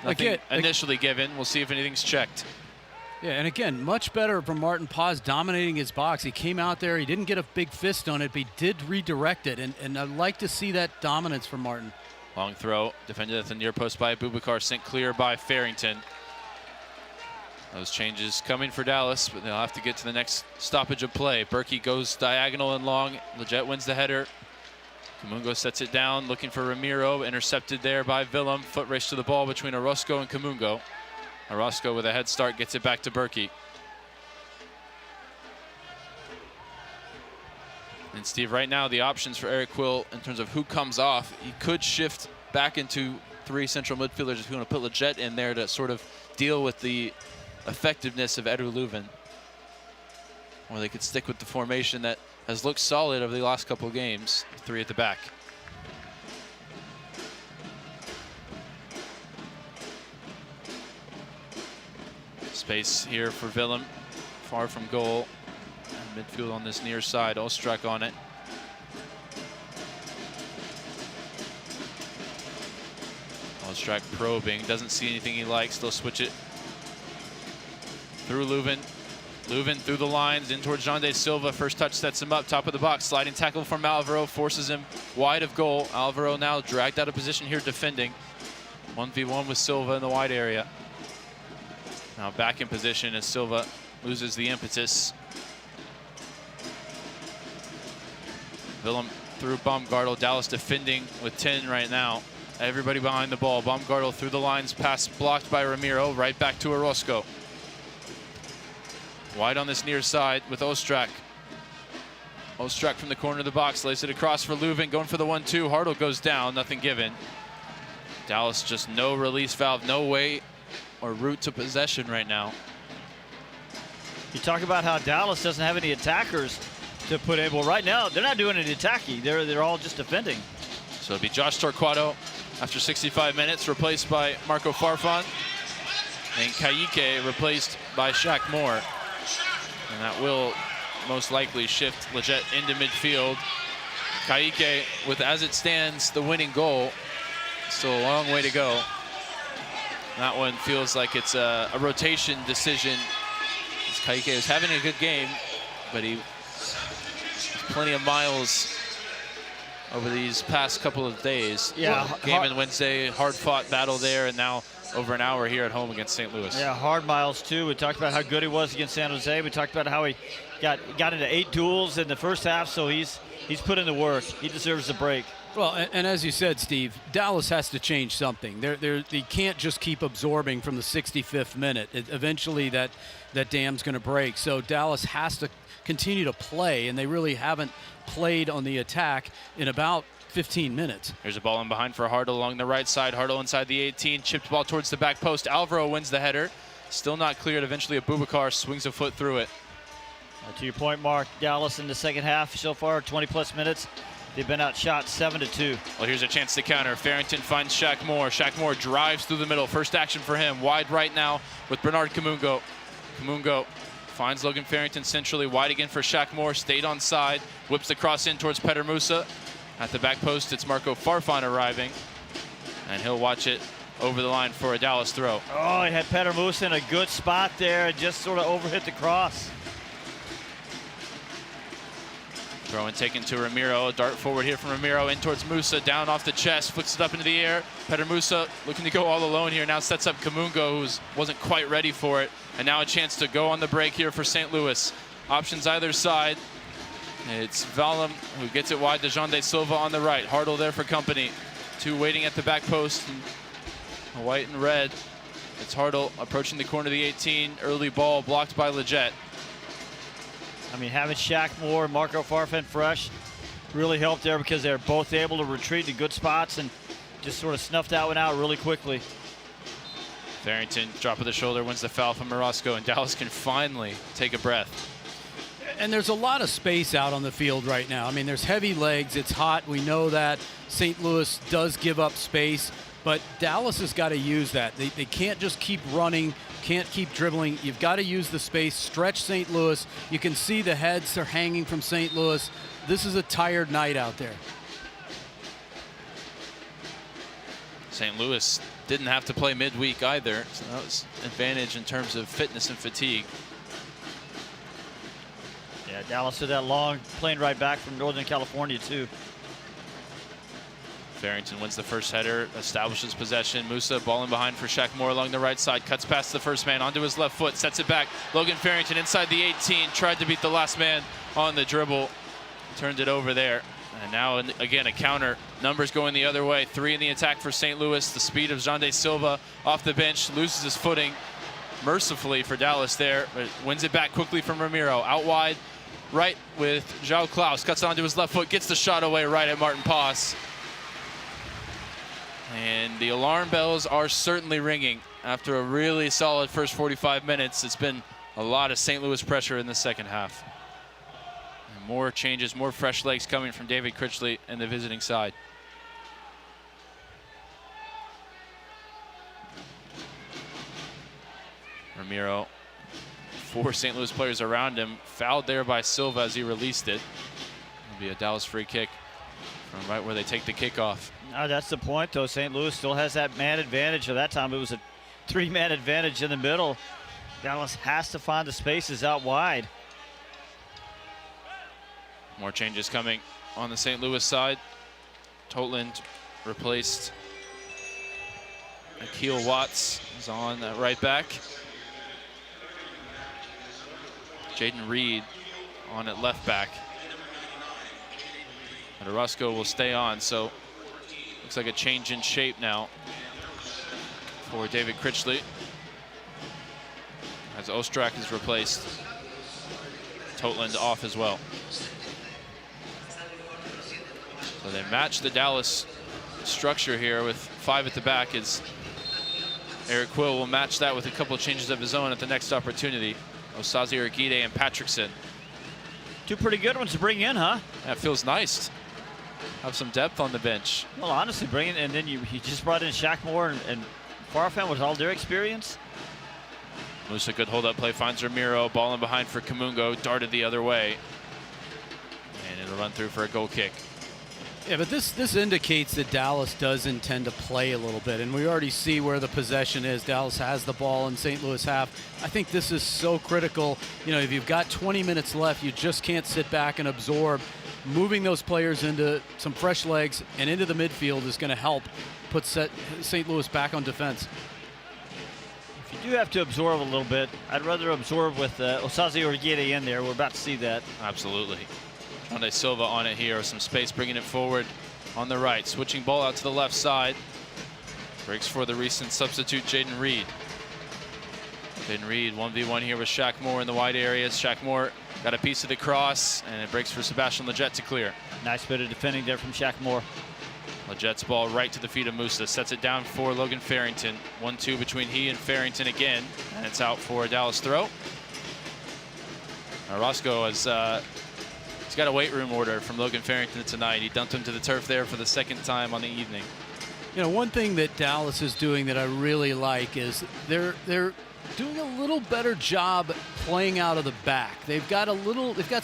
Nothing initially given. We'll see if anything's checked. Yeah, and again, much better from Martin Paz dominating his box. He came out there, he didn't get a big fist on it, but he did redirect it, and I'd like to see that dominance from Martin. Long throw, defended at the near post by Boubacar, sent clear by Farrington. Those changes coming for Dallas, but they'll have to get to the next stoppage of play. Berkey goes diagonal and long. Lletget wins the header. Kamungo sets it down, looking for Ramiro. Intercepted there by Willem. Foot race to the ball between Orozco and Kamungo. Orozco with a head start gets it back to Berkey. And Steve, right now the options for Eric Quill in terms of who comes off, he could shift back into 3 central midfielders if you want to put Lletget in there to sort of deal with the effectiveness of Eder Leuven. Or they could stick with the formation that has looked solid over the last couple of games, 3 at the back. Space here for Willem, far from goal. Midfield on this near side, Ostrak on it. Ostrak probing, doesn't see anything he likes. They'll switch it through Leuven. Leuven through the lines, in towards Jean de Silva. First touch sets him up, top of the box. Sliding tackle from Alvaro, forces him wide of goal. Alvaro now dragged out of position here defending. 1v1 with Silva in the wide area. Now back in position as Silva loses the impetus. Willem through Baumgartel. Dallas defending with 10 right now. Everybody behind the ball. Baumgartel through the lines, pass blocked by Ramiro. Right back to Orozco. Wide on this near side with Ostrak. Ostrak from the corner of the box, lays it across for Leuven, going for the 1-2. Hartle goes down, nothing given. Dallas just no release valve, no way or route to possession right now. You talk about how Dallas doesn't have any attackers to put in. Well, right now, they're not doing any attacking. They're all just defending. So it'll be Josh Torquato after 65 minutes, replaced by Marco Farfan. And Kayike replaced by Shaq Moore. And that will most likely shift Leggett into midfield. Kayike with, as it stands, the winning goal. Still a long way to go. That one feels like it's a rotation decision. Kayike is having a good game, but he has plenty of miles over these past couple of days. Yeah, game in Wednesday, hard-fought battle there, and now over an hour here at home against St. Louis. Yeah, hard miles too. We talked about how good he was against San Jose. We talked about how he got into 8 duels in the first half, so he's put in the work. He deserves a break. Well, and as you said, Steve, Dallas has to change something. They can't just keep absorbing from the 65th minute. Eventually that dam's going to break. So Dallas has to continue to play, and they really haven't played on the attack in about 15 minutes. Here's a ball in behind for Hartle along the right side. Hartle inside the 18, chipped ball towards the back post. Alvaro wins the header. Still not cleared. Eventually Abubakar swings a foot through it. To your point, Mark, Dallas in the second half so far, 20-plus minutes. They've been outshot 7-2. Well, here's a chance to counter. Farrington finds Shaq Moore. Shaq Moore drives through the middle. First action for him. Wide right now with Bernard Kamungo. Kamungo finds Logan Farrington centrally. Wide again for Shaq Moore. Stayed on side. Whips the cross in towards Petter Musa. At the back post, it's Marco Farfan arriving. And he'll watch it over the line for a Dallas throw. Oh, he had Petter Musa in a good spot there. Just sort of overhit the cross. Throw in taken to Ramiro. Dart forward here from Ramiro in towards Musa. Down off the chest. Flicks it up into the air. Petter Musa looking to go all alone here. Now sets up Kamungo, who wasn't quite ready for it. And now a chance to go on the break here for St. Louis. Options either side. It's Valum who gets it wide to Jean de Silva on the right. Hartle there for company. 2 waiting at the back post. White and red. It's Hartle approaching the corner of the 18. Early ball blocked by Leggett. I mean, having Shaq Moore, Marco Farfan fresh really helped there because they're both able to retreat to good spots and just sort of snuffed that one out really quickly. Farrington, drop of the shoulder, wins the foul from Orozco, and Dallas can finally take a breath. And there's a lot of space out on the field right now. I mean, there's heavy legs. It's hot. We know that. St. Louis does give up space, but Dallas has got to use that. They can't just keep running, can't keep dribbling. You've got to use the space, stretch St. Louis. You can see the heads are hanging from St. Louis. This is a tired night out there. St. Louis didn't have to play midweek either, so that was an advantage in terms of fitness and fatigue. Yeah, Dallas did that long plane ride back from Northern California, too. Farrington wins the first header, establishes possession. Musa ball in behind for Shaq Moore along the right side, cuts past the first man onto his left foot, sets it back. Logan Farrington inside the 18, tried to beat the last man on the dribble, turned it over there. And now, again, a counter. Numbers going the other way. 3 in the attack for St. Louis. The speed of Jean de Silva off the bench, loses his footing mercifully for Dallas there, but wins it back quickly from Ramiro. Out wide, right with João Klaus. Cuts onto his left foot, gets the shot away right at Martin Paz. And the alarm bells are certainly ringing. After a really solid first 45 minutes, it's been a lot of St. Louis pressure in the second half. And more changes, more fresh legs coming from David Critchley and the visiting side. Ramiro, 4 St. Louis players around him, fouled there by Silva as he released it. It'll be a Dallas free kick from right where they take the kickoff. That's the point, though. St. Louis still has that man advantage. At that time, it was a 3-man advantage in the middle. Dallas has to find the spaces out wide. More changes coming on the St. Louis side. Totland replaced Akeel Watts is on that right back. Jaden Reed on at left back. And Orozco will stay on, so looks like a change in shape now for David Critchley, as Ostrak is replaced. Totland off as well. So they match the Dallas structure here with 5 at the back, as Eric Quill will match that with a couple of changes of his own at the next opportunity. Osazi Urquide and Patrickson. 2 pretty good ones to bring in, huh? Yeah, it feels nice. Have some depth on the bench. Well, honestly, bring in, and then you just brought in Shaq Moore and Farfan with all their experience. Musa, good hold-up play, finds Ramiro, ball in behind for Kamungo, darted the other way. And it'll run through for a goal kick. Yeah, but this indicates that Dallas does intend to play a little bit, and we already see where the possession is. Dallas has the ball in St. Louis half. I think this is so critical. You know, if you've got 20 minutes left, you just can't sit back and absorb. Moving those players into some fresh legs and into the midfield is going to help put St. Louis back on defense. If you do have to absorb a little bit, I'd rather absorb with Osazi Urquide in there. We're about to see that. Absolutely. Ronde Silva on it here, some space, bringing it forward on the right. Switching ball out to the left side. Breaks for the recent substitute, Jaden Reed. Jaden Reed, 1v1 here with Shaq Moore in the wide areas. Shaq Moore got a piece of the cross, and it breaks for Sebastian Leggett to clear. Nice bit of defending there from Shaq Moore. Legett's ball right to the feet of Musa. Sets it down for Logan Farrington. 1-2 between he and Farrington again, and it's out for a Dallas throw. Now Roscoe has he's got a weight room order from Logan Farrington tonight. He dumped him to the turf there for the 2nd time on the evening. You know, one thing that Dallas is doing that I really like is they're doing a little better job playing out of the back. They've got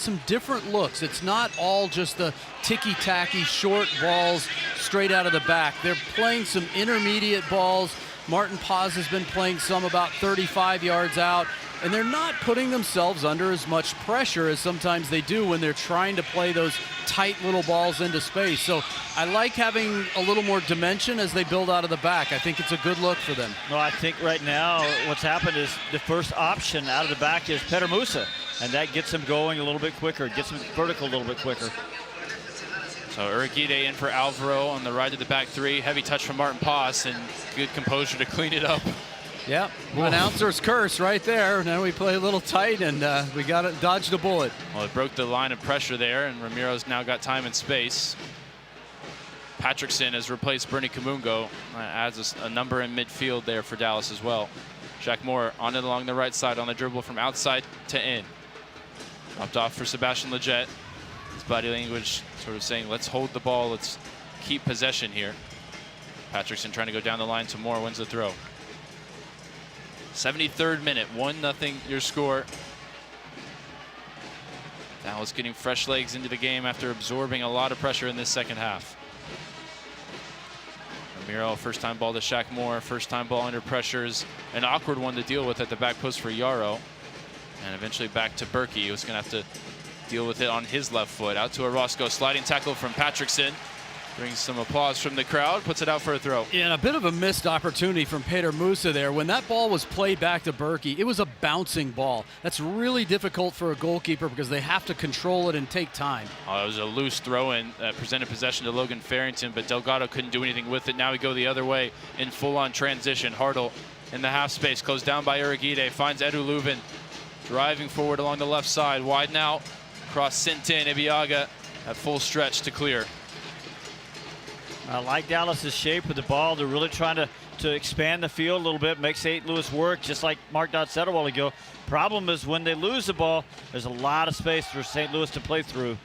some different looks. It's not all just the ticky-tacky short balls straight out of the back. They're playing some intermediate balls. Martin Paz has been playing some about 35 yards out, and they're not putting themselves under as much pressure as sometimes they do when they're trying to play those tight little balls into space. So I like having a little more dimension as they build out of the back. I think it's a good look for them. Well, I think right now what's happened is the first option out of the back is Peter Musa, and that gets him going a little bit quicker, gets him vertical a little bit quicker. So Urquide in for Alvaro on the right of the back 3. Heavy touch from Martin Paz, and good composure to clean it up. Yeah, announcer's curse right there. Now we play a little tight, and we got it, dodged a bullet. Well, it broke the line of pressure there, and Ramiro's now got time and space. Patrickson has replaced Bernie Kamungo, adds a number in midfield there for Dallas as well. Shaq Moore on it along the right side on the dribble from outside to in. Dropped off for Sebastian Leggett. His body language sort of saying, let's hold the ball, let's keep possession here. Patrickson trying to go down the line to Moore, wins the throw. 73rd minute, 1-0 your score. Dallas getting fresh legs into the game after absorbing a lot of pressure in this second half. Ramiro, first time ball to Shaq Moore, first time ball under pressures. An awkward one to deal with at the back post for Yarrow. And eventually back to Berkey. He was going to have to deal with it on his left foot. Out to Orozco, sliding tackle from Patrickson. Brings some applause from the crowd, puts it out for a throw. Yeah, and a bit of a missed opportunity from Peter Musa there. When that ball was played back to Berkey, it was a bouncing ball. That's really difficult for a goalkeeper because they have to control it and take time. It was a loose throw-in that presented possession to Logan Farrington, but Delgado couldn't do anything with it. Now we go the other way in full-on transition. Hartle in the half space, closed down by Urquide, finds Edu Leuven, driving forward along the left side, widen out, cross Sintin, Ibiaga at full stretch to clear. I like Dallas's shape with the ball. They're really trying to expand the field a little bit, make St. Louis work, just like Mark Dodd said a while ago. Problem is when they lose the ball, there's a lot of space for St. Louis to play through.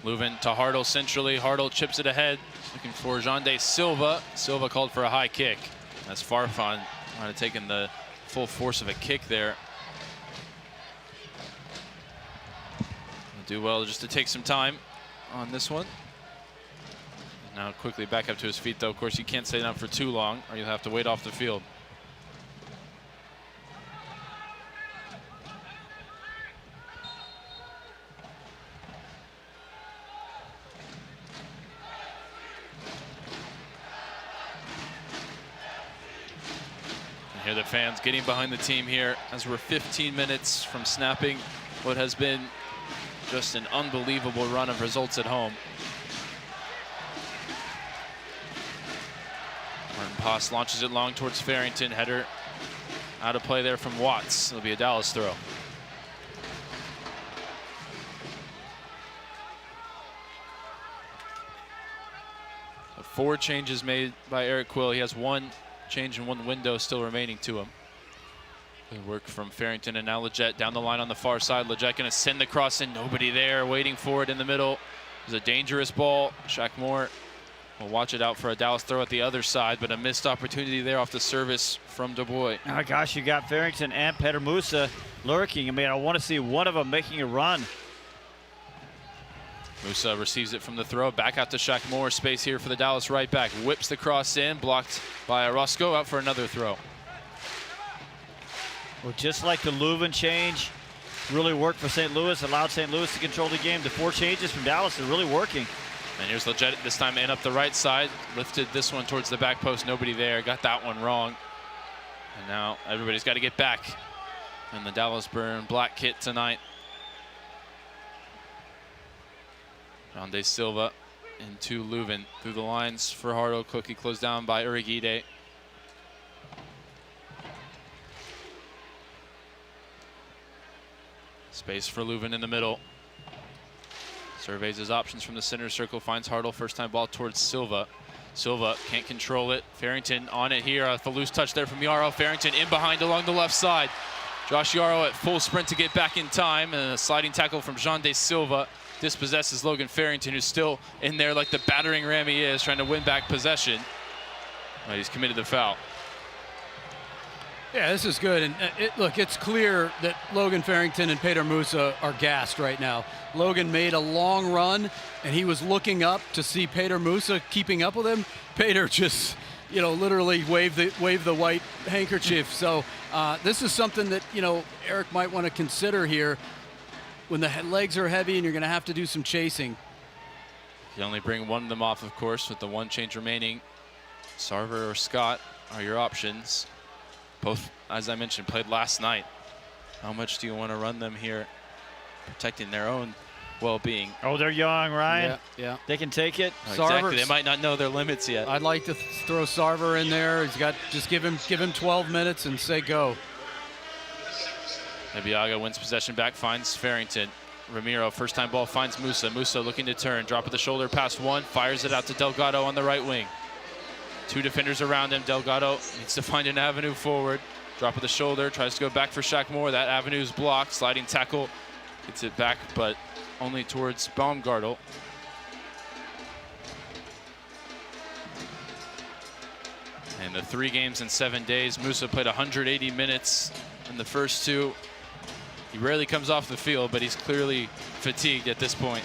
Leuven to Hartle centrally. Hartle chips it ahead, looking for Jande Silva. Silva called for a high kick. That's Farfan might have taken the full force of a kick there. He'll do well just to take some time on this one. Now quickly back up to his feet, though. Of course, you can't stay down for too long, or you'll have to wait off the field. And here the fans getting behind the team here as we're 15 minutes from snapping what has been just an unbelievable run of results at home. Martin Poss launches it long towards Farrington. Header out of play there from Watts. It'll be a Dallas throw. So 4 changes made by Eric Quill. He has 1 change and 1 window still remaining to him. Good work from Farrington, and now Leggett down the line on the far side. Leggett going to send the cross in. Nobody there waiting for it in the middle. It was a dangerous ball. Shaq Moore will watch it out for a Dallas throw at the other side, but a missed opportunity there off the service from Du Bois. Oh gosh, you got Farrington and Peter Musa lurking. I mean, I want to see one of them making a run. Musa receives it from the throw. Back out to Shaq Moore. Space here for the Dallas right back. Whips the cross in. Blocked by Orozco. Out for another throw. Well, just like the Leuven change really worked for St. Louis, allowed St. Louis to control the game. The 4 changes from Dallas are really working. And here's Leggett this time in up the right side. Lifted this one towards the back post. Nobody there. Got that one wrong. And now everybody's got to get back in the Dallas Burn black kit tonight. Ronde Silva into Leuven. Through the lines for Hardo. Quickly closed down by Uriguide. Space for Leuven in the middle. Surveys his options from the center circle. Finds Hartle. First time ball towards Silva. Silva can't control it. Farrington on it here. The loose touch there from Yarrow. Farrington in behind along the left side. Josh Yarrow at full sprint to get back in time. And a sliding tackle from Jean De Silva dispossesses Logan Farrington, who's still in there like the battering ram he is, trying to win back possession. Well, he's committed the foul. Yeah, this is good. And look, it's clear that Logan Farrington and Peter Musa are gassed right now. Logan made a long run, and he was looking up to see Peter Musa keeping up with him. Peter just, you know, literally waved the white handkerchief. So this is something that, you know, Eric might want to consider here when the legs are heavy and you're going to have to do some chasing. You only bring one of them off, of course, with the 1 change remaining. Sarver or Scott are your options. Both, as I mentioned, played last night. How much do you want to run them here, protecting their own well-being? Oh, they're young, Ryan. Yeah. They can take it. Oh, exactly. They might not know their limits yet. I'd like to throw Sarver in there. He's got, just give him 12 minutes and say go. Ebiaga wins possession back, finds Farrington. Ramiro, first time ball, finds Musa. Musa looking to turn, drop of the shoulder past 1, fires it out to Delgado on the right wing. 2 defenders around him. Delgado needs to find an avenue forward. Drop of the shoulder, tries to go back for Shaq Moore. That avenue's blocked. Sliding tackle, gets it back, but only towards Baumgartel. And the 3 games in 7 days, Musa played 180 minutes in the first 2. He rarely comes off the field, but he's clearly fatigued at this point.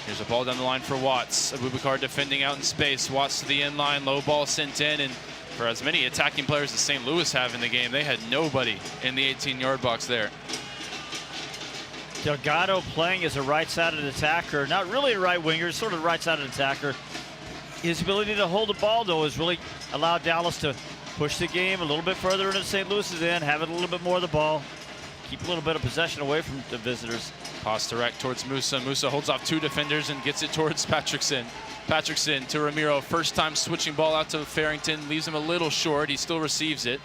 Here's a ball down the line for Watts. Abubakar defending out in space. Watts to the end line, low ball sent in, and for as many attacking players as St. Louis have in the game, they had nobody in the 18-yard box there. Delgado playing as a right-sided attacker, not really a right winger, sort of right-sided attacker. His ability to hold the ball, though, has really allowed Dallas to push the game a little bit further into St. Louis's end, have it a little bit more of the ball, keep a little bit of possession away from the visitors. Pass direct towards Musa. Musa holds off 2 defenders and gets it towards Patrickson. Patrickson to Ramiro. First time switching ball out to Farrington. Leaves him a little short. He still receives it.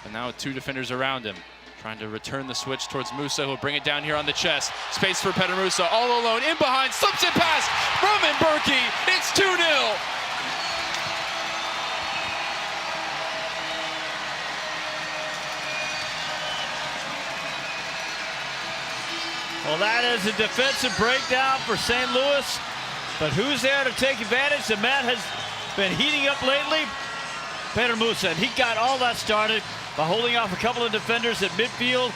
But now with 2 defenders around him. Trying to return the switch towards Musa, who'll bring it down here on the chest. Space for Peter Musa. All alone. In behind. Slips it past Roman Berkey. It's 2-0. Well, that is a defensive breakdown for St. Louis, but who's there to take advantage? The man has been heating up lately. Peter Musa, and he got all that started by holding off a couple of defenders at midfield.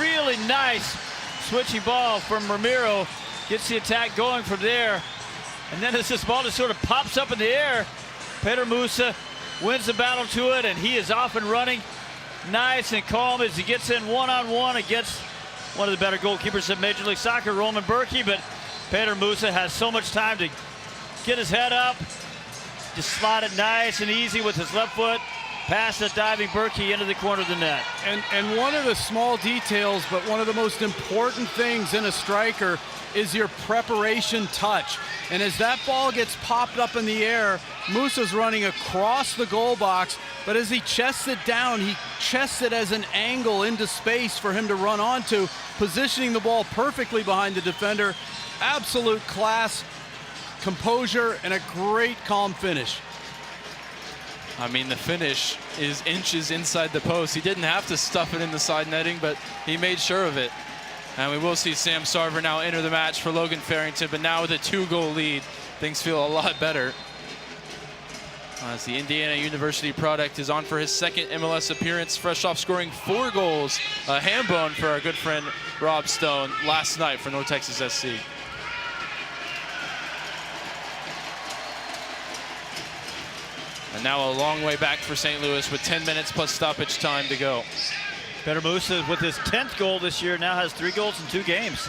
Really nice switching ball from Ramiro. Gets the attack going from there. And then as this ball just sort of pops up in the air, Peter Musa wins the battle to it, and he is off and running nice and calm as he gets in one-on-one against one of the better goalkeepers in Major League Soccer, Roman Berkey. But Peter Musa has so much time to get his head up, just slide it nice and easy with his left foot, past the diving Berkey into the corner of the net. And one of the small details, but one of the most important things in a striker is your preparation touch. And as that ball gets popped up in the air, Musa's running across the goal box, but as he chests it down, he chests it as an angle into space for him to run onto, positioning the ball perfectly behind the defender. Absolute class, composure, and a great calm finish. I mean, the finish is inches inside the post. He didn't have to stuff it in the side netting, but he made sure of it. And we will see Sam Sarver now enter the match for Logan Farrington, but now with a 2-goal lead, things feel a lot better. As the Indiana University product is on for his second MLS appearance, fresh off scoring 4 goals, a ham bone for our good friend Rob Stone last night for North Texas SC. And now a long way back for St. Louis with 10 minutes plus stoppage time to go. Peter Musa, with his 10th goal this year, now has 3 goals in 2 games.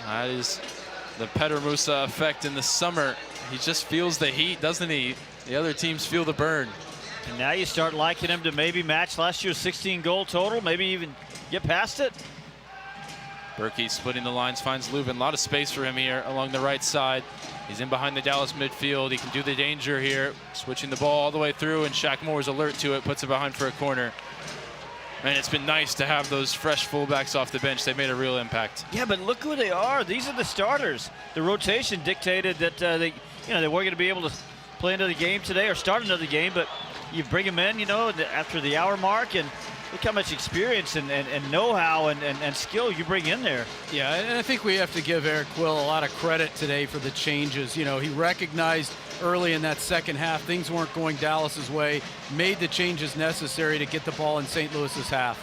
That is the Peter Musa effect in the summer. He just feels the heat, doesn't he? The other teams feel the burn. And now you start liking him to maybe match last year's 16-goal total, maybe even get past it. Berkey splitting the lines, finds Leuven. A lot of space for him here along the right side. He's in behind the Dallas midfield. He can do the danger here, switching the ball all the way through, and Shaq Moore's alert to it, puts it behind for a corner. Man, it's been nice to have those fresh fullbacks off the bench. They've made a real impact. Yeah, but look who they are. These are the starters. The rotation dictated that they weren't going to be able to play another game today or start another game, but you bring them in, after the hour mark, and look how much experience and know-how and skill you bring in there. Yeah, and I think we have to give Eric Quill a lot of credit today for the changes. He recognized early in that second half things weren't going Dallas's way, made the changes necessary to get the ball in St. Louis's half.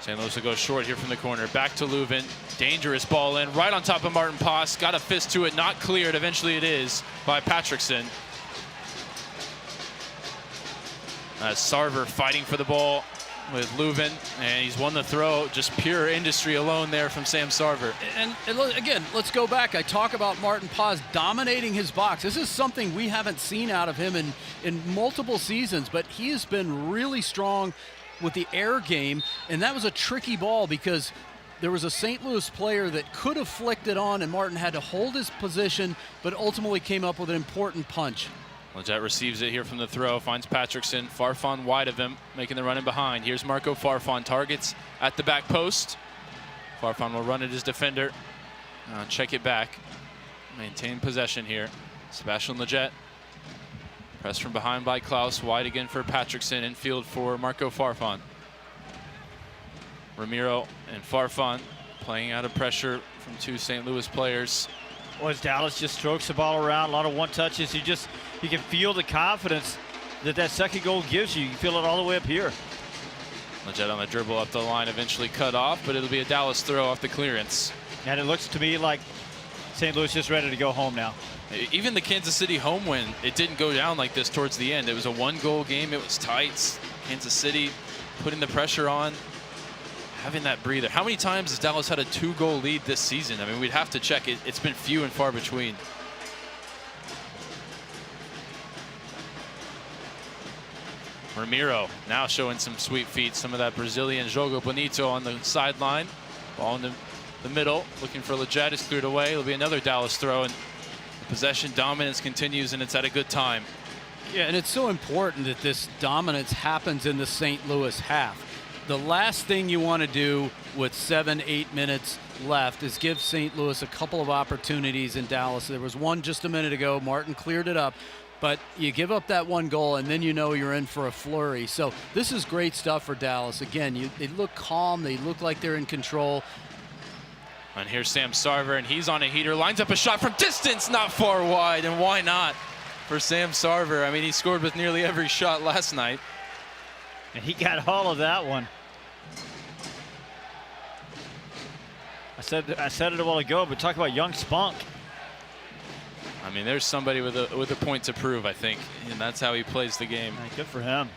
St. Louis will go short here from the corner. Back to Leuven. Dangerous ball in, right on top of Martin Paz. Got a fist to it, not cleared. Eventually it is by Patrickson. Sarver fighting for the ball with Leuven, and he's won the throw. Just pure industry alone there from Sam Sarver. And again, let's go back. I talk about Martin Paz dominating his box. This is something we haven't seen out of him in multiple seasons, but he has been really strong with the air game, and that was a tricky ball because there was a St. Louis player that could have flicked it on, and Martin had to hold his position, but ultimately came up with an important punch. Lletget receives it here from the throw, finds Patrickson. Farfan wide of him, making the run in behind. Here's Marco Farfan, targets at the back post. Farfan will run at his defender. Check it back. Maintain possession here. Sebastian Lletget. Press from behind by Klaus. Wide again for Patrickson. Infield for Marco Farfan. Ramiro and Farfan playing out of pressure from 2 St. Louis players. Well, as Dallas just strokes the ball around, a lot of one-touches. You can feel the confidence that second goal gives you. You can feel it all the way up here. Lletget on the dribble up the line, eventually cut off, but it'll be a Dallas throw off the clearance. And it looks to me like St. Louis is ready to go home now. Even the Kansas City home win, it didn't go down like this towards the end. It was a 1-goal game. It was tight. Kansas City putting the pressure on, having that breather. How many times has Dallas had a 2-goal lead this season? I mean, we'd have to check it. It's been few and far between. Ramiro now showing some sweet feet, some of that Brazilian jogo bonito on the sideline. Ball in the middle, looking for Lletget, is cleared away. It'll be another Dallas throw, and the possession dominance continues, and it's at a good time. Yeah, and it's so important that this dominance happens in the St. Louis half. The last thing you want to do with 7-8 minutes left is give St. Louis a couple of opportunities in Dallas. There was one just a minute ago. Martin cleared it up. But you give up that 1 goal, and then you know you're in for a flurry. So this is great stuff for Dallas. Again, they look calm. They look like they're in control. And here's Sam Sarver, and he's on a heater. Lines up a shot from distance, not far wide. And why not for Sam Sarver? I mean, he scored with nearly every shot last night. And he got all of that one. I said it a while ago, but talk about young spunk. I mean, there's somebody with a point to prove, I think, and that's how he plays the game. Good for him.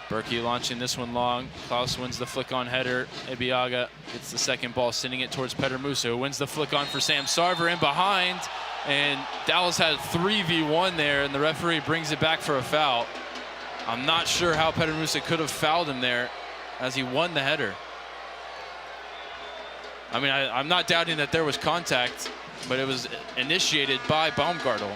Berkey launching this one long. Klaus wins the flick-on header. Ibiaga gets the second ball, sending it towards Petter Musa, who wins the flick-on for Sam Sarver in behind. And Dallas had 3v1 there, and the referee brings it back for a foul. I'm not sure how Petter Musa could have fouled him there as he won the header. I mean, I'm not doubting that there was contact, but it was initiated by Baumgartel.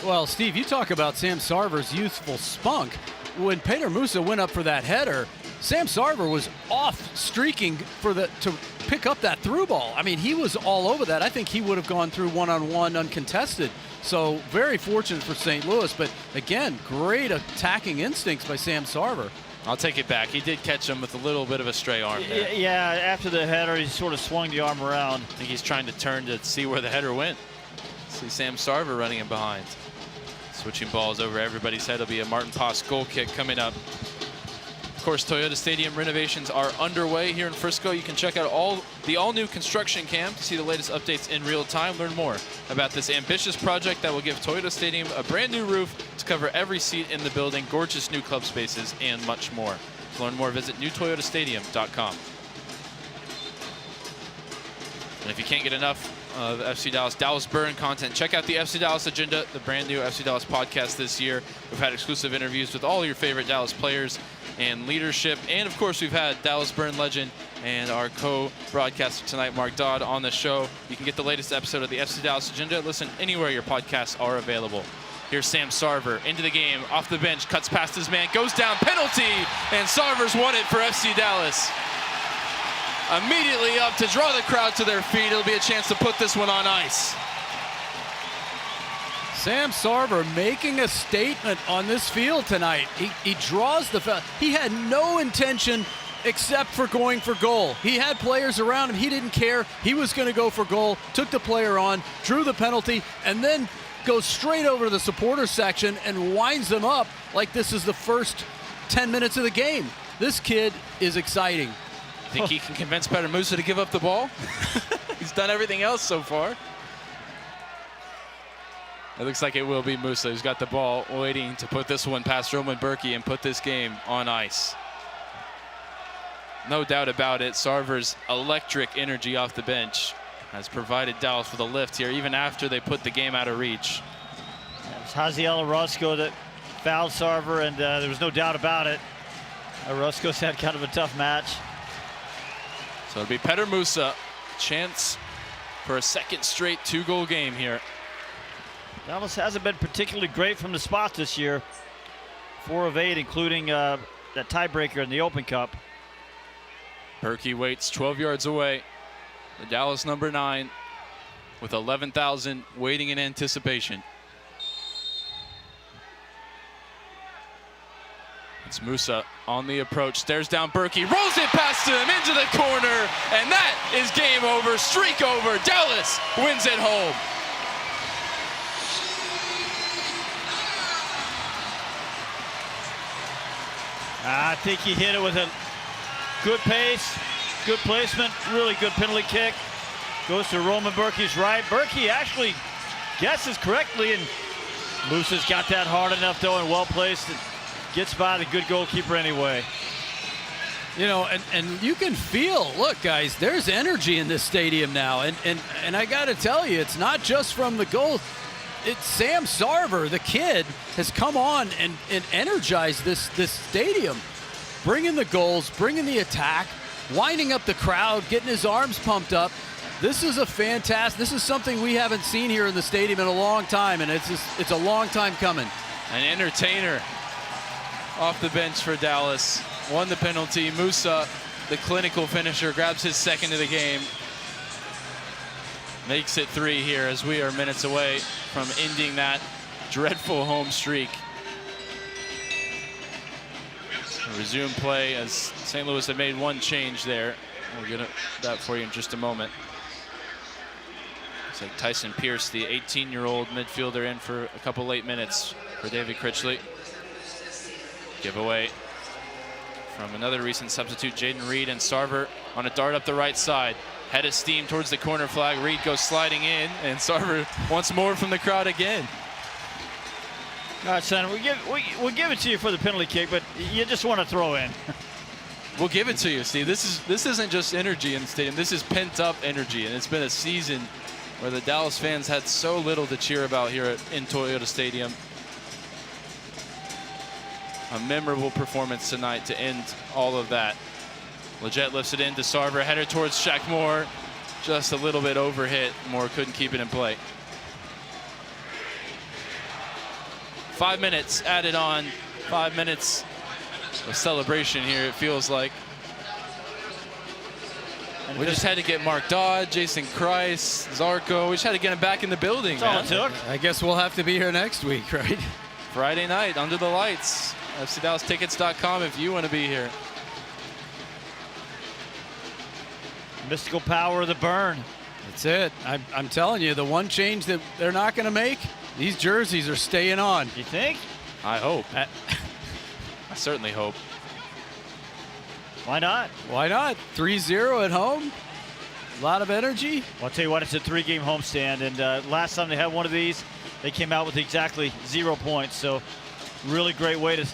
Well, Steve, you talk about Sam Sarver's youthful spunk. When Petter Musa went up for that header, Sam Sarver was off streaking to pick up that through ball. I mean, he was all over that. I think he would have gone through one-on-one uncontested. So very fortunate for St. Louis, but again, great attacking instincts by Sam Sarver. I'll take it back. He did catch him with a little bit of a stray arm there. Yeah, after the header, he sort of swung the arm around. I think he's trying to turn to see where the header went. See Sam Sarver running in behind. Switching balls over everybody's head. It'll be a Martin Paz goal kick coming up. Of course, Toyota Stadium renovations are underway here in Frisco. You can check out the all-new construction cam to see the latest updates in real time. Learn more about this ambitious project that will give Toyota Stadium a brand new roof to cover every seat in the building, gorgeous new club spaces, and much more. To learn more, visit newtoyotastadium.com. And if you can't get enough of FC Dallas Burn content, check out the FC Dallas Agenda, the brand new FC Dallas podcast this year. We've had exclusive interviews with all your favorite Dallas players and leadership. And of course, we've had Dallas Burn legend and our co-broadcaster tonight, Mark Dodd, on the show. You can get the latest episode of the FC Dallas Agenda. Listen anywhere your podcasts are available. Here's Sam Sarver into the game, off the bench, cuts past his man, goes down, penalty, and Sarver's won it for FC Dallas. Immediately up to draw the crowd to their feet. It'll be a chance to put this one on ice. Sam Sarver making a statement on this field tonight. He draws the foul. He had no intention except for going for goal. He had players around him. He didn't care. He was going to go for goal, took the player on, drew the penalty, and then goes straight over to the supporter section and winds them up like this is the first 10 minutes of the game. This kid is exciting. Think he can convince Petter Musa to give up the ball? He's done everything else so far. It looks like it will be Musa who's got the ball, waiting to put this one past Roman Berkey and put this game on ice. No doubt about it, Sarver's electric energy off the bench has provided Dallas with a lift here, even after they put the game out of reach. It was Haziel Orozco that fouled Sarver, and there was no doubt about it. Orozco's had kind of a tough match. So it'll be Petter Musa, chance for a second straight 2-goal game here. Dallas hasn't been particularly great from the spot this year. 4 of 8, including that tiebreaker in the Open Cup. Berkey waits 12 yards away. The Dallas number 9 with 11,000 waiting in anticipation. It's Musa on the approach, stares down Berkey, rolls it past him into the corner, and that is game over, streak over. Dallas wins at home. I think he hit it with a good pace, good placement, really good penalty kick. Goes to Roman Berkey's right. Berkey actually guesses correctly, and Musa's got that hard enough though and well placed. Gets by the good goalkeeper anyway. You know, and you can feel, look guys, there's energy in this stadium now. And I gotta tell you, it's not just from the goal. It's Sam Sarver, the kid, has come on and energized this stadium. Bringing the goals, bringing the attack, winding up the crowd, getting his arms pumped up. This is this is something we haven't seen here in the stadium in a long time, and it's a long time coming. An entertainer off the bench for Dallas. Won the penalty. Musa, the clinical finisher, grabs his second of the game. Makes it 3 here as we are minutes away from ending that dreadful home streak. Resume play as St. Louis had made one change there. We'll get that for you in just a moment. Looks like Tyson Pierce, the 18-year-old midfielder, in for a couple late minutes for David Critchley. Giveaway from another recent substitute, Jaden Reed, and Sarver on a dart up the right side. Head of steam towards the corner flag. Reed goes sliding in, and Sarver wants more from the crowd again. All right, son, we'll give it to you for the penalty kick, but you just want to throw in. We'll give it to you, Steve. This isn't just energy in the stadium. This is pent-up energy, and it's been a season where the Dallas fans had so little to cheer about here in Toyota Stadium. A memorable performance tonight to end all of that. Leggett lifts it in to Sarver, header towards Shaq Moore. Just a little bit overhit. Moore couldn't keep it in play. 5 minutes added on. 5 minutes of celebration here, it feels like. And we just had to get Mark Dodd, Jason Kreis, Zarco. We just had to get him back in the building. That's all it took. I guess we'll have to be here next week, right? Friday night, under the lights. FCDallasTickets.com if you want to be here. Mystical power of the burn. That's it. I'm telling you, the one change that they're not going to make, these jerseys are staying on. You think? I hope. I certainly hope. Why not? Why not? 3-0 at home. A lot of energy. Well, I'll tell you what, it's a 3-game homestand, and last time they had one of these, they came out with exactly 0 points. So really great way to,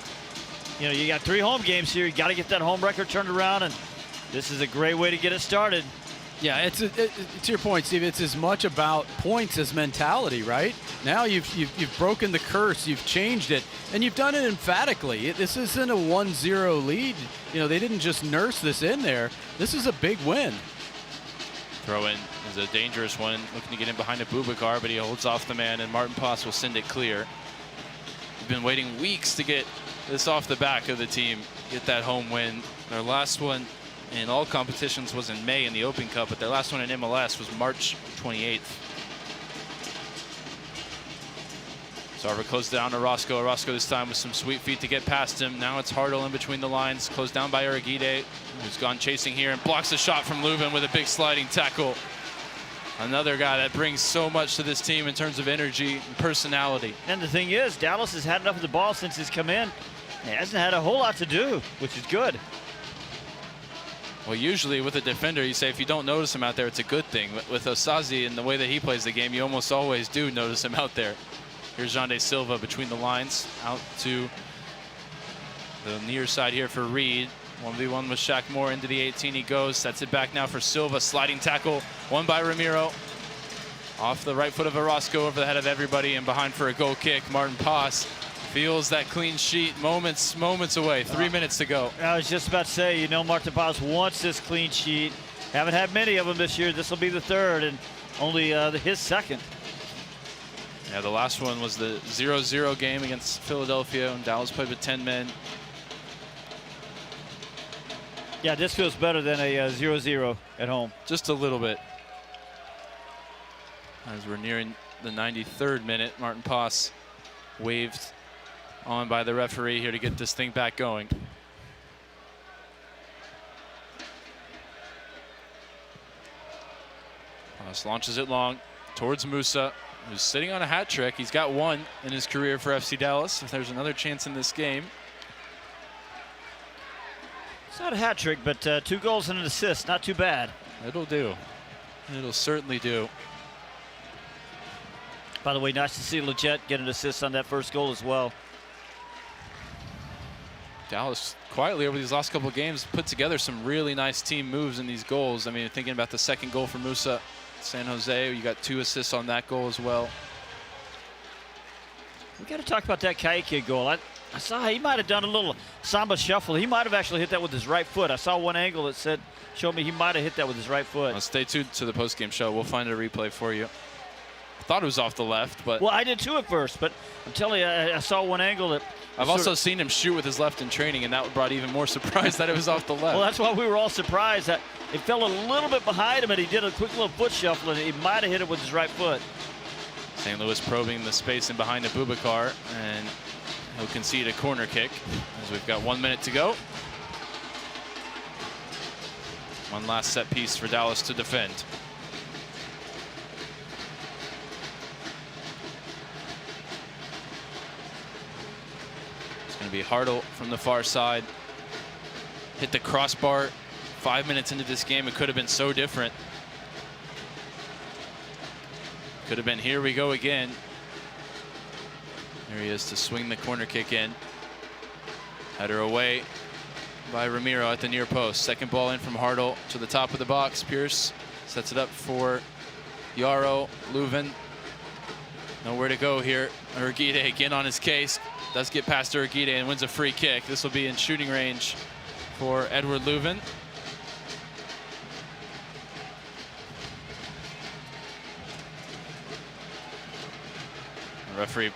you got 3 home games here. You got to get that home record turned around, and this is a great way to get it started. Yeah, it's to your point, Steve. It's as much about points as mentality, right? Now you've broken the curse, you've changed it, and you've done it emphatically. This isn't a 1-0 lead. They didn't just nurse this in there. This is a big win. Throw in is a dangerous one, looking to get in behind Abubakar, but he holds off the man, and Martin Poss will send it clear. We've been waiting weeks to get this off the back of the team, get that home win. Their last one in all competitions was in May in the Open Cup, but their last one in MLS was March 28th. Sarver closed down to Orozco. Orozco this time with some sweet feet to get past him. Now it's Hartle in between the lines, closed down by Uragide, who's gone chasing here and blocks a shot from Leuven with a big sliding tackle. Another guy that brings so much to this team in terms of energy and personality. And the thing is, Dallas has had enough of the ball since he's come in. He hasn't had a whole lot to do, which is good. Well, usually with a defender, you say if you don't notice him out there, it's a good thing. With Osazi and the way that he plays the game, you almost always do notice him out there. Here's Jande Silva between the lines, out to the near side here for Reed. 1v1 with Shaq Moore into the 18. He goes, sets it back now for Silva. Sliding tackle, won by Ramiro. Off the right foot of Orozco, over the head of everybody, and behind for a goal kick. Martin Poss feels that clean sheet moments away. 3 minutes to go. I was just about to say, Martin Poss wants this clean sheet. Haven't had many of them this year. This will be the third, and only his second. Yeah, the last one was the 0-0 game against Philadelphia, and Dallas played with 10 men. Yeah, this feels better than a 0-0 at home. Just a little bit. As we're nearing the 93rd minute, Martin Poss waved on by the referee here to get this thing back going. Poss launches it long towards Musa, who's sitting on a hat trick. He's got one in his career for FC Dallas. If there's another chance in this game. It's not a hat trick, but 2 goals and an assist. Not too bad. It'll do. It'll certainly do. By the way, nice to see Leggett get an assist on that first goal as well. Dallas quietly over these last couple of games put together some really nice team moves in these goals. I mean, thinking about the second goal for Musa, San Jose, you got 2 assists on that goal as well. We got to talk about that Kaique goal. I saw he might have done a little samba shuffle. He might have actually hit that with his right foot. I saw one angle that showed me he might have hit that with his right foot. Well, stay tuned to the postgame show. We'll find a replay for you. I thought it was off the left, but... Well, I did too at first, but I'm telling you, I saw one angle that... I've also seen him shoot with his left in training, and that brought even more surprise that it was off the left. Well, that's why we were all surprised that it fell a little bit behind him, and he did a quick little foot shuffle, and he might have hit it with his right foot. St. Louis probing the space in behind Abubakar, and he'll concede a corner kick as we've got 1 minute to go. One last set piece for Dallas to defend. It's going to be Hartle from the far side. Hit the crossbar. 5 minutes into this game, it could have been so different. Could have been here we go again. There he is to swing the corner kick in. Header away by Ramiro at the near post. Second ball in from Hartle to the top of the box. Pierce sets it up for Yarrow. Leuven nowhere to go here. Urquide again on his case. Does get past Urquide and wins a free kick. This will be in shooting range for Edward Leuven. The referee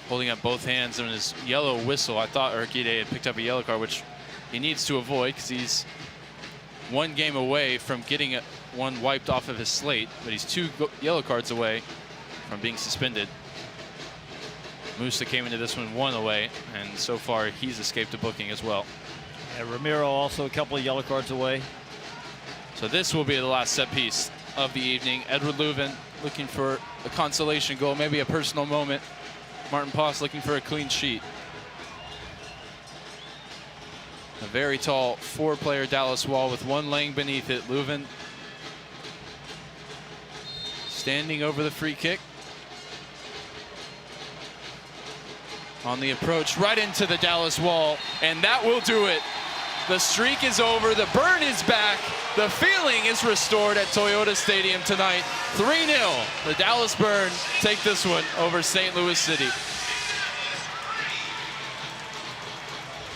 holding up both hands on his yellow whistle. I thought Urquide had picked up a yellow card, which he needs to avoid because he's one game away from getting one wiped off of his slate, but he's 2 yellow cards away from being suspended. Musa came into this one 1 away, and so far he's escaped a booking as well. Yeah, Ramiro also a couple of yellow cards away. So this will be the last set piece of the evening. Edward Leuven looking for a consolation goal, maybe a personal moment. Martin Poss looking for a clean sheet. A very tall 4-player Dallas wall with one laying beneath it. Leuven standing over the free kick. On the approach, right into the Dallas wall, and that will do it. The streak is over, the burn is back, the feeling is restored at Toyota Stadium tonight. 3-0, the Dallas Burn take this one over St. Louis City.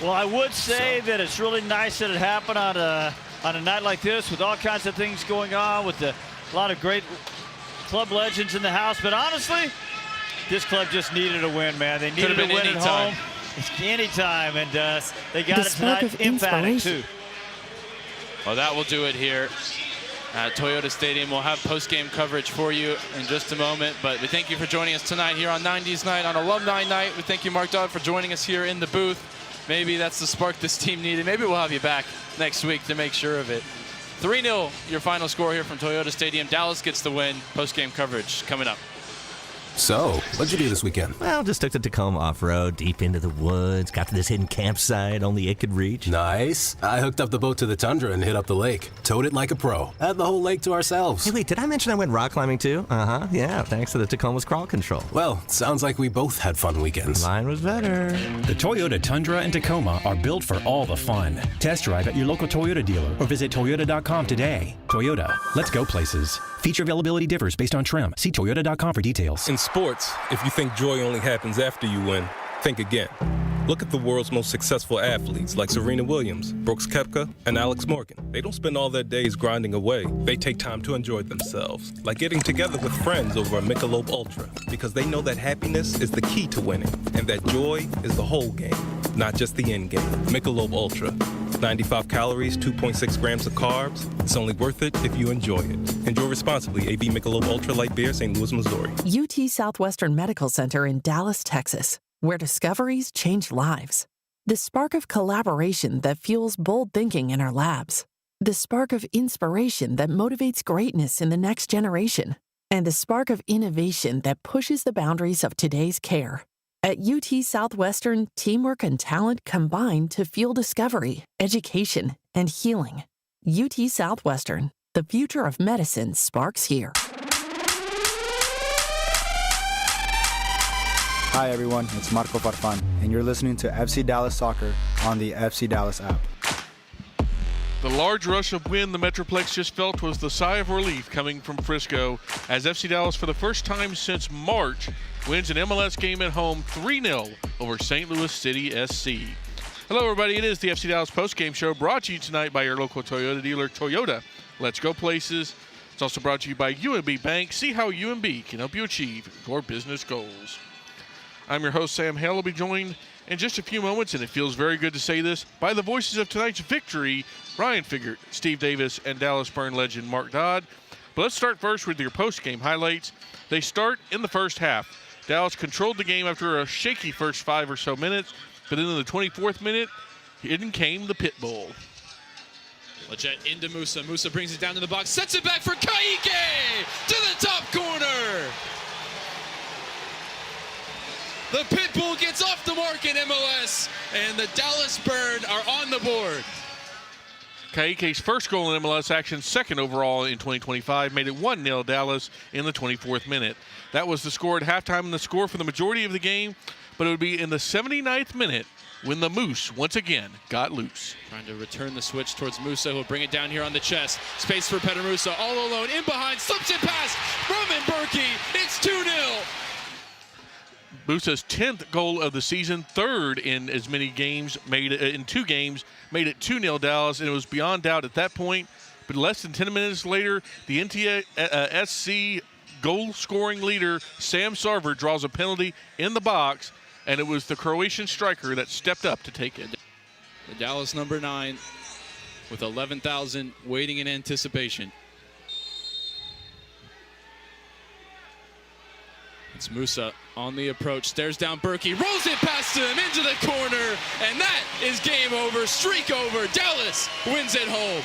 Well, I would say that it's really nice that it happened on a night like this with all kinds of things going on, with a lot of great club legends in the house. But honestly, this club just needed a win, man. They needed a win at home. Anytime, and they got it tonight. Emphatic, too. Well, that will do it here at Toyota Stadium. We'll have post-game coverage for you in just a moment, but we thank you for joining us tonight here on 90s Night, on Alumni Night. We thank you, Mark Dodd, for joining us here in the booth. Maybe that's the spark this team needed. Maybe we'll have you back next week to make sure of it. 3-0, your final score here from Toyota Stadium. Dallas gets the win. Post-game coverage coming up. So, what'd you do this weekend? Well, just took the Tacoma off-road, deep into the woods, got to this hidden campsite only it could reach. Nice. I hooked up the boat to the Tundra and hit up the lake. Towed it like a pro. Had the whole lake to ourselves. Hey, wait, did I mention I went rock climbing too? Uh-huh, yeah, thanks to the Tacoma's crawl control. Well, sounds like we both had fun weekends. Mine was better. The Toyota Tundra and Tacoma are built for all the fun. Test drive at your local Toyota dealer or visit Toyota.com today. Toyota, let's go places. Feature availability differs based on trim. See Toyota.com for details. In sports, if you think joy only happens after you win, think again. Look at the world's most successful athletes like Serena Williams, Brooks Koepka, and Alex Morgan. They don't spend all their days grinding away. They take time to enjoy themselves, like getting together with friends over a Michelob Ultra, because they know that happiness is the key to winning, and that joy is the whole game, not just the end game. Michelob Ultra. 95 calories, 2.6 grams of carbs. It's only worth it if you enjoy it. Enjoy responsibly. AB Michelob Ultra Light Beer, St. Louis, Missouri. UT Southwestern Medical Center in Dallas, Texas, where discoveries change lives. The spark of collaboration that fuels bold thinking in our labs. The spark of inspiration that motivates greatness in the next generation. And the spark of innovation that pushes the boundaries of today's care. At UT Southwestern, teamwork and talent combine to fuel discovery, education, and healing. UT Southwestern, the future of medicine sparks here. Hi everyone, it's Marco Farfan, and you're listening to FC Dallas Soccer on the FC Dallas app. The large rush of wind the Metroplex just felt was the sigh of relief coming from Frisco as FC Dallas, for the first time since March, wins an MLS game at home 3-0 over St. Louis City SC. Hello everybody, it is the FC Dallas postgame show brought to you tonight by your local Toyota dealer, Toyota. Let's go places. It's also brought to you by UMB Bank. See how UMB can help you achieve your business goals. I'm your host, Sam Hale. I'll be joined in just a few moments, and it feels very good to say this, by the voices of tonight's victory, Ryan Figert, Steve Davis, and Dallas Burn legend Mark Dodd. But let's start first with your post-game highlights. They start in the first half. Dallas controlled the game after a shaky first 5 or so minutes, but then in the 24th minute, in came the pit bull. Leggett into Musa. Musa brings it down to the box, sets it back for Kaique to the top corner. The pit bull gets off the mark in MLS, and the Dallas Burn are on the board. Kaike's first goal in MLS action, second overall in 2025, made it 1-0 Dallas in the 24th minute. That was the score at halftime and the score for the majority of the game, but it would be in the 79th minute when the Moose once again got loose. Trying to return the switch towards Musa, who'll bring it down here on the chest. Space for Petar Musa, all alone, in behind, slips it past Roman Berkey. It's 2-0. Musa's 10th goal of the season, third in as many games, made in 2 games, made it 2-0 Dallas, and it was beyond doubt at that point. But less than 10 minutes later, the NTSC goal-scoring leader, Sam Sarver, draws a penalty in the box, and it was the Croatian striker that stepped up to take it. The Dallas number 9 with 11,000 waiting in anticipation. It's Musa on the approach, stares down Berkey, rolls it past him into the corner, and that is game over, streak over. Dallas wins at home.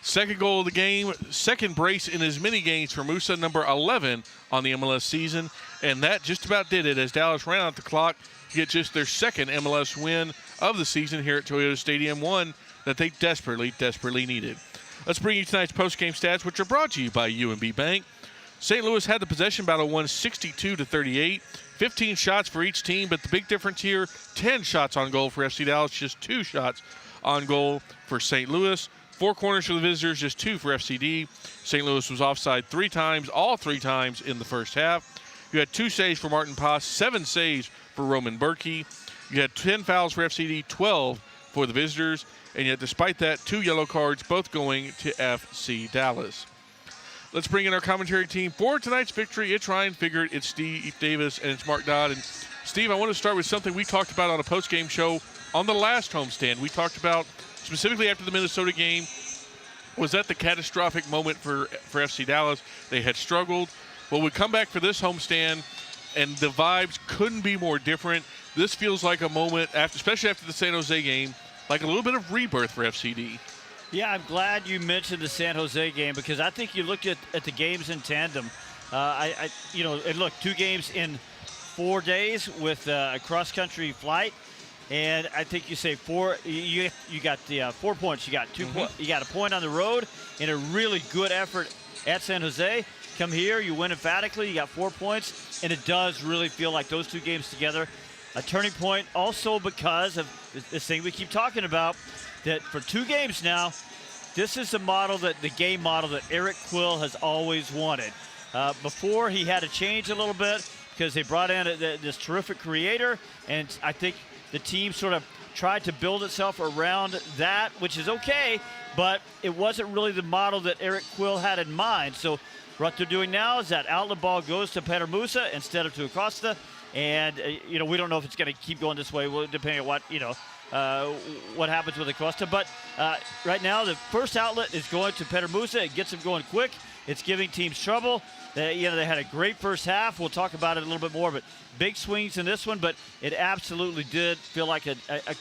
Second goal of the game, second brace in as many games for Musa, number 11 on the MLS season, and that just about did it as Dallas ran out the clock to get just their second MLS win of the season here at Toyota Stadium, one that they desperately needed. Let's bring you tonight's post-game stats, which are brought to you by UMB Bank. St. Louis had the possession battle, won 62-38, 15 shots for each team, but the big difference here, 10 shots on goal for FC Dallas, just 2 shots on goal for St. Louis. 4 corners for the visitors, just 2 for FCD. St. Louis was offside 3 times, all 3 times in the first half. You had 2 saves for Martin Paz, 7 saves for Roman Berkey. You had 10 fouls for FCD, 12 for the visitors, and yet despite that, 2 yellow cards, both going to FC Dallas. Let's bring in our commentary team for tonight's victory. It's Ryan Figert, it's Steve Davis, and it's Mark Dodd. And Steve, I want to start with something we talked about on a post-game show on the last homestand. We talked about, specifically after the Minnesota game, was that the catastrophic moment for FC Dallas? They had struggled. Well, we come back for this homestand, and the vibes couldn't be more different. This feels like a moment, especially after the San Jose game, like a little bit of rebirth for FCD. Yeah, I'm glad you mentioned the San Jose game because I think you looked at the games in tandem. And look, 2 games in 4 days with a cross-country flight, and I think you say 4. You got the 4 points. You got 2. You got a point on the road in a really good effort at San Jose. Come here, you win emphatically. You got 4 points, and it does really feel like those 2 games together. A turning point also because of this thing we keep talking about, that for 2 games now, this is the game model that Eric Quill has always wanted. Before, he had to change a little bit because they brought in this terrific creator, and I think the team sort of tried to build itself around that, which is okay, but it wasn't really the model that Eric Quill had in mind. So what they're doing now is that outlet ball goes to Petar Musa instead of to Acosta, and we don't know if it's going to keep going this way, depending on what happens with Acosta. But right now, the first outlet is going to Petar Musa. It gets them going quick. It's giving teams trouble. They had a great first half. We'll talk about it a little bit more, but big swings in this one. But it absolutely did feel like a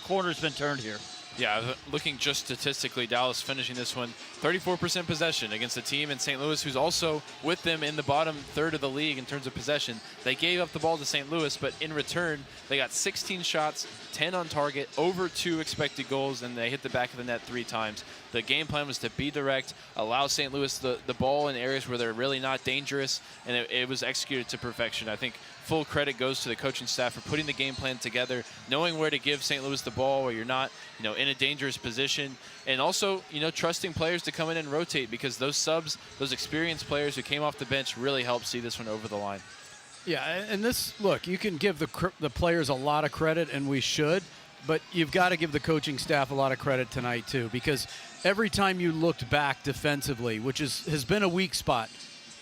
corner's been turned here. Yeah, looking just statistically, Dallas finishing this one 34% possession against a team in St. Louis who's also with them in the bottom third of the league in terms of possession. They gave up the ball to St. Louis, but in return, they got 16 shots, 10 on target, over 2 expected goals, and they hit the back of the net 3 times. The game plan was to be direct, allow St. Louis the ball in areas where they're really not dangerous, and it was executed to perfection. I think full credit goes to the coaching staff for putting the game plan together, knowing where to give St. Louis the ball where you're not, in a dangerous position, and also, trusting players to come in and rotate, because those subs, those experienced players who came off the bench really helped see this one over the line. Yeah, and look, you can give the players a lot of credit, and we should, but you've got to give the coaching staff a lot of credit tonight too, because every time you looked back defensively, which has been a weak spot,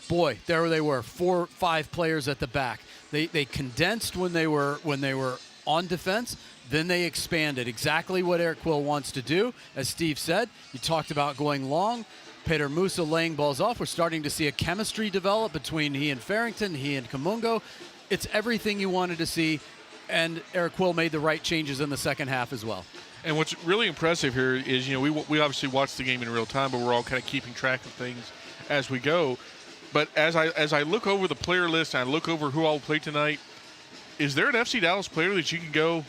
boy, there they were, 4 or 5 players at the back. They condensed when they were on defense, then they expanded. Exactly what Eric Quill wants to do. As Steve said, you talked about going long. Petar Musa laying balls off. We're starting to see a chemistry develop between he and Farrington, he and Kamungo. It's everything you wanted to see, and Eric Quill made the right changes in the second half as well. And what's really impressive here is, we obviously watch the game in real time, but we're all kind of keeping track of things as we go. But as I look over the player list and I look over who all played tonight, is there an FC Dallas player that you can go,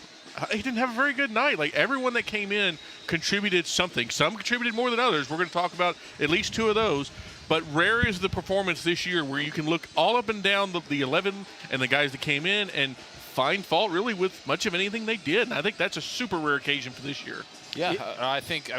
he didn't have a very good night. Like, everyone that came in contributed something. Some contributed more than others. We're going to talk about at least 2 of those. But rare is the performance this year where you can look all up and down the 11 and the guys that came in and find fault really with much of anything they did. And I think that's a super rare occasion for this year. Yeah, I think,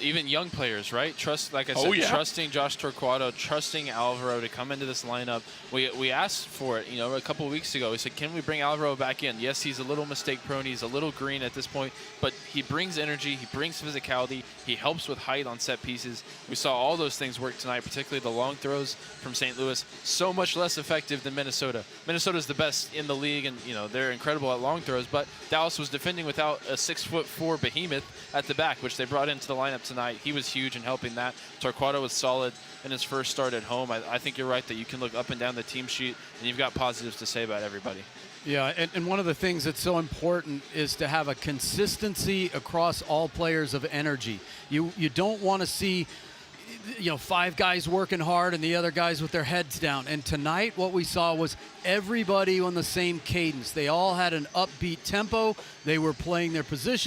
even young players, right? Like I said, trusting Josh Torquato, trusting Alvaro to come into this lineup. We asked for it, a couple of weeks ago. We said, can we bring Alvaro back in? Yes, he's a little mistake prone. He's a little green at this point, but he brings energy. He brings physicality. He helps with height on set pieces. We saw all those things work tonight, particularly the long throws from St. Louis. So much less effective than Minnesota. Minnesota's the best in the league, and, they're incredible at long throws, but Dallas was defending without a 6'4" behemoth at the back, which they brought into the lineup tonight. He was huge in helping that. Torquato was solid in his first start at home. I think you're right that you can look up and down the team sheet, and you've got positives to say about everybody. Yeah, and one of the things that's so important is to have a consistency across all players of energy. You don't want to see 5 guys working hard and the other guys with their heads down. And tonight what we saw was everybody on the same cadence. They all had an upbeat tempo. They were playing their position.